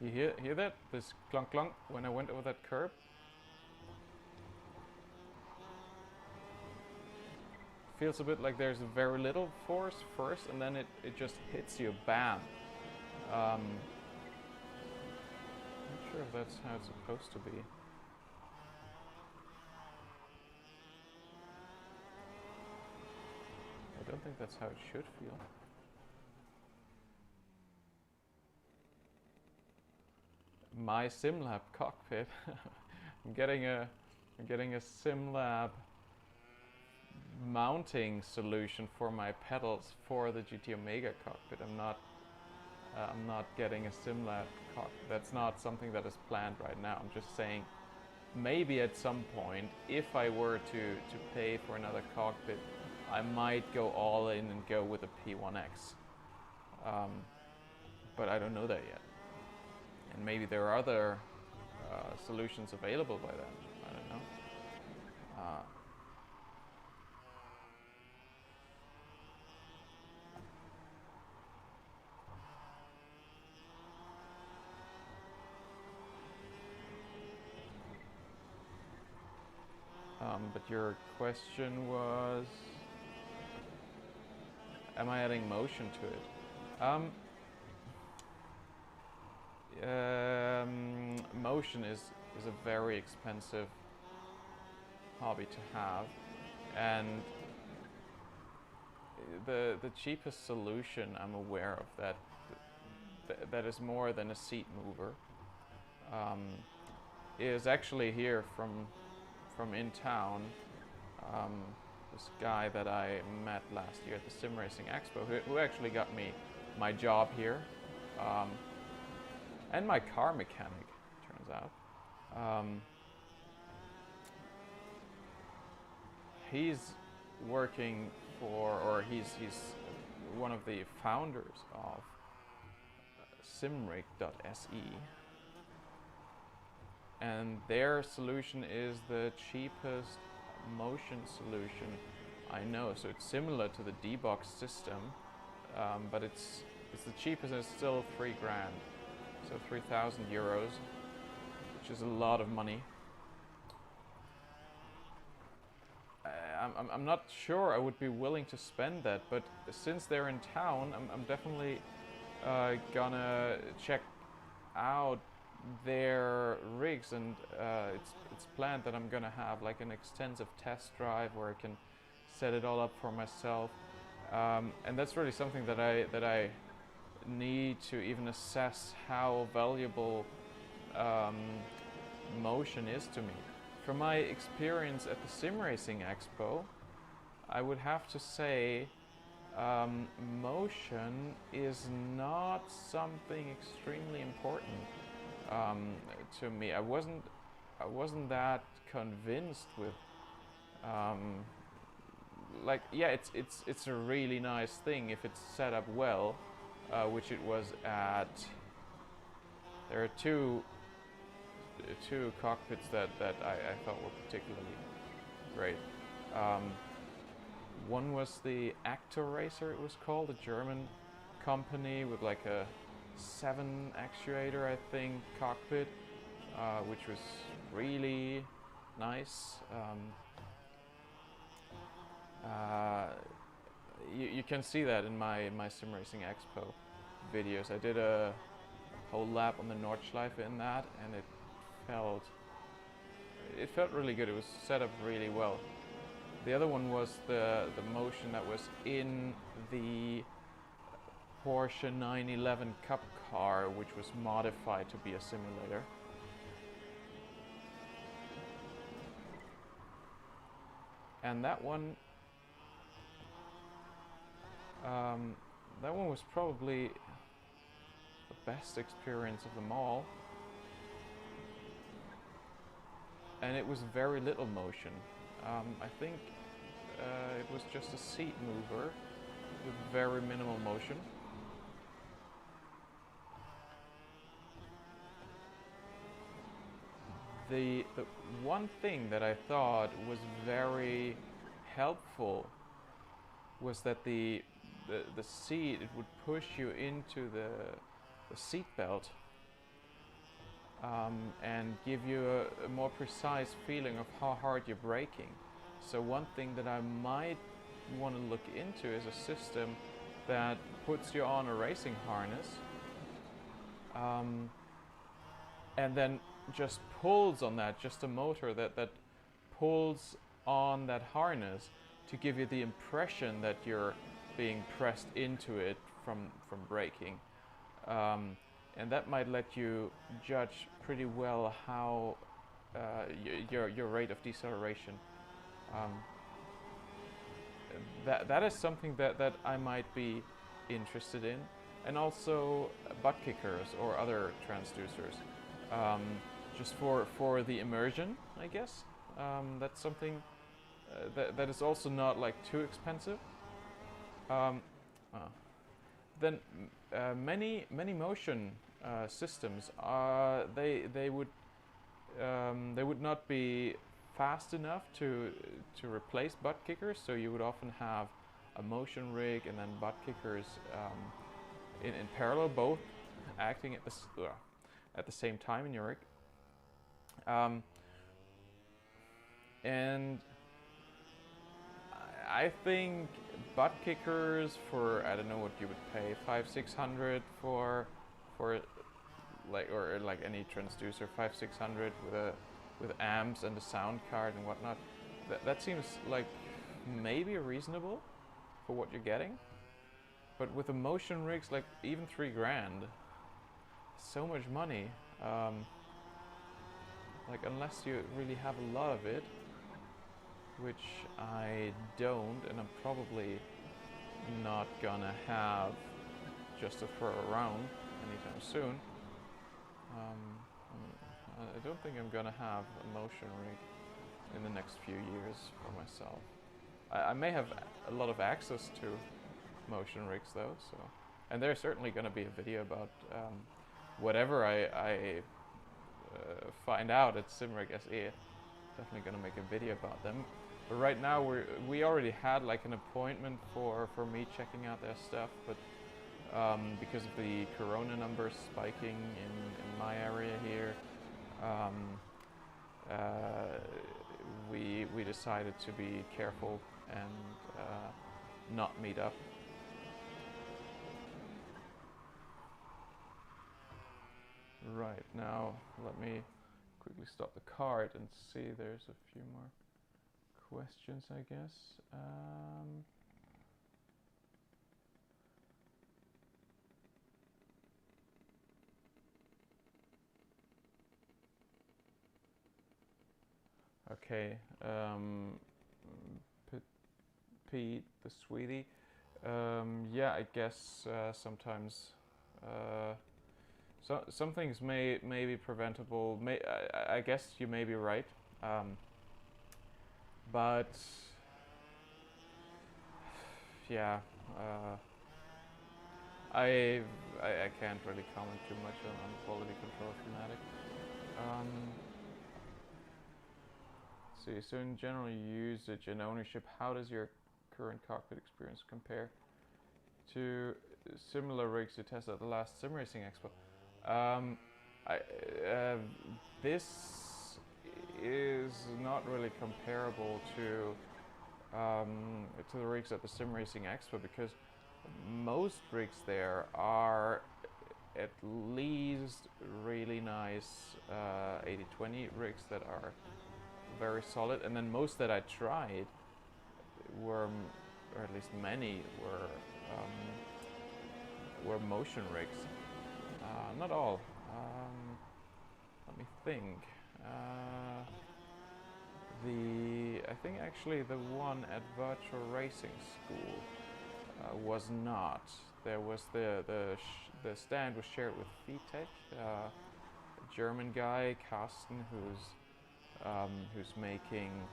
You hear that? This clunk clunk when I went over that curb? Feels a bit like there's very little force first, and then it just hits you, bam. Not sure if that's how it's supposed to be. I don't think that's how it should feel. My SimLab cockpit. I'm getting a SimLab mounting solution for my pedals for the GT Omega cockpit. I'm not getting a SimLab cockpit. That's not something that is planned right now. I'm just saying maybe at some point, if I were to pay for another cockpit, I might go all in and go with a P1X. But I don't know that yet. And maybe there are other solutions available by then. I don't know. But your question was, am I adding motion to it? Motion is a very expensive hobby to have, and the cheapest solution I'm aware of that is more than a seat mover is actually here from in town. This guy that I met last year at the Sim Racing Expo, who actually got me my job here, and my car mechanic, turns out. He's working for, or he's one of the founders of simrig.se. And their solution is the cheapest motion solution I know. So it's similar to the D-Box system, but it's the cheapest, and it's still $3 grand, so 3,000 euros, which is a lot of money. I'm not sure I would be willing to spend that, but since they're in town, I'm definitely gonna check out their rigs, and it's planned that I'm gonna have like an extensive test drive where I can set it all up for myself, and that's really something that I need to even assess how valuable motion is to me. From my experience at the Sim Racing Expo, I would have to say motion is not something extremely important to me. I wasn't that convinced with like, yeah, it's a really nice thing if it's set up well, which it was at. There are two cockpits that I thought were particularly great. One was the Actor Racer, it was called, a German company with like a 7 actuator, I think, cockpit, which was really nice. you can see that in my Sim Racing Expo videos. I did a whole lap on the Nordschleife in that, and it felt really good. It was set up really well. The other one was the motion that was in the Porsche 911 Cup car, which was modified to be a simulator. And that one was probably the best experience of them all. And it was very little motion. I think it was just a seat mover with very minimal motion. The one thing that I thought was very helpful was that the seat, it would push you into the seat belt and give you a more precise feeling of how hard you're braking. So one thing that I might want to look into is a system that puts you on a racing harness and then just pulls on that, just a motor that pulls on that harness to give you the impression that you're being pressed into it from braking. And that might let you judge pretty well how your rate of deceleration. That is something that I might be interested in, and also butt kickers or other transducers, just for the immersion, I guess. That's something that is also not like too expensive. Then many motion systems they would not be fast enough to replace butt kickers, so you would often have a motion rig and then butt kickers in parallel, both acting at the same time in your rig. And I think butt kickers for, I don't know what you would pay, 500-600 for like, or like any transducer, 500-600 with amps and a sound card and whatnot. That seems like maybe reasonable for what you're getting. But with the motion rigs, like even $3 grand, so much money. Like unless you really have a lot of it, which I don't, and I'm probably not gonna have just to throw around anytime soon. I don't think I'm gonna have a motion rig in the next few years for myself. I may have a lot of access to motion rigs though, so, and there's certainly gonna be a video about whatever I find out at SimRig SE. Definitely gonna make a video about them. But right now we already had like an appointment for me checking out their stuff, but because of the corona numbers spiking in my area here, we decided to be careful and not meet up. Right, now let me quickly stop the card and see, there's a few more questions, I guess. Okay, Pete the Sweetie. Yeah, I guess sometimes some things may be preventable. I guess you may be right, but yeah, I can't really comment too much on quality control Fanatic. See, so in general usage and ownership, how does your current cockpit experience compare to similar rigs you tested at the last Sim Racing Expo? This is not really comparable to to the rigs at the Sim Racing Expo, because most rigs there are at least really nice 80/20 rigs that are very solid, and then most that I tried were, or at least many, were motion rigs. Not all. Let me think. I think actually the one at Virtual Racing School was not. There was the stand was shared with VTech, a German guy, Carsten, who's making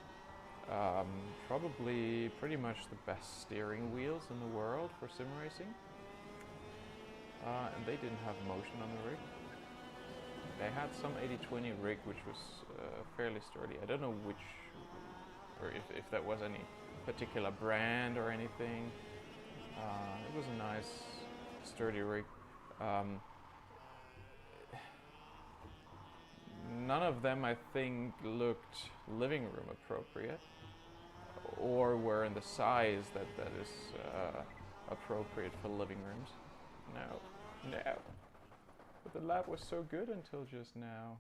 probably pretty much the best steering wheels in the world for sim racing. And they didn't have motion on the rig. They had some 80/20 rig which was fairly sturdy. I don't know which, or if that was any particular brand or anything. It was a nice, sturdy rig. None of them, I think, looked living room appropriate, or were in the size that is appropriate for living rooms. No. But the lab was so good until just now.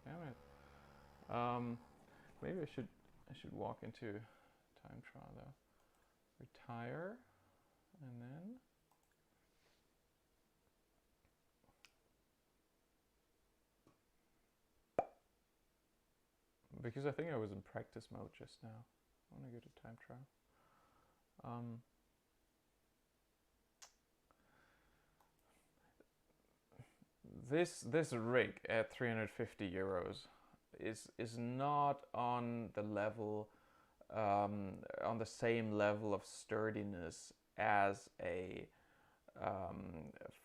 Damn it. Maybe I should walk into time trial though. Retire, and then because I think I was in practice mode just now. I want to go to time trial. This rig at 350 euros is not on the level, on the same level of sturdiness as a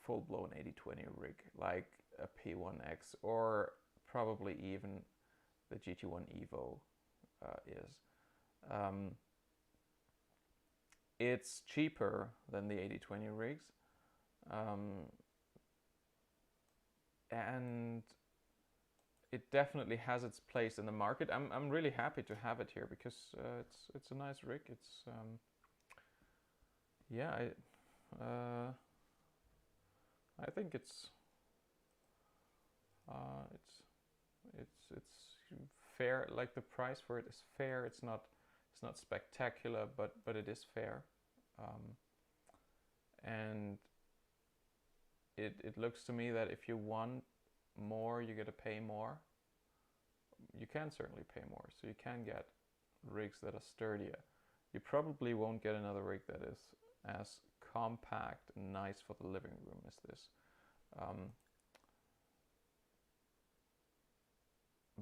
full-blown 80/20 rig like a P1X, or probably even the GT1 Evo is. It's cheaper than the 80/20 rigs, and it definitely has its place in the market. I'm really happy to have it here because it's a nice rig. It's yeah, I think it's fair. Like, the price for it is fair. It's not spectacular, but it is fair, and it looks to me that if you want more, you got to pay more. You can certainly pay more, so you can get rigs that are sturdier. You probably won't get another rig that is as compact and nice for the living room as this.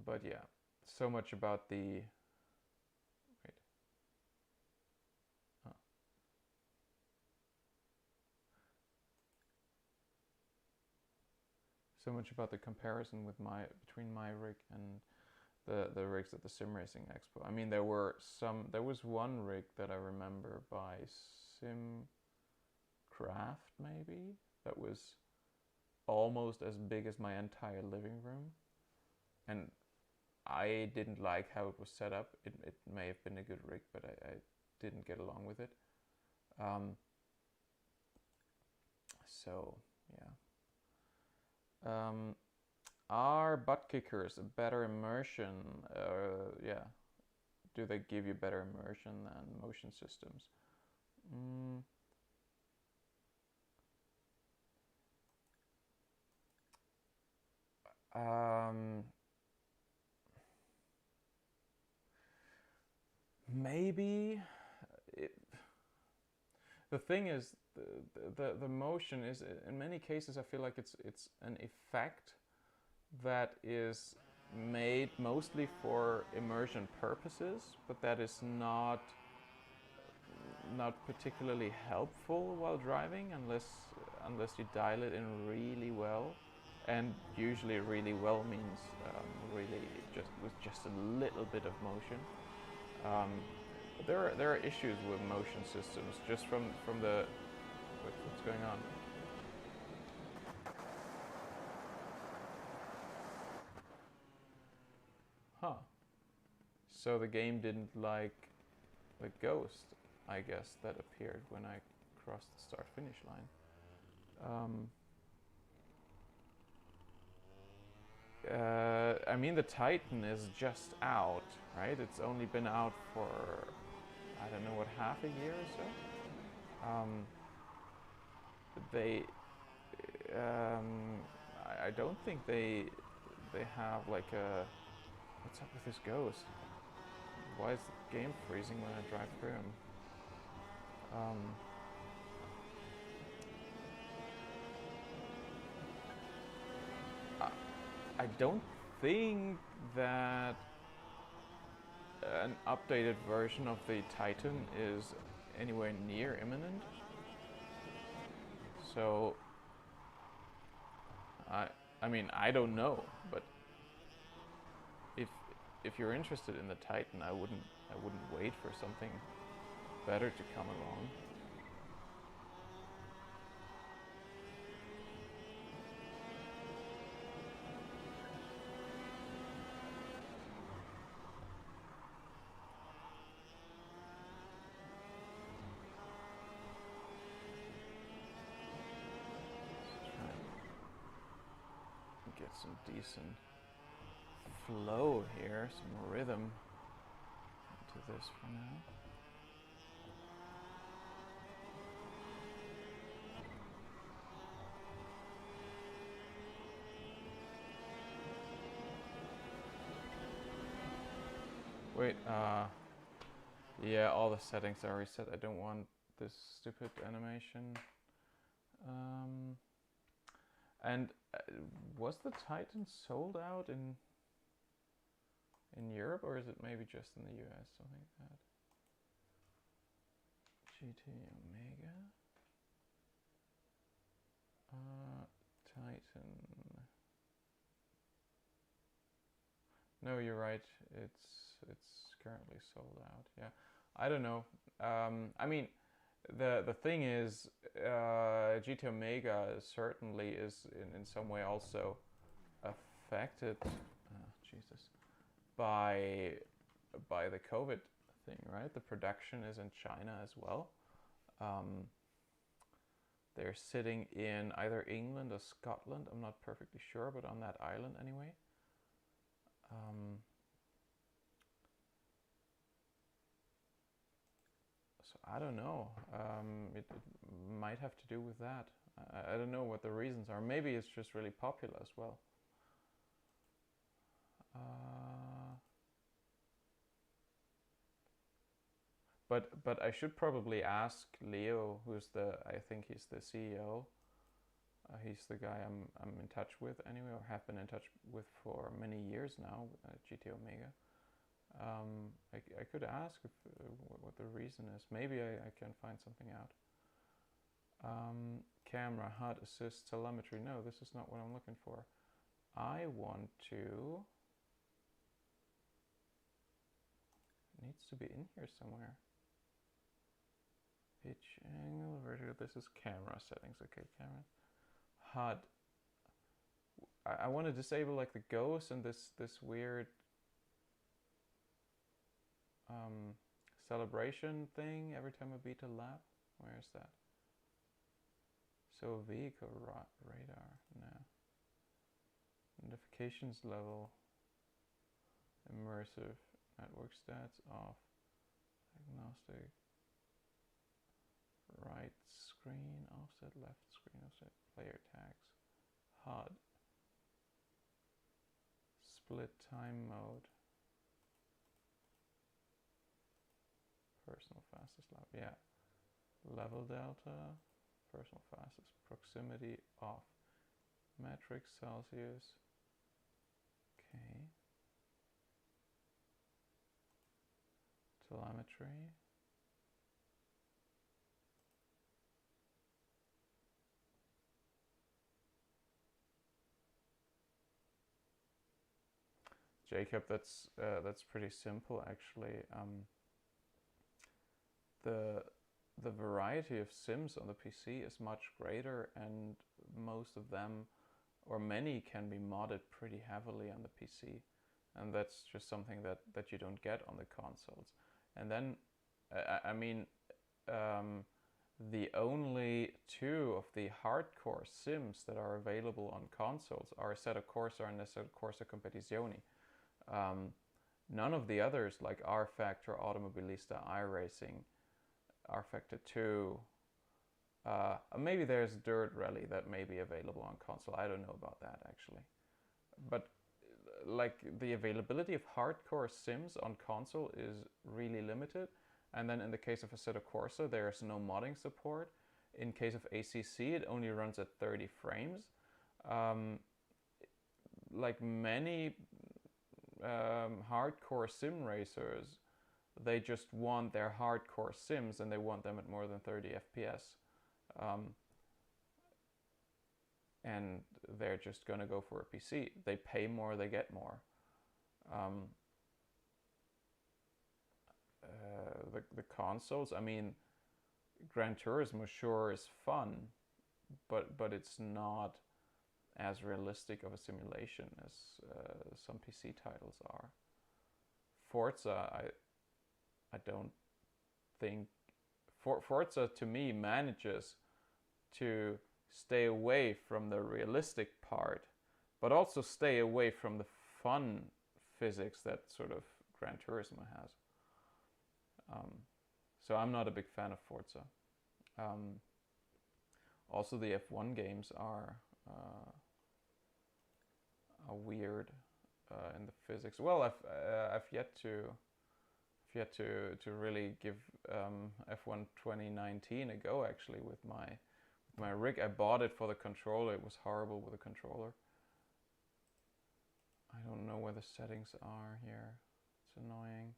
But yeah, so much about the so much about the comparison with between my rig and the rigs at the Sim Racing Expo. I mean, there was one rig that I remember by KartKraft maybe, that was almost as big as my entire living room, and I didn't like how it was set up. It may have been a good rig, but I didn't get along with it. So yeah. Are butt kickers a better immersion? Yeah. Do they give you better immersion than motion systems? Maybe. The thing is, the motion is, in many cases, I feel like it's an effect that is made mostly for immersion purposes, but that is not particularly helpful while driving unless you dial it in really well. And usually really well means really just a little bit of motion. There are issues with motion systems just from the what's going on. Huh. So the game didn't like the ghost, I guess, that appeared when I crossed the start-finish line. I mean, the Titan is just out, right? It's only been out for, I don't know, what, half a year or so? They, I don't think they have like a, what's up with this ghost? Why is the game freezing when I drive through him? I don't think that an updated version of the Titan is anywhere near imminent. So, I mean, I don't know, but if you're interested in the Titan, I wouldn't wait for something better to come along. Get some decent flow here, some rhythm into this for now. Wait, yeah, all the settings are reset. I don't want this stupid animation. And was the Titan sold out in Europe, or is it maybe just in the US, something like that? GT Omega. Titan. No, you're right. It's currently sold out. Yeah, I don't know. I mean, the thing is, GT Omega certainly is in some way also affected. Jesus, by the COVID thing, right? The production is in China as well. They're sitting in either England or Scotland. I'm not perfectly sure, but on that island anyway. So I don't know. It might have to do with that. I don't know what the reasons are. Maybe it's just really popular as well. But I should probably ask Leo, who's I think he's the CEO. He's the guy I'm in touch with anyway, or have been in touch with for many years now at GT Omega. I could ask what the reason is. Maybe I can find something out. Camera, HUD, assist, telemetry. No, this is not what I'm looking for. I want to... It needs to be in here somewhere. Pitch, angle, vertical. This is camera settings. Okay, camera. HUD. I want to disable like the ghost and this weird celebration thing every time I beat a lap. Where is that? So vehicle radar. No. Notifications level. Immersive. Network stats off. Agnostic. Right screen offset. Left screen offset. Player tags. HUD. Split time mode. Personal fastest lap. Yeah. Level delta. Personal fastest. Proximity off. Metric Celsius. Okay. Telemetry. Jacob, that's pretty simple actually. The variety of sims on the PC is much greater, and most of them, or many, can be modded pretty heavily on the PC, and that's just something that you don't get on the consoles. And then I mean, the only two of the hardcore sims that are available on consoles are Assetto Corsa and Assetto Corsa Competizione. None of the others, like R Factor, Automobilista, iRacing, R Factor 2, maybe there's Dirt Rally that may be available on console. I don't know about that actually. But like the availability of hardcore sims on console is really limited. And then in the case of Assetto Corsa, there's no modding support. In case of ACC, it only runs at 30 frames. Like many hardcore sim racers, they just want their hardcore sims and they want them at more than 30 FPS. And they're just gonna go for a PC. They pay more, they get more. The consoles, I mean, Gran Turismo sure is fun, but it's not as realistic of a simulation as some PC titles are. Forza, I don't think Forza to me manages to stay away from the realistic part, but also stay away from the fun physics that sort of Gran Turismo has. So I'm not a big fan of Forza. Also, the F1 games are weird in the physics. Well, I've yet to really give F1 2019 a go actually with my rig. I bought it for the controller. It was horrible with the controller. I don't know where the settings are here. It's annoying.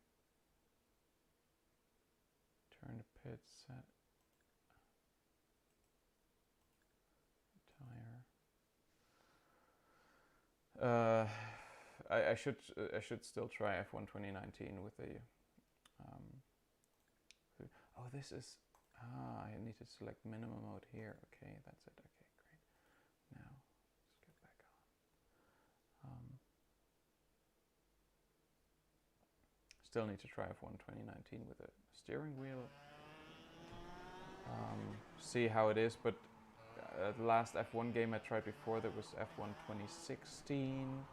Turn to pit, set tire. I should still try F1 2019 with the. Oh, this is. I need to select minimum mode here. Okay, that's it. Okay, great. Now let's get back on. Still need to try F1 2019 with a steering wheel. See how it is, but the last F1 game I tried before, that was F1 2016.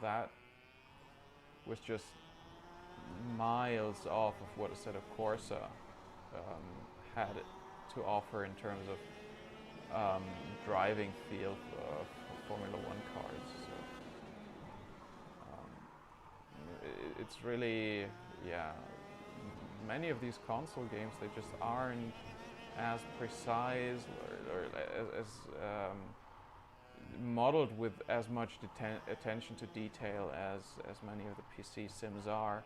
That was just miles off of what Assetto Corsa had to offer in terms of driving feel for Formula One cars. So, it's really, yeah, many of these console games, they just aren't as precise or as modeled with as much attention to detail as many of the PC sims are.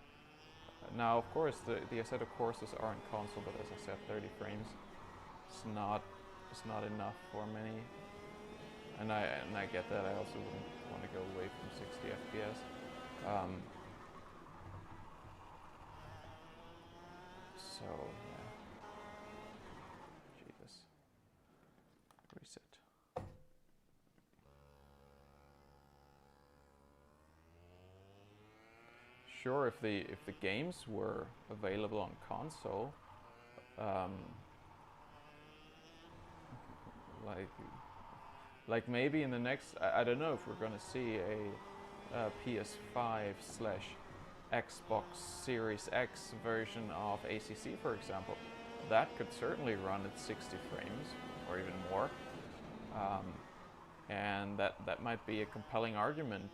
Now, of course, the Assetto Corsas are on console, but as I said, 30 frames it's not enough for many, and I get that. I also wouldn't want to go away from 60 FPS. So yeah, Jesus, reset. Sure, if the games were available on console, like maybe in the next, I don't know if we're gonna see a PS5/Xbox Series X version of ACC, for example. That could certainly run at 60 frames or even more, and that might be a compelling argument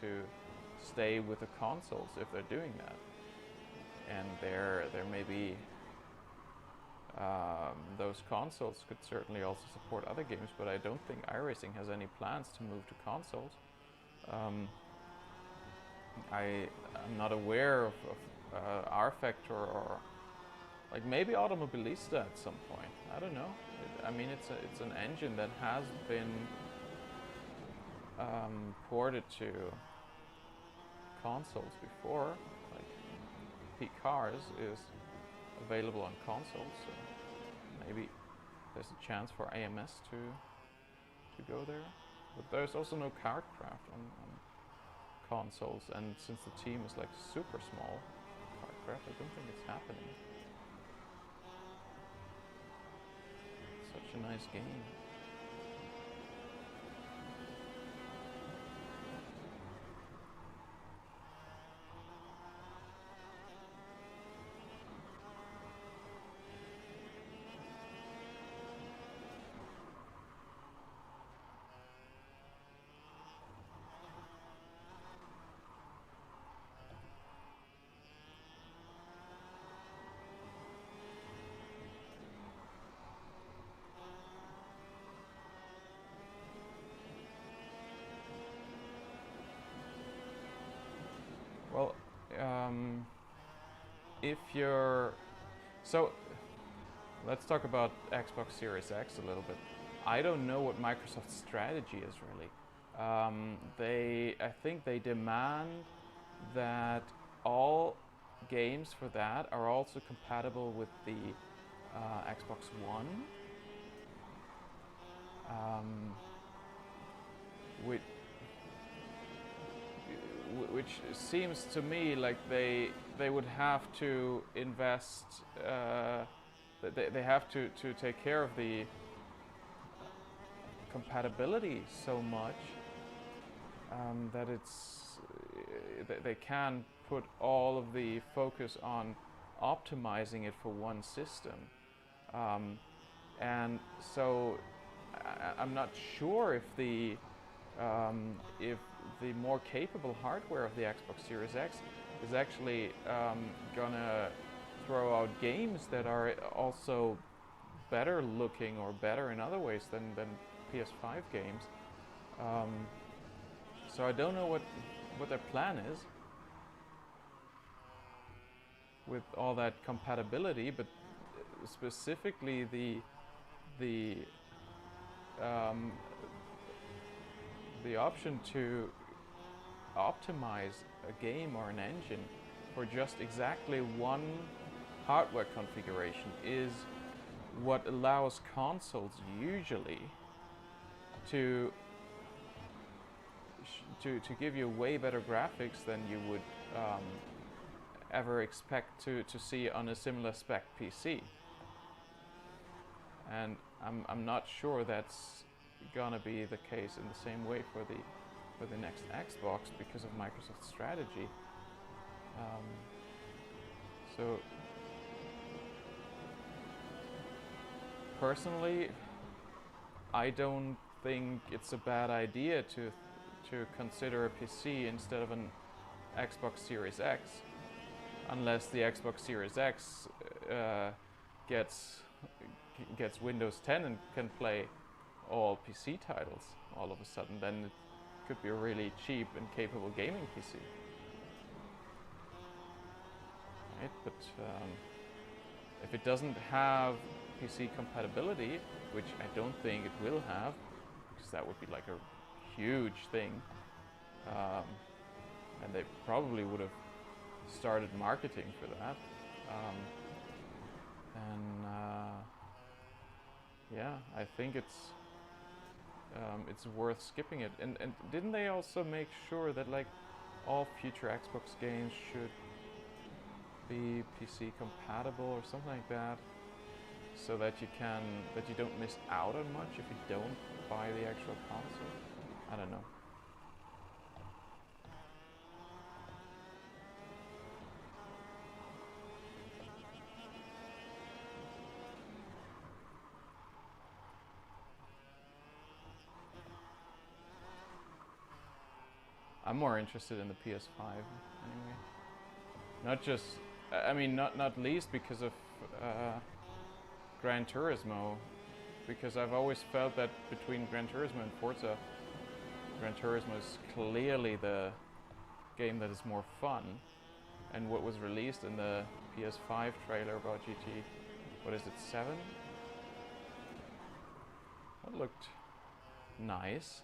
to stay with the consoles if they're doing that. And there may be those consoles could certainly also support other games, but I don't think iRacing has any plans to move to consoles. I'm not aware of R Factor or like maybe Automobilista at some point. I don't know. I mean, it's an engine that has been ported to consoles before. Like P-Cars is available on consoles, so maybe there's a chance for AMS to go there. But there's also no KartKraft on consoles, and since the team is like super small, KartKraft. I don't think it's happening. Such a nice game. Well, if you're... So, let's talk about Xbox Series X a little bit. I don't know what Microsoft's strategy is really. I think they demand that all games for that are also compatible with the Xbox One. Which seems to me like they would have to invest, they have to take care of the compatibility so much that they can put all of the focus on optimizing it for one system. And so I'm not sure if the more capable hardware of the Xbox Series X is actually gonna throw out games that are also better looking or better in other ways than PS5 games. So I don't know what their plan is with all that compatibility, but specifically the option to optimize a game or an engine for just exactly one hardware configuration is what allows consoles usually to give you way better graphics than you would ever expect to see on a similar spec PC. And I'm not sure that's gonna be the case in the same way for the next Xbox because of Microsoft's strategy. So personally, I don't think it's a bad idea to consider a PC instead of an Xbox Series X, unless the Xbox Series X gets Windows 10 and can play all PC titles all of a sudden. Then it could be a really cheap and capable gaming PC. Right? But if it doesn't have PC compatibility, which I don't think it will have, because that would be like a huge thing, and they probably would have started marketing for that. Yeah, I think it's worth skipping it. And didn't they also make sure that like all future Xbox games should be PC compatible or something like that, so that you don't miss out on much if you don't buy the actual console? I don't know. I'm more interested in the PS5 anyway. Not just, I mean, not least because of Gran Turismo, because I've always felt that between Gran Turismo and Forza, Gran Turismo is clearly the game that is more fun. And what was released in the PS5 trailer about GT, what is it, 7? That looked nice.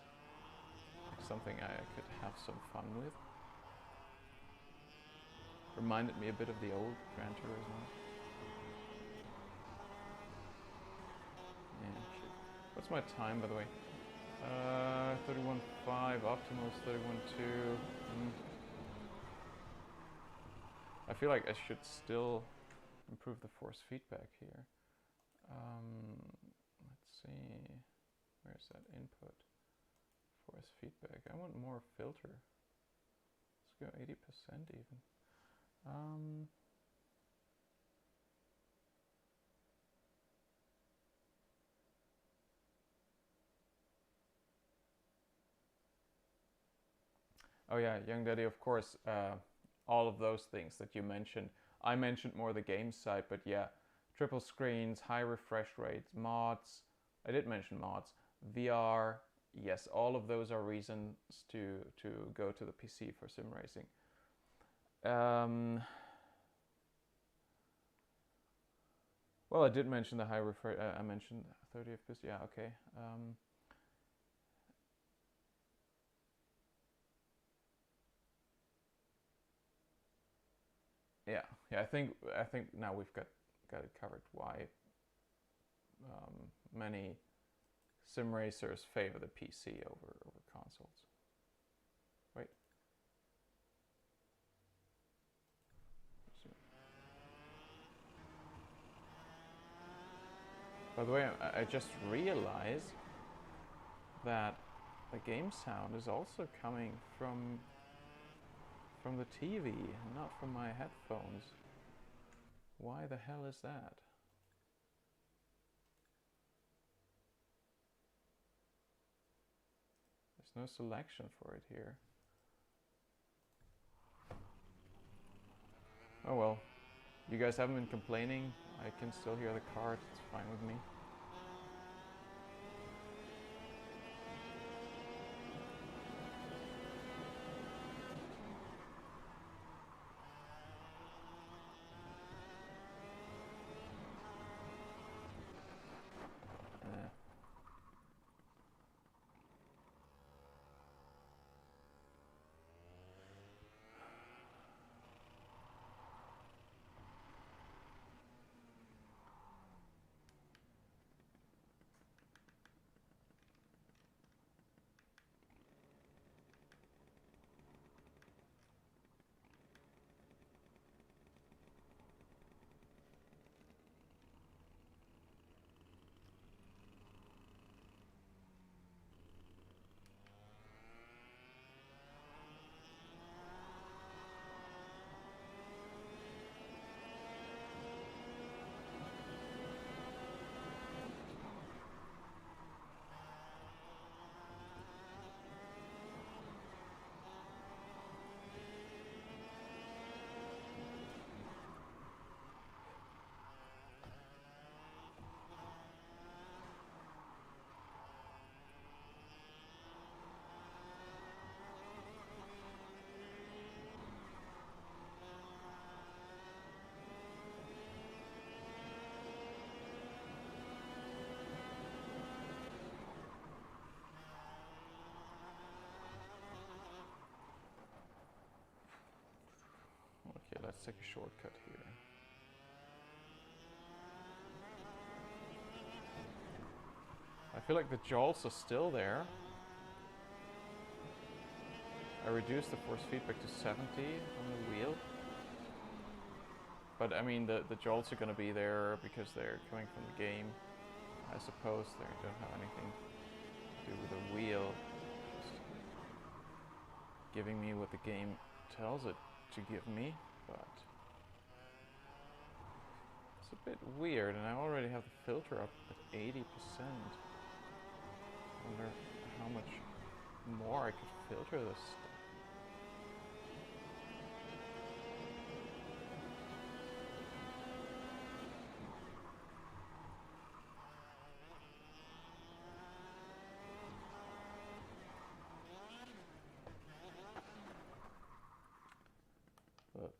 Something I could have some fun with. Reminded me a bit of the old Gran Turismo. Yeah, shit. What's my time, by the way? 31.5, Optimus 31.2. I feel like I should still improve the force feedback here. Let's see, where's that input? Force feedback. I want more filter. Let's go 80% even. Oh yeah, Young Daddy, of course, all of those things that you mentioned. I mentioned more the game side, but yeah, triple screens, high refresh rates, mods. I did mention mods. VR, yes, all of those are reasons to go to the PC for sim racing. Well, I did mention the high refresh. I mentioned 30 FPS. Yeah, okay. Yeah. I think now we've got it covered. Why many sim racers favor the PC over consoles. Wait. By the way, I just realized that the game sound is also coming from the TV, not from my headphones. Why the hell is that? There's no selection for it here. Oh well. You guys haven't been complaining. I can still hear the cart. It's fine with me. Okay, let's take a shortcut here. I feel like the jolts are still there. I reduced the force feedback to 70 on the wheel. But I mean, the jolts are going to be there because they're coming from the game. I suppose they don't have anything to do with the wheel. Just giving me what the game tells it to give me, but it's a bit weird, and I already have the filter up at 80%. I wonder how much more I could filter this stuff. But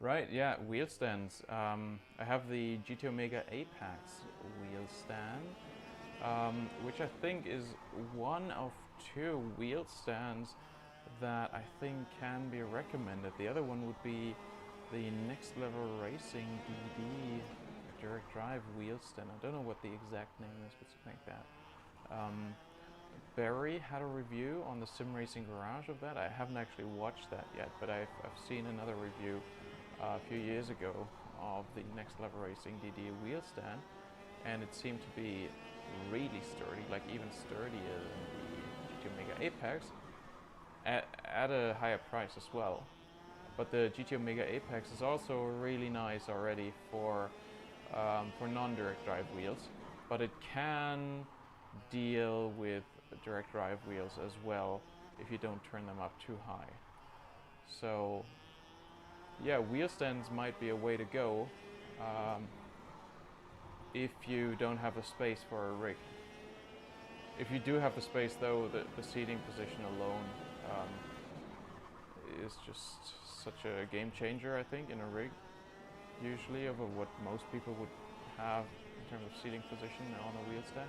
Right, yeah, wheel stands. I have the GT Omega Apex wheel stand, which I think is one of two wheel stands that I think can be recommended. The other one would be the Next Level Racing DD direct drive wheel stand. I don't know what the exact name is, but something like that. Barry had a review on the Sim Racing Garage of that. I haven't actually watched that yet, but I've seen another review a few years ago of the Next Level Racing DD wheel stand, and it seemed to be really sturdy, like even sturdier than the GT Omega Apex, at a higher price as well. But the GT Omega Apex is also really nice already for non-direct drive wheels, but it can deal with direct drive wheels as well if you don't turn them up too high. So yeah, wheel stands might be a way to go if you don't have the space for a rig. If you do have the space though, the seating position alone is just such a game changer, I think, in a rig, usually over what most people would have in terms of seating position on a wheel stand.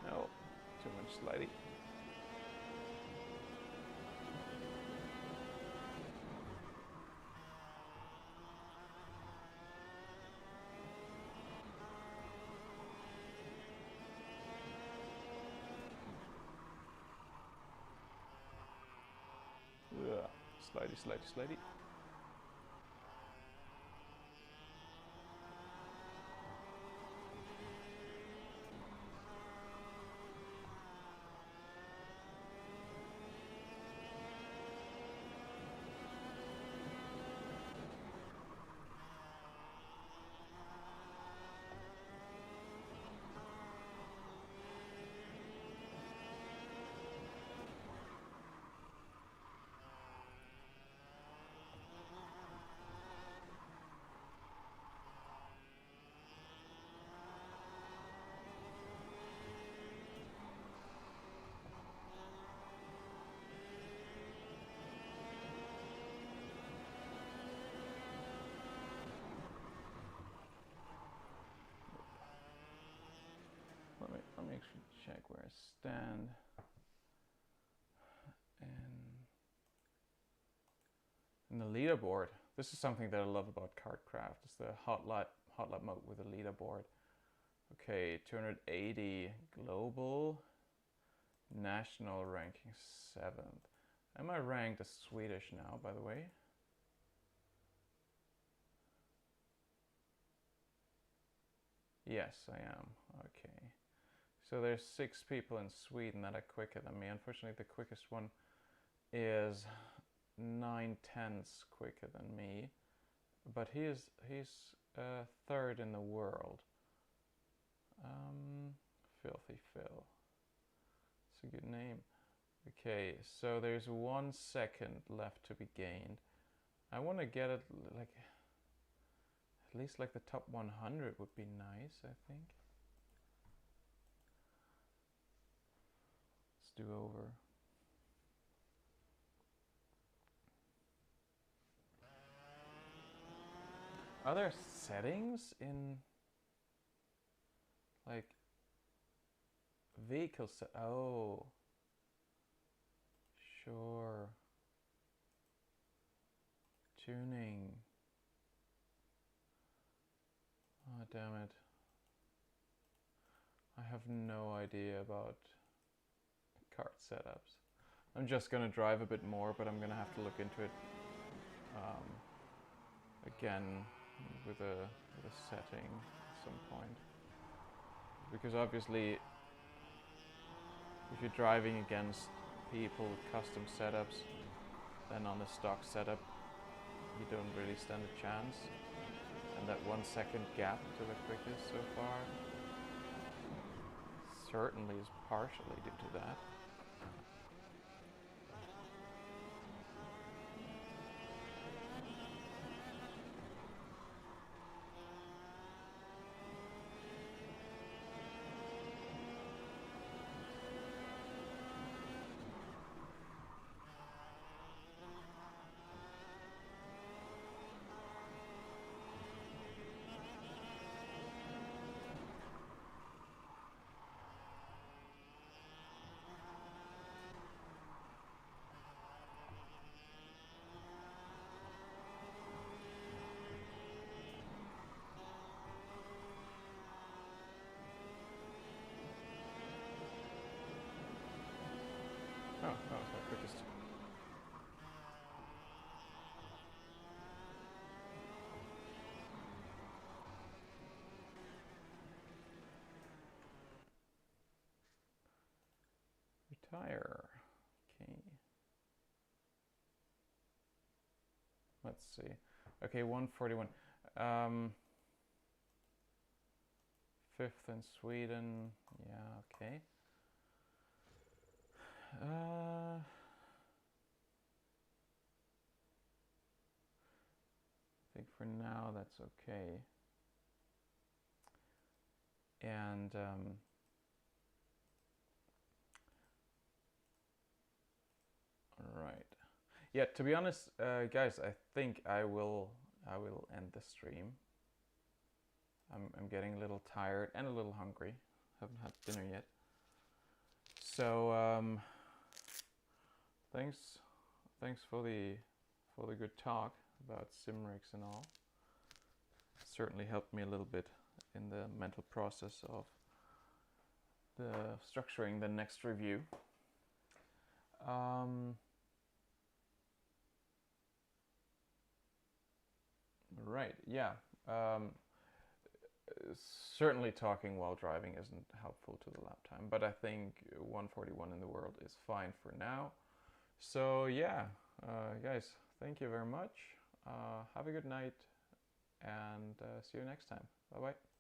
No, too much slidey. Ugh. Slidey, slidey, slidey. Let me actually check where I stand. And in the leaderboard, this is something that I love about KartKraft. It's the hot lap mode with a leaderboard. Okay, 280 global, national ranking 7th. Am I ranked as Swedish now, by the way? Yes, I am. Okay. So there's 6 people in Sweden that are quicker than me. Unfortunately, the quickest one is 9/10ths quicker than me, but he's 3rd in the world. Filthy Phil. It's a good name. Okay, so there's 1 second left to be gained. I want to get it like at least like the top 100 would be nice, I think. Let's do over. Are there settings in like vehicle set? Oh, sure. Tuning. Oh, damn it. I have no idea about kart setups. I'm just gonna drive a bit more, but I'm gonna have to look into it again with a setting at some point. Because obviously, if you're driving against people with custom setups, then on the stock setup, you don't really stand a chance. And that 1 second gap to the quickest so far certainly is partially due to that. tire. Okay. Let's see. Okay, 141. Fifth in Sweden. Yeah, okay. I think for now that's okay. And all right. Yeah, to be honest, guys, I think I will end the stream. I'm getting a little tired and a little hungry. Haven't had dinner yet. So thanks for the good talk about sim rigs and all. It certainly helped me a little bit in the mental process of the structuring the next review. Right, yeah. Certainly talking while driving isn't helpful to the lap time, but I think 141 in the world is fine for now. So yeah, guys, thank you very much. Have a good night, and see you next time. Bye bye.